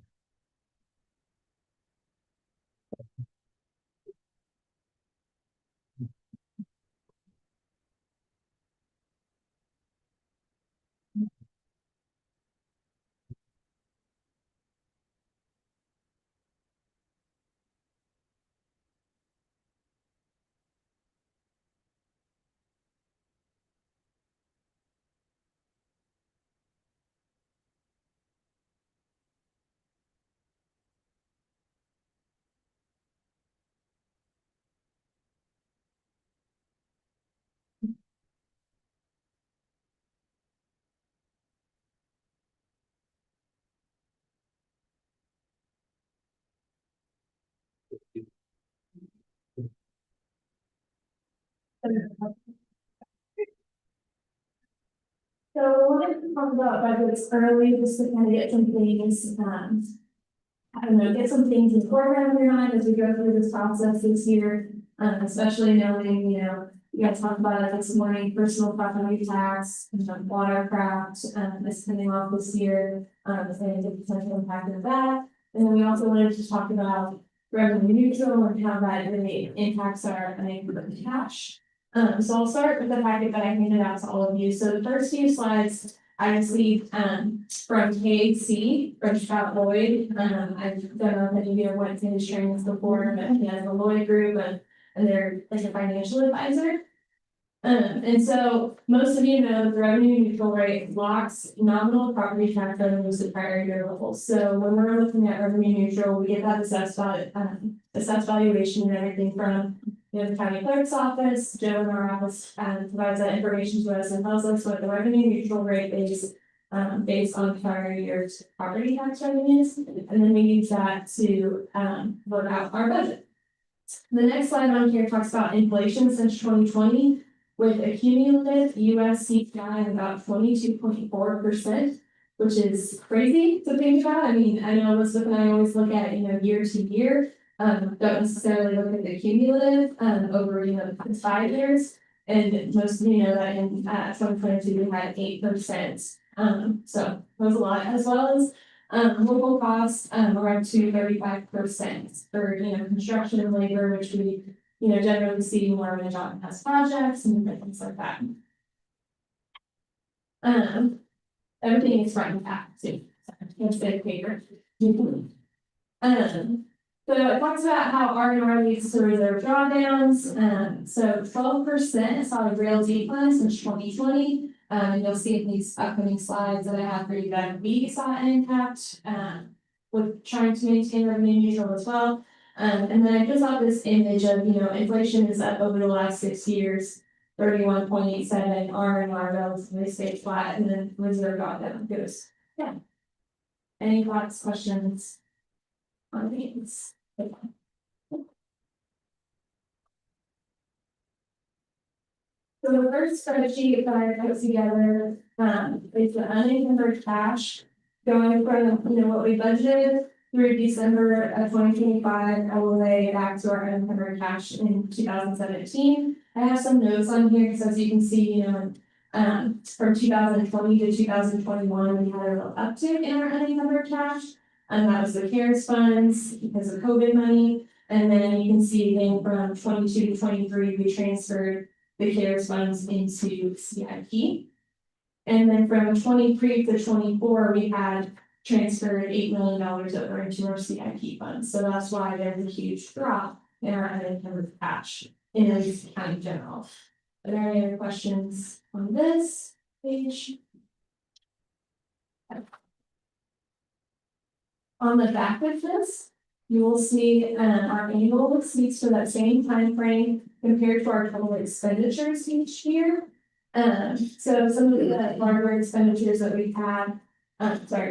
So I wanted to talk about budgets early, just to kind of get some things, I don't know, get some things in program in your mind as we go through this process this year. Especially knowing, you know, you guys talked about it this morning, personal property tax, watercraft, is coming off this year, and the potential impact of that. And then we also wanted to talk about revenue neutral and how that really impacts our unable cash. So I'll start with the packet that I handed out to all of you. So the first few slides I received from KC, from Scott Lloyd. I don't know if any of you have went to his trainings before, but he has a Lloyd group and they're like a financial advisor. And so most of you know the revenue neutral rate locks nominal property tax revenues to prior year levels. So when we're looking at revenue neutral, we get that assessed valuation and everything from the county clerk's office. Joe in our office provides that information to us and tells us what the revenue neutral rate is based on prior year's property tax revenues. And then we use that to work out our budget. The next slide on here talks about inflation since 2020 with a cumulative US CPI of about 22.4%, which is crazy to think about. I mean, I know Elizabeth and I always look at, year to year. Don't necessarily look at the cumulative over, 5 years. And most of you know that in 2022 we had 8%. So that was a lot, as well as local costs around to 35% for construction and labor, which we generally see more when a job has projects and things like that. Everything is front and back too. So it's big paper. So it talks about how R&R leads to reserve drawdowns. So 12% saw a real decline since 2020. And you'll see in these upcoming slides that I have for you that we saw an impact with trying to maintain revenue neutral as well. And then I just saw this image of, inflation is up over the last 6 years, 31.87, R&R relatively stayed flat, and then reserve drawdown goes, yeah. Any thoughts, questions on these? So the first spreadsheet that I put together is the unencumbered cash going from what we budgeted through December of 2025, I will lay back to our unencumbered cash in 2017. I have some notes on here, because as you can see, from 2020 to 2021, we had a little uptick in our unencumbered cash. And that was the CARES funds because of COVID money. And then you can see again from 22 to 23, we transferred the CARES funds into CIP. And then from 23 to 24, we had transferred $8 million over into our CIP funds. So that's why there's a huge drop in our unencumbered cash in Anderson County General. Are there any other questions on this page? On the back of this, you will see our annual receipts for that same time frame compared to our total expenditures each year. So some of the larger expenditures that we had,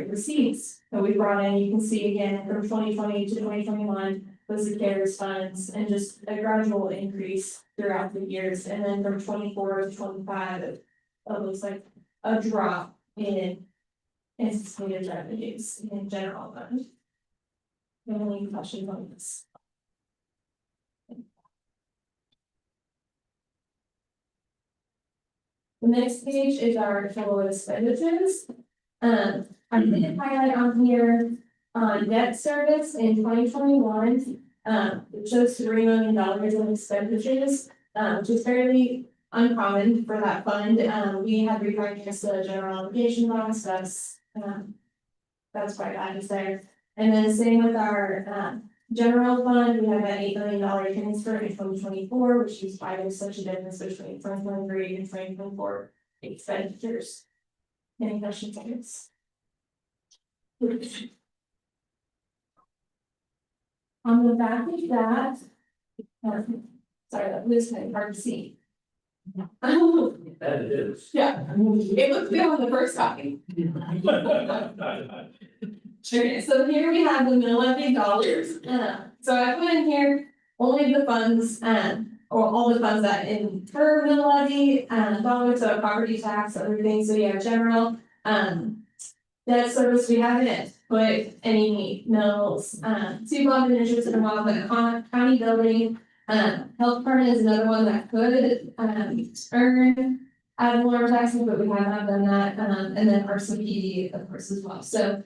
receipts that we brought in, you can see again from 2020 to 2021 was the CARES funds and just a gradual increase throughout the years. And then from 24 to 25, it looks like a drop in anticipated revenues in general fund. Any questions on this? The next page is our total expenditures. I did highlight on here on debt service in 2021. It shows $3 million in expenditures, which is fairly uncommon for that fund. We had refinanced the general obligation bonds. That's quite obvious there. And then same with our general fund, we have that $8 million transfer in 2024, which is why there's such a difference between 2023 and 2024 expenditures. Any questions on this? On the back of that, sorry, that was kind of hard to see. That is. Yeah, it looks good on the first copy. Okay, so here we have the mill levy dollars. So I put in here only the funds, or all the funds that incur mill levy, dollars, so property tax, other things, so we have general, debt service, we haven't put any mills, supervisor interest involved, but county building, health department is another one that could, earn ad valorem taxes, but we have not done that, and then RCPD, of course, as well, so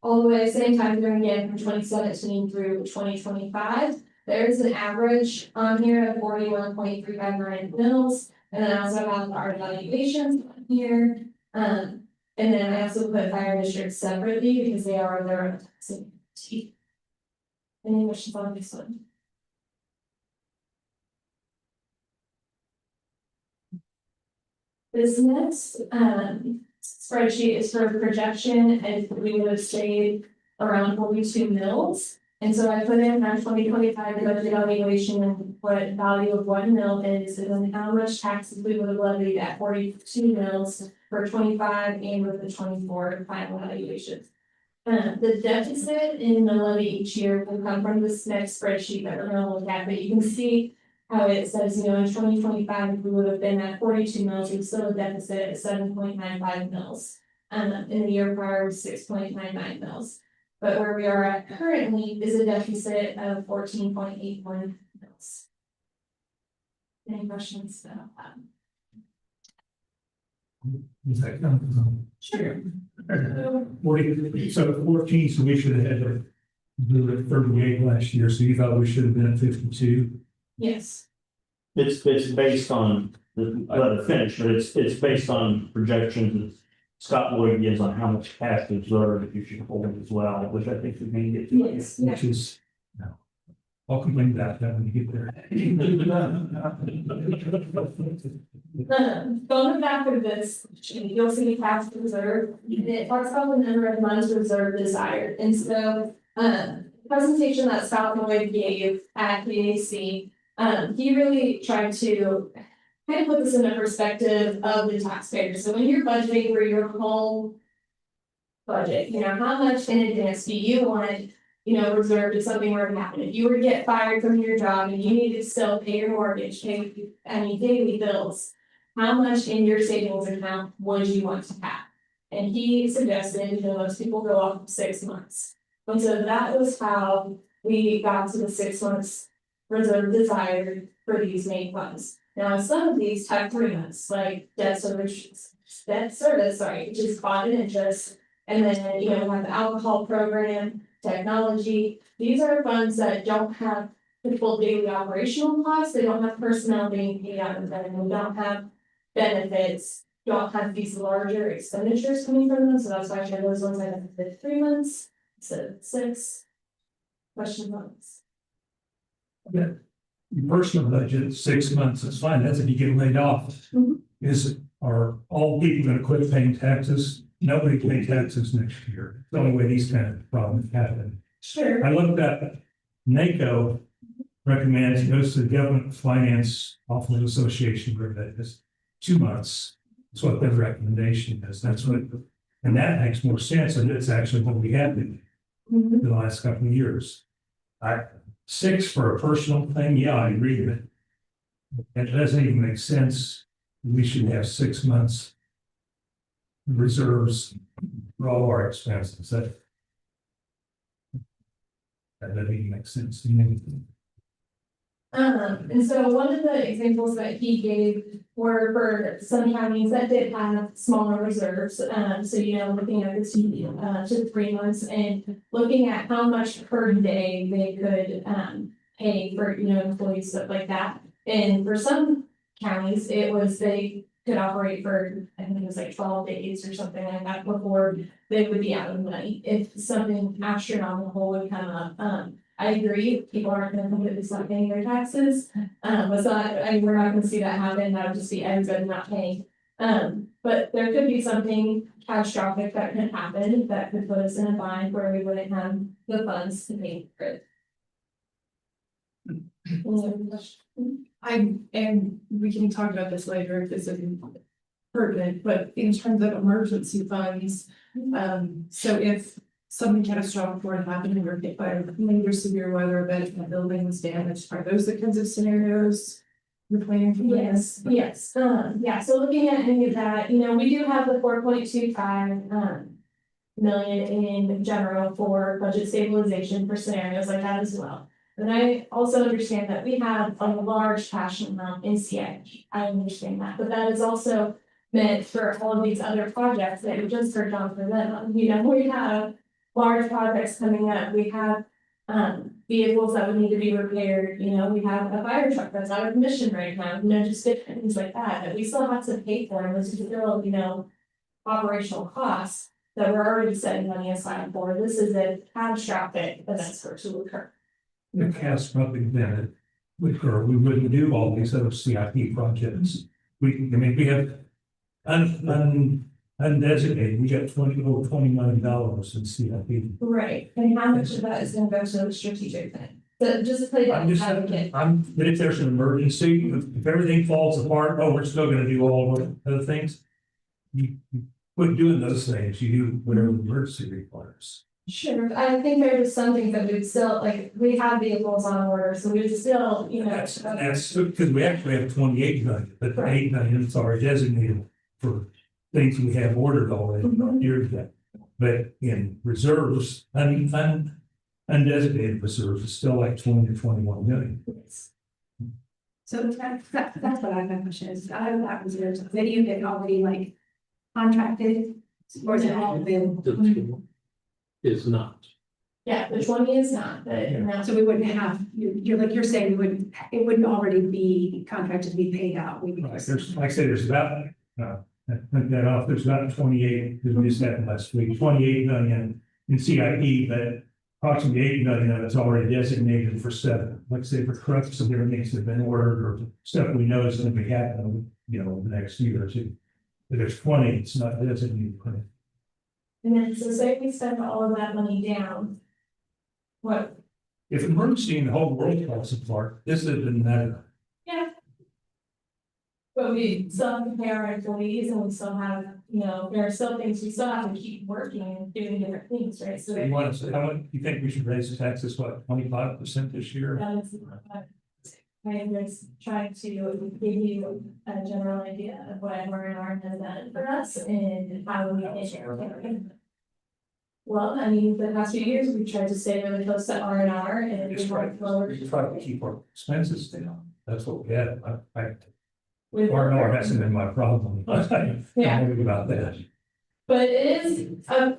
all the way, same time frame again from 2017 through 2025. There's an average on here of 41.359 mils, and then I also have our valuations on here. And then I also put fire districts separately because they are their own taxing entity. Any questions on this one? This next spreadsheet is for projection, and we would have stayed around 42 mils. And so I put in our 2025 budget evaluation and what value of 1 mil is, and then how much taxes we would have levied at 42 mils for 25 and with the 24 final evaluations. The deficit in the levy each year will come from this next spreadsheet that we're gonna look at, but you can see how it says, in 2025, we would have been at 42 mils, we still have a deficit at 7.95 mils. In the year prior was 6.99 mils. But where we are at currently is a deficit of 14.81 mils. Any questions about that? Sure. 40, so 14, so we should have had to do it 38 last year, so you thought we should have been at 52? Yes. It's based on, let it finish, but it's based on projections that Scott Lloyd gives on how much cash to absorb if you should hold it as well, which I think we can get to. Yes. Which is, no. I'll complain about that when you get there. Going back to this, you'll see tax reserve, it talks about the number of months reserve desired, and so, presentation that Scott Lloyd gave at PAC, he really tried to kind of put this in a perspective of the taxpayer. So when you're budgeting for your whole budget, how much in advance do you want, reserved if something were to happen? If you were to get fired from your job and you needed to still pay your mortgage, pay any daily bills, how much in your savings account would you want to have? And he suggested, most people go off of 6 months. And so that was how we got to the 6 months reserve desired for these main funds. Now, some of these have 3 months, like debt service, which is bond and interest. And then, you know, we have the alcohol program, technology. These are funds that don't have the full daily operational costs. They don't have personnel being paid out of them. We don't have benefits, don't have these larger expenditures coming from them. So that's why I share those ones at the 3 months instead of 6. Question marks. Your personal budget, 6 months, is fine, that's if you get laid off. Are all people gonna quit paying taxes? Nobody pay taxes next year, it's the only way these kind of problems happen. Sure. I looked at NACO recommends, goes to the Government Finance Officers Association, where that is 2 months. That's what their recommendation is, that's what, and that makes more sense, and it's actually what we have been in the last couple of years. 6 for a personal thing, yeah, I agree with it. It doesn't even make sense. We should have 6 months reserves for all our expenses. That doesn't even make sense to me. And so one of the examples that he gave were for some counties that did have smaller reserves. So, you know, looking at the 2 to 3 months and looking at how much per day they could pay for, you know, employees, stuff like that. And for some counties, it was they could operate for, I think it was like 12 days or something like that before they would be out of money. If something astronomical would come up, I agree, people aren't gonna completely stop paying their taxes. But so we're not gonna see that happen, that would just be everybody not paying. But there could be something catastrophic that could happen that could put us in a bind where we wouldn't have the funds to pay for it. And we can talk about this later if this isn't pertinent, but in terms of emergency funds, so if something catastrophic were to happen and we're hit by a major severe weather event and the building was damaged, are those the kinds of scenarios you're planning for? Yes, yes, yeah, so looking at any of that, you know, we do have the 4.25 million in general for budget stabilization for scenarios like that as well. And I also understand that we have a large cash amount in CIP. I understand that, but that is also meant for all of these other projects that we just heard on for them. You know, we have large projects coming up. We have vehicles that would need to be repaired. You know, we have a fire truck that's out of commission right now, you know, just different things like that we still have to pay for. And this is still, you know, operational costs that we're already setting money aside for. This is a catastrophic event for to occur. The cash probably then we wouldn't do all these other CIP projects. We have undesignated, we got over $20 million in CIP. Right, and how much of that is gonna go to the strategic thing? So just to play I'm that just, advocate. but if there's an emergency, if everything falls apart, oh, we're still gonna do all of the other things. You quit doing those things, you do whatever the emergency requires. Sure, I think there's some things that we'd still, like, we have vehicles on order, so we would still, you know. That's because we actually have 28 million, but the 8 million is already designated for things we have ordered already years ago. But in reserves, undesignated reserves is still like 20 to 21 million. So that's what I have my question is, out of that reserves, is any of it already like contracted? Or is it all available? Is not. Yeah, the 20 is not, but now. So we wouldn't have, you're saying it wouldn't already be contracted to be paid out. We would Right, just- there's, like I said, there's about, there's about 28, because we just happened last week, 28 million in CIP, but approximately 8 million of it's already designated for 7. Like I say, for trucks and different things that have been ordered or stuff we know is going to be happening, you know, the next year or two. But there's 20, it's not designated. And then, so say we spend all of that money down. What? If emergency in the whole world falls apart, this doesn't matter. Yeah. But we still have to pay our employees and we still have, you know, there are still things we still have to keep working and doing different things, right? So. You want to say, how much, you think we should raise the taxes, what, 25% this year? I'm just trying to give you a general idea of what MRNR has done for us and how we get there. Well, I mean, the past few years, we've tried to stay really close to R&R and we've worked lower. We try to keep our expenses down. That's what we have. with- R&R hasn't been my problem. Yeah. I'm worried about that. But it is a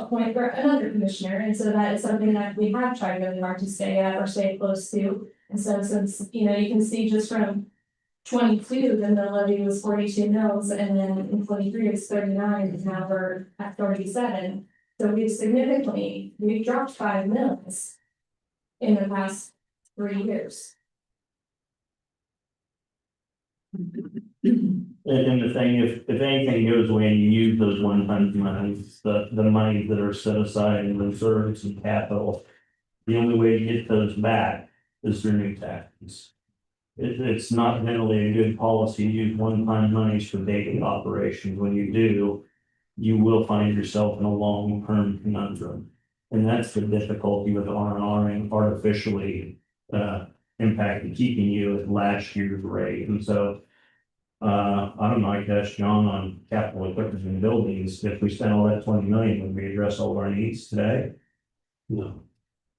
point for another commissioner, and so that is something that we have tried really hard to stay at or stay close to. And so since, you can see just from 22, then the levy was 42 mils, and then in 23 it's 39, and now we're at 37. So we've dropped 5 mils in the past 3 years. And the thing, if anything goes away and you use those one-time monies, the money that are set aside in reserves and capital, the only way to get those back is through new taxes. It's not generally a good policy to use one-time monies for daily operations. When you do, you will find yourself in a long-term conundrum. And that's the difficulty with R&Ring artificially impacting, keeping you at last year's rate. And so I don't know, I guess, John, on capital equipment and buildings, if we spent all that 20 million, would we address all our needs today? No.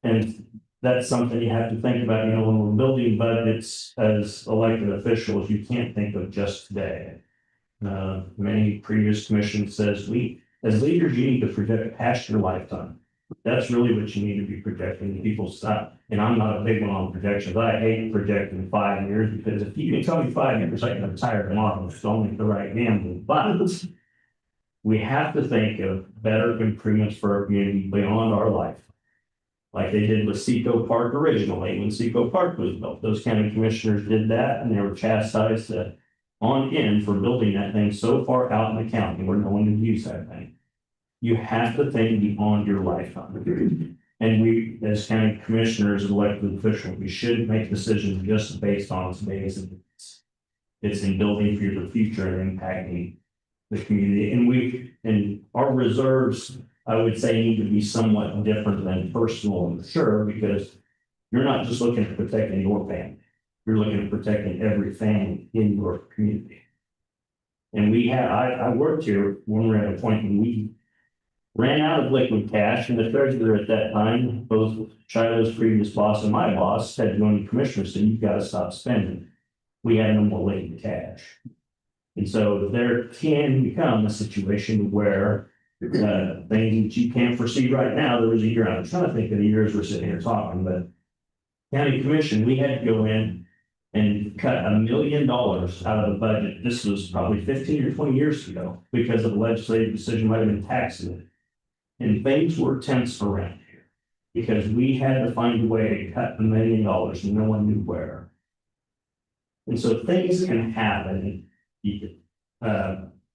And that's something you have to think about, when we're building budgets as elected officials, you can't think of just today. Many previous commissions says as leaders, you need to project past your lifetime. That's really what you need to be projecting. People stop, and I'm not a big one on projections. I hate projecting 5 years, because if you can tell me 5 years, I can retire tomorrow. It's only the right gamble. But we have to think of better improvements for our community beyond our life. Like they did with Seco Park originally, when Seco Park was built. Those county commissioners did that, and they were chastised on end for building that thing so far out in the county where no one would use that thing. You have to think beyond your lifetime. And we, as county commissioners, elected officials, we should make decisions just based on today's needs. It's in building for the future and impacting the community. And our reserves, I would say, need to be somewhat different than personal, sure, because you're not just looking at protecting your family. You're looking at protecting every family in your community. And I worked here when we were at a point when we ran out of liquid cash, and the treasurer at that time, both Shiloh's previous boss and my boss, had to go to the commissioner and said, you've got to stop spending. We had no more liquid cash. And so there can become a situation where things that you can't foresee right now. There was a year, I'm trying to think of the years we're sitting here talking, but county commission, we had to go in and cut $1 million out of the budget. This was probably 15 or 20 years ago because of the legislative decision, might have been taxing it. And things were tense around here because we had to find a way to cut $1 million and no one knew where. And so things can happen, even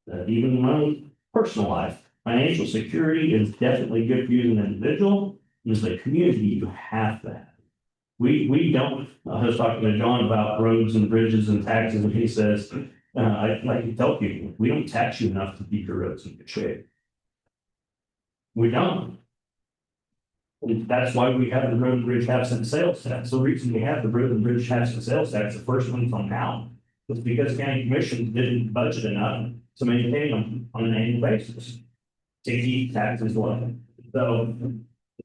in my personal life. Financial security is definitely good for you as an individual. As a community, you have that. We don't, I was talking to John about roads and bridges and taxes, and he says, I like to tell people, we don't tax you enough to keep your roads in good shape. We don't. And that's why we have the road and bridge tax and sales tax. The reason we have the road and bridge tax and sales tax, the first one from now, was because county commission didn't budget enough to maintain them on an annual basis. To keep taxes low. So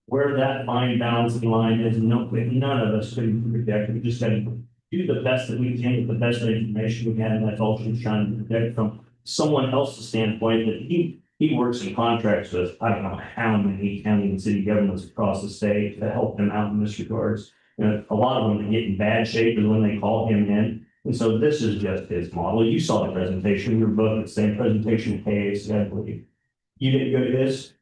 where that fine balancing line is, none of us can predict. We just got to do the best that we can with the best information we can, and that's all we're trying to predict from someone else's standpoint. That he works in contracts with, I don't know how many county and city governments across the state to help them out in this regards. A lot of them get in bad shape is when they call him in. And so this is just his model. You saw the presentation. We were both at the same presentation at KAC, I believe. You didn't go to his?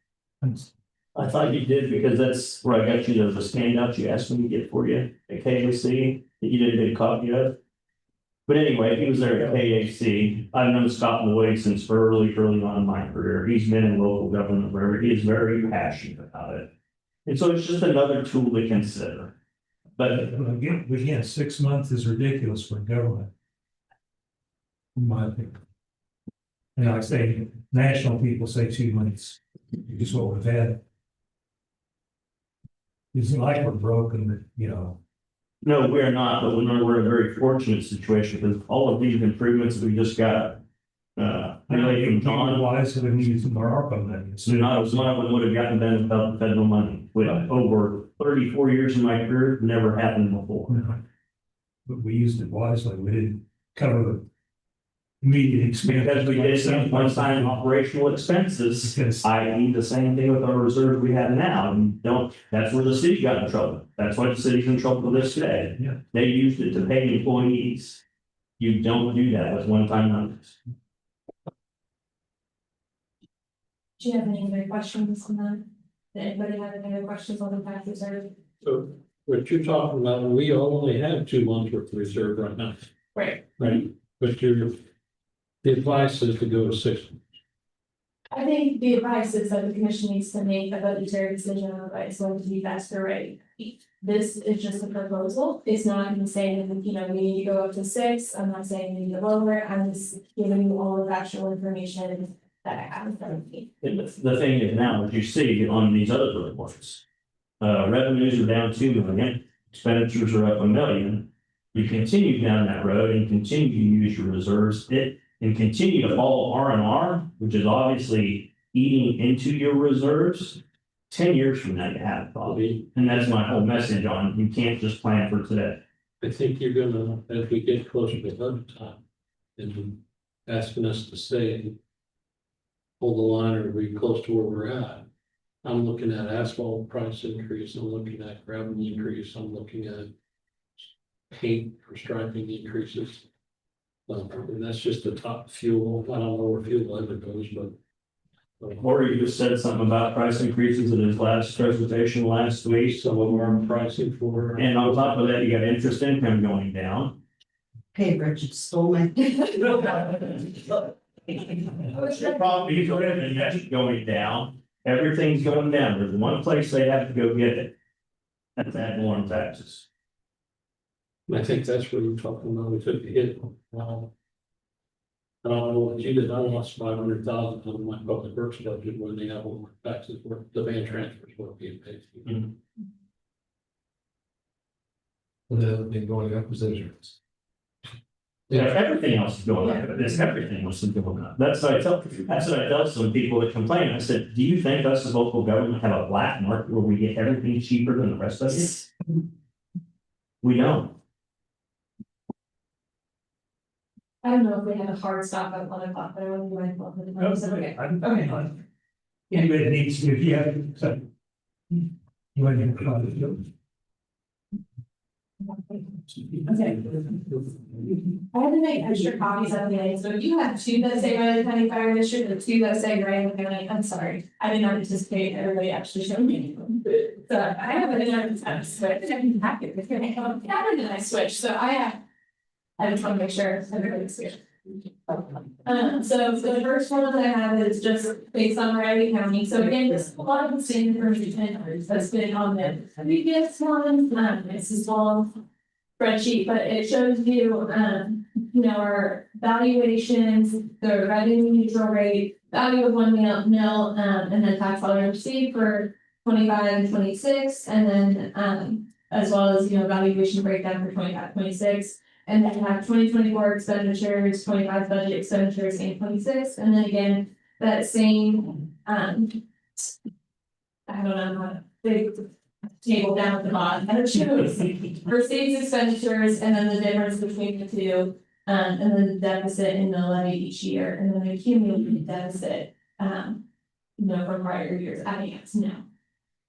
I thought you did, because that's where I got you the standouts you asked me to get for you at KAC that you didn't get a copy of. But anyway, he was there at KAC. I've known Scott Lloyd since early on in my career. He's been in local government forever. He is very passionate about it. And so it's just another tool to consider. But again, 6 months is ridiculous for government. In my opinion. And like I say, national people say 2 months is what we've had. It's like we're broken, no, we're not, but we're in a very fortunate situation because all of these improvements that we just got Relay from John. Wise, we need some more ARPA money. So not as one of them would have gotten benefit of federal money. With over 34 years in my career, never happened before. But we used it wisely. We didn't cover the immediate expense. Because we did some one-time operational expenses, i.e. the same thing with our reserve we have now. And that's where the city got in trouble. That's why the city's in trouble with this today. Yeah. They used it to pay employees. You don't do that with one-time numbers. Do you have any other questions on that? Did anybody have any other questions on the tax reserve? So what you're talking about, we only have 2 months worth of reserve right now, Right. right? But the advice is to go to 6 months. I think the advice is that the commission needs to make a budgetary decision on what it's going to be best for rate. This is just a proposal. It's not even saying, you know, we need to go up to 6. I'm not saying we need to lower. I'm just giving you all of the actual information that I have in front of me. And the thing is now, as you see on these other reports, revenues are down 2 million, expenditures are up $1 million. You continue down that road and continue to use your reserves, and continue to follow R&R, which is obviously eating into your reserves. 10 years from now, you have it, Bobby. And that's my whole message on, you can't just plan for today. I think you're gonna, as we get closer to budget time, and asking us to say, hold the line or be close to where we're at. I'm looking at asphalt price increase, I'm looking at gravel increase, I'm looking at paint for striping increases. And that's just the top fuel. I don't know where fuel ever goes, but. Or you just said something about price increases in his last presentation last week. Some of our pricing for. And on top of that, you got interest income going down. Hey, Bridget stole my. Property going down, everything's going down. There's one place they have to go get it. That's ad valorem taxes. I think that's what you're talking about. We took the hit. I don't know what you did. I lost 500,000 on my public works budget when the apple taxes were, the van transfers were being paid. The other thing going up was insurance. Yeah, everything else is going up, but there's everything else is going up. That's what I tell some people that complain. I said, do you think us as local government have a black market where we get everything cheaper than the rest of it? We don't. I don't know if we have a hard stop at 1 o'clock, but I want to be mindful of the time. So, okay. Okay. Anybody that needs to, if you have, so. You want to. Okay. I had to make extra copies of the, so if you have 2 that say Riley County Fire District, or 2 that say Riley County, I'm sorry. I did not anticipate everybody actually showing me. So I have it in our text, but I didn't have it. Yeah, and then I switched, so I just want to make sure everybody's here. So the first one that I have is just based on Riley County. So again, this a lot of the same information that's been on the previous one. It's a small spreadsheet, but it shows you, you know, our valuations, the revenue neutral rate, value of 1 mil, and then tax dollar received for 25 and 26, and then as well as, you know, valuation breakdown for 25, 26. And then have 2024 expenditures, 25 budget expenditures, and 26. And then again, that same, I don't know, big table down at the bottom, and it shows receipts, expenditures, and then the difference between the two, and then the deficit in the levy each year, and then the accumulated deficit, you know, from prior years, adding up to now.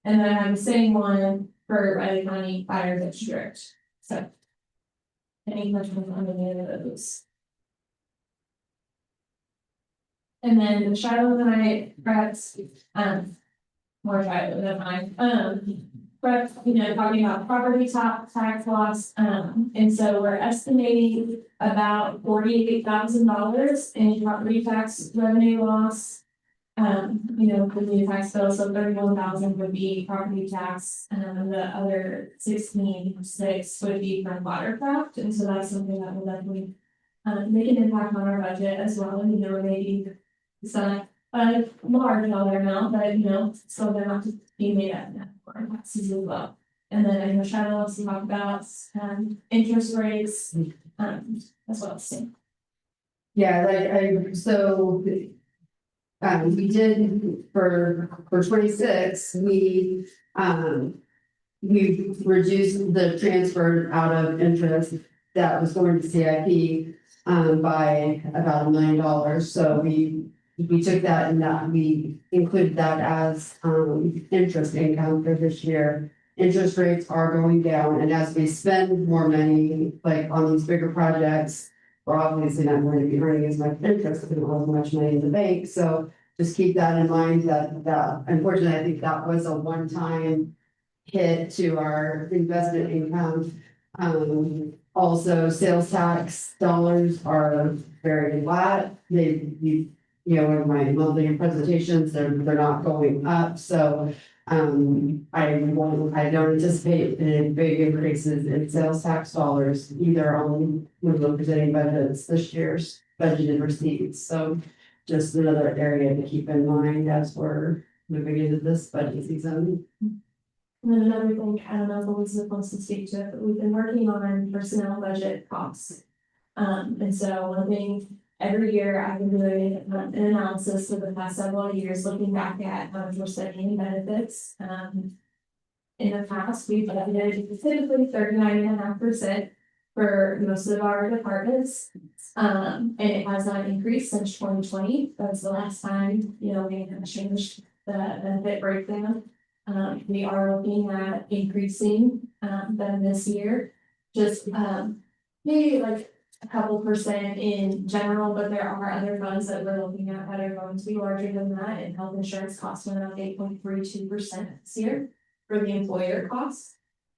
And then I have the same one for Riley County Fire District. So. Any questions on any of those? And then the Shiloh and I perhaps, more Shiloh than mine, but, you know, talking about property tax loss, and so we're estimating about $48,000 in property tax revenue loss. You know, the new tax bill, so 31,000 would be property tax, and the other 16,600 would be from watercraft, and so that's something that will definitely make an impact on our budget as well. And you know, maybe it's not a large dollar amount, but you know, so they're not to be made up for taxes as well. And then I know Shadow wants to talk about interest rates as well as same. Yeah, so. We did for 26, we reduced the transfer out of interest that was going to CIP by about $1 million. So we took that and that we included that as interest income for this year. Interest rates are going down, and as we spend more money, like on these bigger projects, we're obviously not going to be earning as much interest because we don't have as much money in the bank. So just keep that in mind that unfortunately, I think that was a one-time hit to our investment income. Also, sales tax dollars are very flat. You know, in my monthly presentations, they're not going up. So I don't anticipate any big increases in sales tax dollars either on when we're presenting budgets this year's budgeted receipts. So just another area to keep in mind as we're moving into this budget season. And then another thing, I don't know if Elizabeth wants to speak to it, but we've been working on personnel budget costs. And so one thing, every year I've been doing an analysis for the past several years, looking back at how much we're spending in benefits. In the past, we've budgeted typically 39.5% for most of our departments. And it has not increased since 2020. That's the last time, we have changed the benefit breakdown. We are looking at increasing them this year, just maybe like a couple percent in general, but there are other funds that we're looking at that are going to be larger than that, and health insurance costs went up 8.32% this year for the employer costs.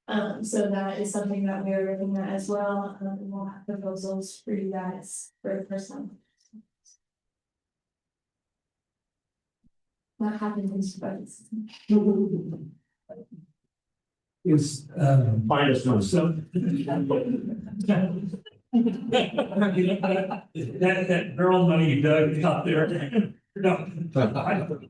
So that is something that we are looking at as well, and we'll have proposals for you guys for the person. What happened in budgets? Is, Find us one. so. That girl money you dug out there.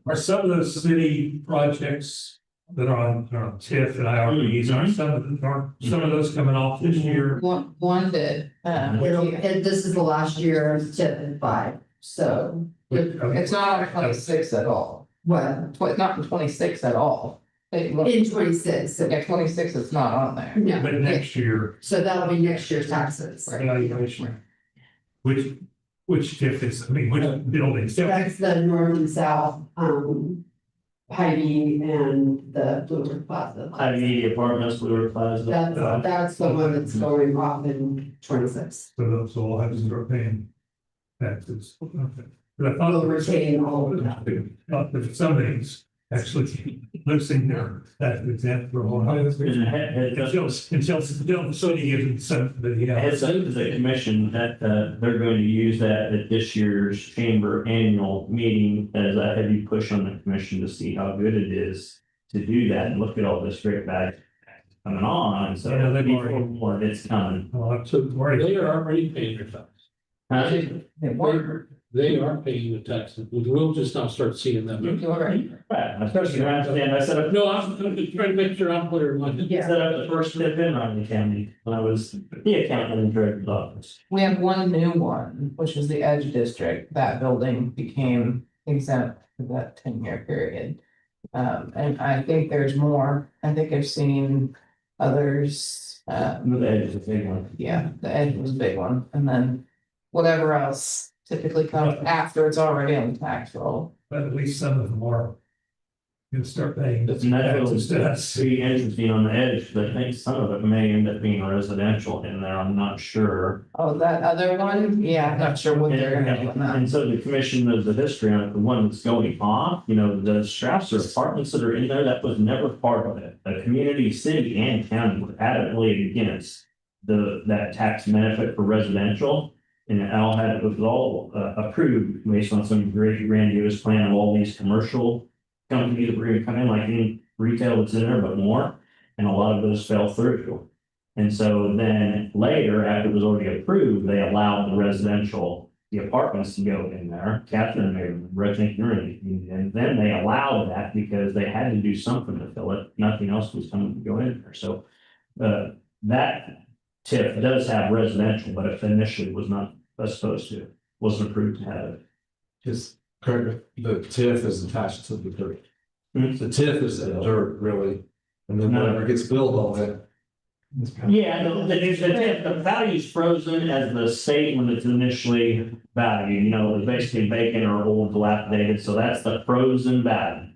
Are some of those city projects that are on TIF and IRBs, are some of those coming off this year? One did, And this is the last year of tip and 5, so. it's not on 26 at all. What? It's not in 26 at all. In 26, Yeah, 26 is not on there. no, But next year, so that'll be next year's taxes. which TIF is, which buildings? That's the north and south, Heidi and the Blue Earth Plaza. Ivy Apartments, Blue Earth Plaza. That's the one that's going off in 26. So those will have to start paying taxes. Okay. But I thought. We'll retain all of that. Thought that some of these actually losing their tax exempt for a while. Until the city gives something. Heads up to the commission that they're going to use that at this year's chamber annual meeting as a heavy push on the commission to see how good it is to do that and look at all this great bag coming on. So Yeah, they've before already- more, it's coming. So They are already paying their tax. They are paying the taxes. We'll just not start seeing them. Right, especially I understand, I set up. No, I'm trying to make sure I'm clear. Set up the first tip in Raleigh County when I was the accountant in the director's office. We have one new one, which is the Edge District. That building became exempt for that 10-year period. And I think there's more. I think I've seen others. The Edge is a big one. Yeah, the Edge was a big one. And then whatever else typically comes after it's already on the tax roll. But at least some of them are. Gonna start paying. And that's what's pretty interesting on the Edge, but I think some of it may end up being residential in there, I'm not sure. Oh, that other one? Yeah, I'm not sure what they're gonna do on that. And so the commission knows the history on it, the one that's going off, the Strasser apartments that are in there, that was never part of it. The community, city and county were adamantly against that tax benefit for residential. And it was all approved based on some great grandiose plan of all these commercial companies that were gonna come in, like any retail that's in there, but more. And a lot of those fell through. And so then later, after it was already approved, they allowed the apartments to go in there. Catherine may remember, I think you're in the community. And then they allowed that because they had to do something to fill it. Nothing else was coming to go in there. So that TIF does have residential, but it initially was not supposed to. wasn't approved to have it. Just correct, the TIF is attached to the dirt. Hmm? The TIF is the dirt, really, and then whatever gets built on it. Yeah, the value's frozen as the state when it's initially valued, you know, it's basically vacant or old dilapidated, so that's the frozen value.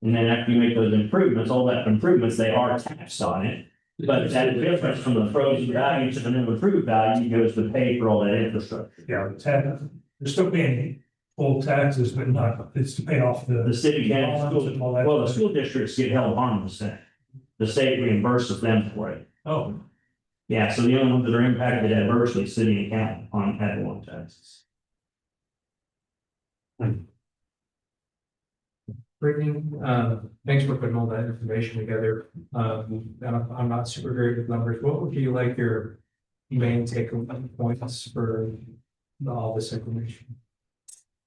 And then after you make those improvements, all that improvements, they are taxed on it. But that difference from the frozen value to the new improved value goes to pay for all that infrastructure. Yeah, they're still paying full taxes, but not, it's to pay off The city and bonds and all that. well, the school districts get held harmless then. The state reimburses them for it. Oh, Yeah, so the only ones that are impacted adversely, city and county on ad valorem taxes. Brittany, thanks for putting all that information together. I'm not super great with numbers. What would be like your main takeaway points for all this information?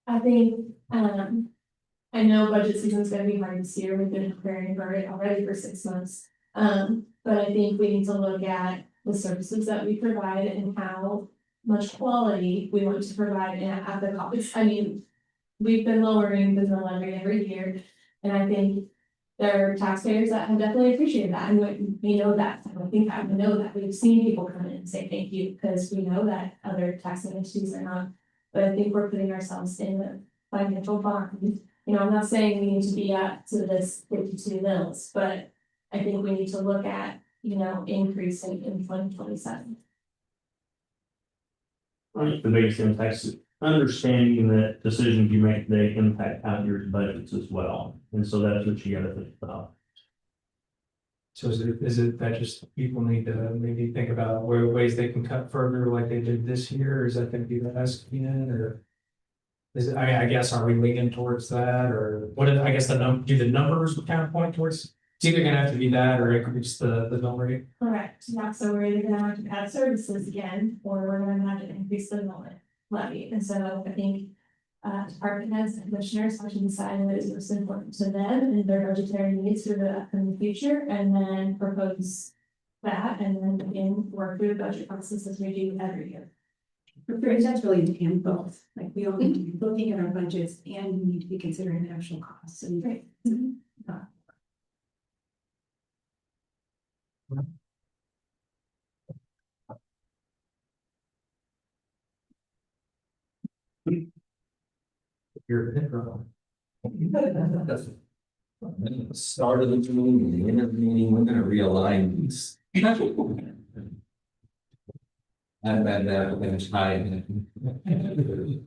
I think, I know budget season is gonna be hard this year. We've been preparing for it already for 6 months. But I think we need to look at the services that we provide and how much quality we want to provide at the cost. I mean, we've been lowering the mill levy every year, and I think there are taxpayers that have definitely appreciated that, and we know that. I think I know that we've seen people come in and say thank you, because we know that other taxing entities are not. But I think we're putting ourselves in a financial bind. You know, I'm not saying we need to be at to this 52 mills, but I think we need to look at, you know, increasing in 2027. I think the biggest impact is understanding that decisions you make today impact out your budgets as well. And so that's what you gotta think about. So is it that just people need to maybe think about where ways they can cut further like they did this year? Or is that gonna be the best in, or? Is it, I mean, I guess, are we leaning towards that, or what, I guess do the numbers kind of point towards? It's either gonna have to be that or increase the mill rate. Correct, yeah, so we're either gonna have to add services again, or we're gonna have to increase the mill levy, and so I think. Department heads and commissioners have to decide what is most important to them and their budgetary needs for the upcoming future, and then propose. That, and then again, work through the budget process as we do every year. That's really in both, like we all need to be looking at our budgets and we need to be considering the actual costs and. Right. Start of the meeting, the end of the meeting, we're gonna realign these. I've had that, we're gonna try and.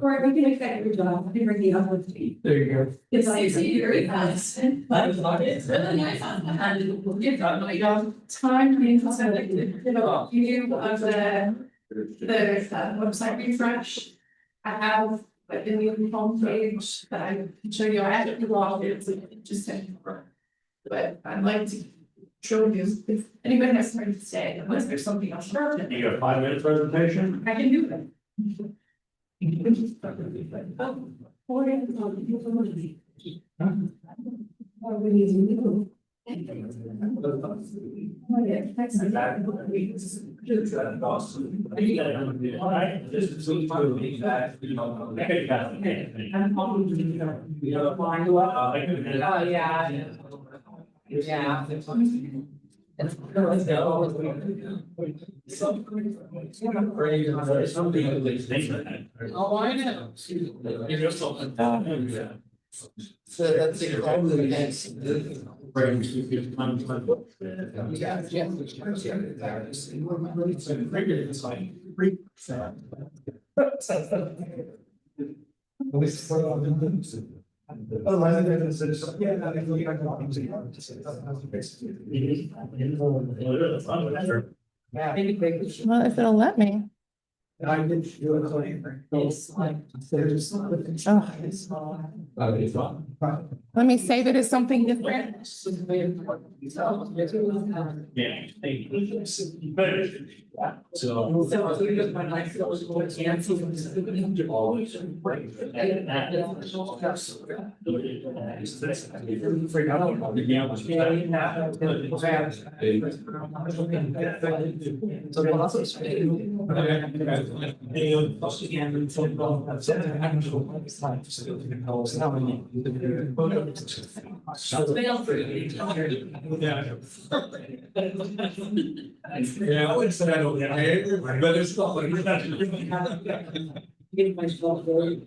Or we can expect your job, we bring the other team. There you go. It's easy, very fast. It's really nice. Time being considered, you know, you of the website refresh. I have like in the home page that I can show you. I have to log it, so just but I'd like to show you if anybody has time to stay, unless there's something else. You got a 5-minute presentation? I can do that. Oh, I know. So that's exactly the next. Well, if it'll let me. I didn't do it on it's like, there's. Let me save it as something different. Yeah. Yeah, I would say I don't get but it's not like that. Getting myself very.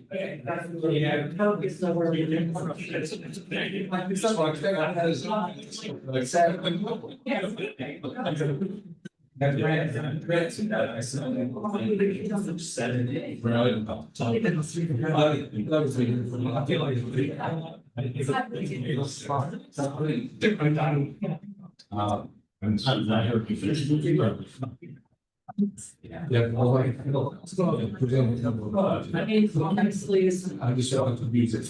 Yeah. Yeah. I just want to be. There'll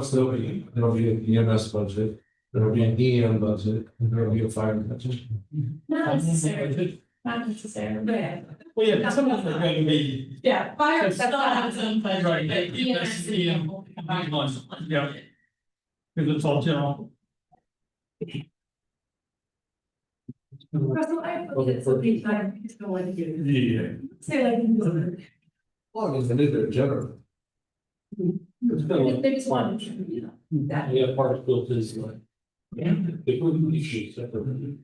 still be, there'll be an EMS budget, there'll be an EM budget, and there'll be a fire budget. Not necessarily, not necessarily. Well, yeah, some of them are going to be. Yeah, fire That's still has its own budget. Right. but EMS is- Yeah. Because it's all general. Russell, I put it something time, it's going to do. Yeah. Say like. Well, I mean, they're general. They just want to, you know, that. Yeah, parts built is like. Yeah. They wouldn't be sheets separate.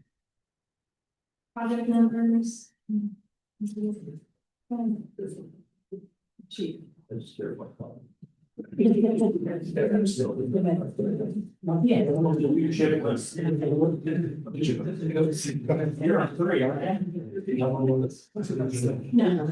Project numbers. Cheap. Yeah. You're on three, aren't you? No.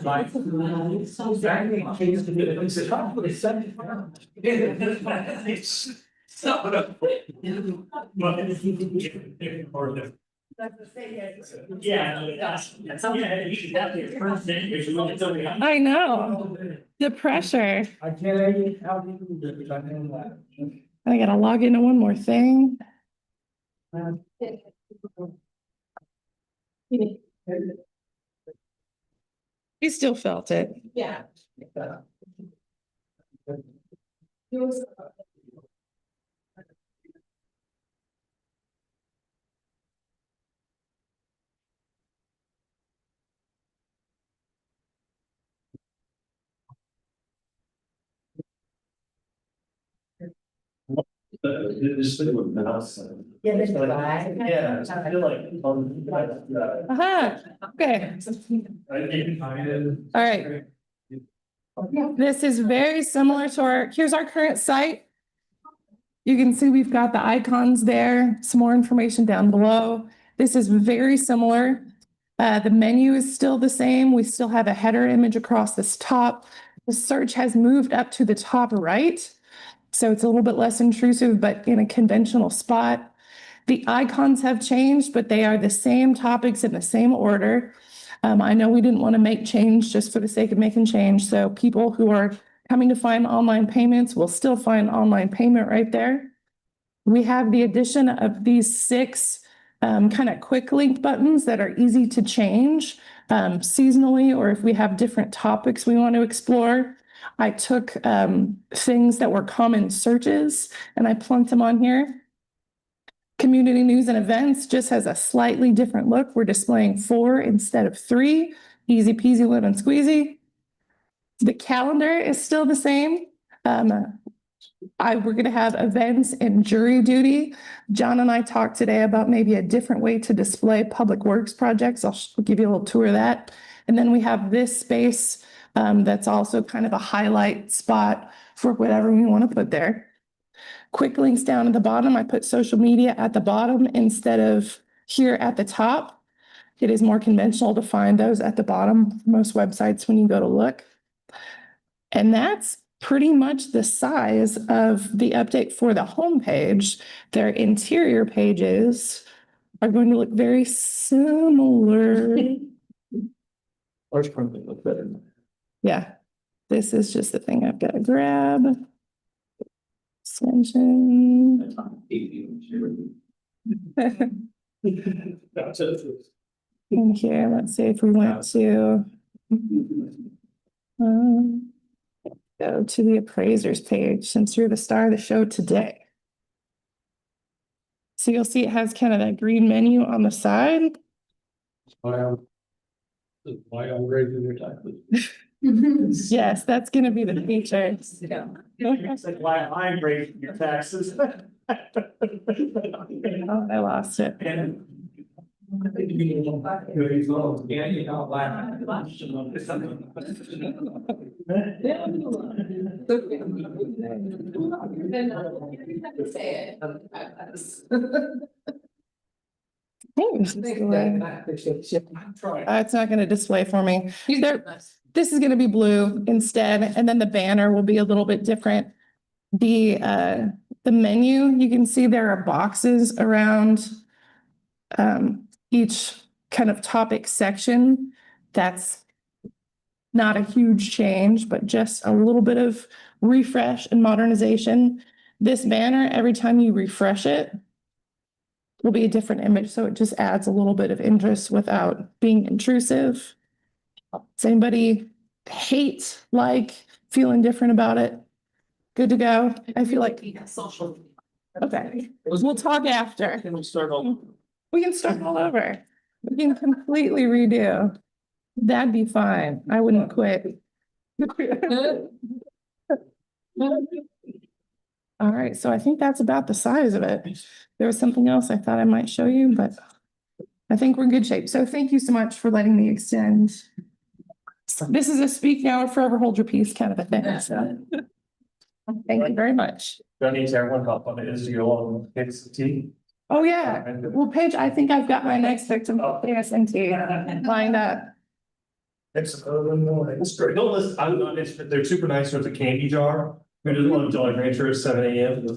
I know, the pressure. I can't, how do you do it? I know that. I gotta log into one more thing. You still felt it. Yeah. This thing with mouse. Yeah, there's the eye. Yeah, I feel like. Uh-huh, okay, all right. This is very similar to here's our current site. You can see we've got the icons there, some more information down below. This is very similar. The menu is still the same. We still have a header image across this top. The search has moved up to the top right. So it's a little bit less intrusive, but in a conventional spot. The icons have changed, but they are the same topics in the same order. I know we didn't want to make change just for the sake of making change. So people who are coming to find online payments will still find online payment right there. We have the addition of these 6 kind of quick link buttons that are easy to change seasonally, or if we have different topics we want to explore. I took things that were common searches and I plunked them on here. Community news and events just has a slightly different look. We're displaying 4 instead of 3. Easy peasy lemon squeezy. The calendar is still the same. We're going to have events and jury duty. John and I talked today about maybe a different way to display public works projects. I'll give you a little tour of that. And then we have this space that's also kind of a highlight spot for whatever we want to put there. Quick links down at the bottom. I put social media at the bottom instead of here at the top. It is more conventional to find those at the bottom for most websites when you go to look. And that's pretty much the size of the update for the homepage. Their interior pages are going to look very similar. Ours currently look better. Yeah, this is just the thing I've got to grab. Extension. In here, let's see if we went to. Go to the appraisers page since you're the star of the show today. So you'll see it has kind of that green menu on the side. Why I'm raising your taxes. Yes, that's gonna be the feature. Why I'm raising your taxes. Oh, I lost it. It's not gonna display for me. This is gonna be blue instead, and then the banner will be a little bit different. The menu, you can see there are boxes around each kind of topic section. That's not a huge change, but just a little bit of refresh and modernization. This banner, every time you refresh it, will be a different image, so it just adds a little bit of interest without being intrusive. Does anybody hate, feeling different about it? Good to go? I feel like. Okay, we'll talk after. Can we start all? We can start all over. We can completely redo. That'd be fine. I wouldn't quit. All right, so I think that's about the size of it. There was something else I thought I might show you, but I think we're in good shape. So thank you so much for letting me extend. This is a speak now or forever hold your peace kind of a thing. So thank you very much. That needs everyone help on it is you all fix the tea. Oh, yeah. Well, Paige, I think I've got my next victim of ASNT lined up. It's great. Don't listen, I'm not, they're super nice with the candy jar. We just want to Jolly Rancher at 7 a.m.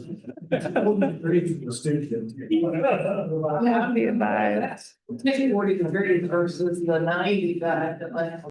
Happy advice. 40 degrees versus the 90 that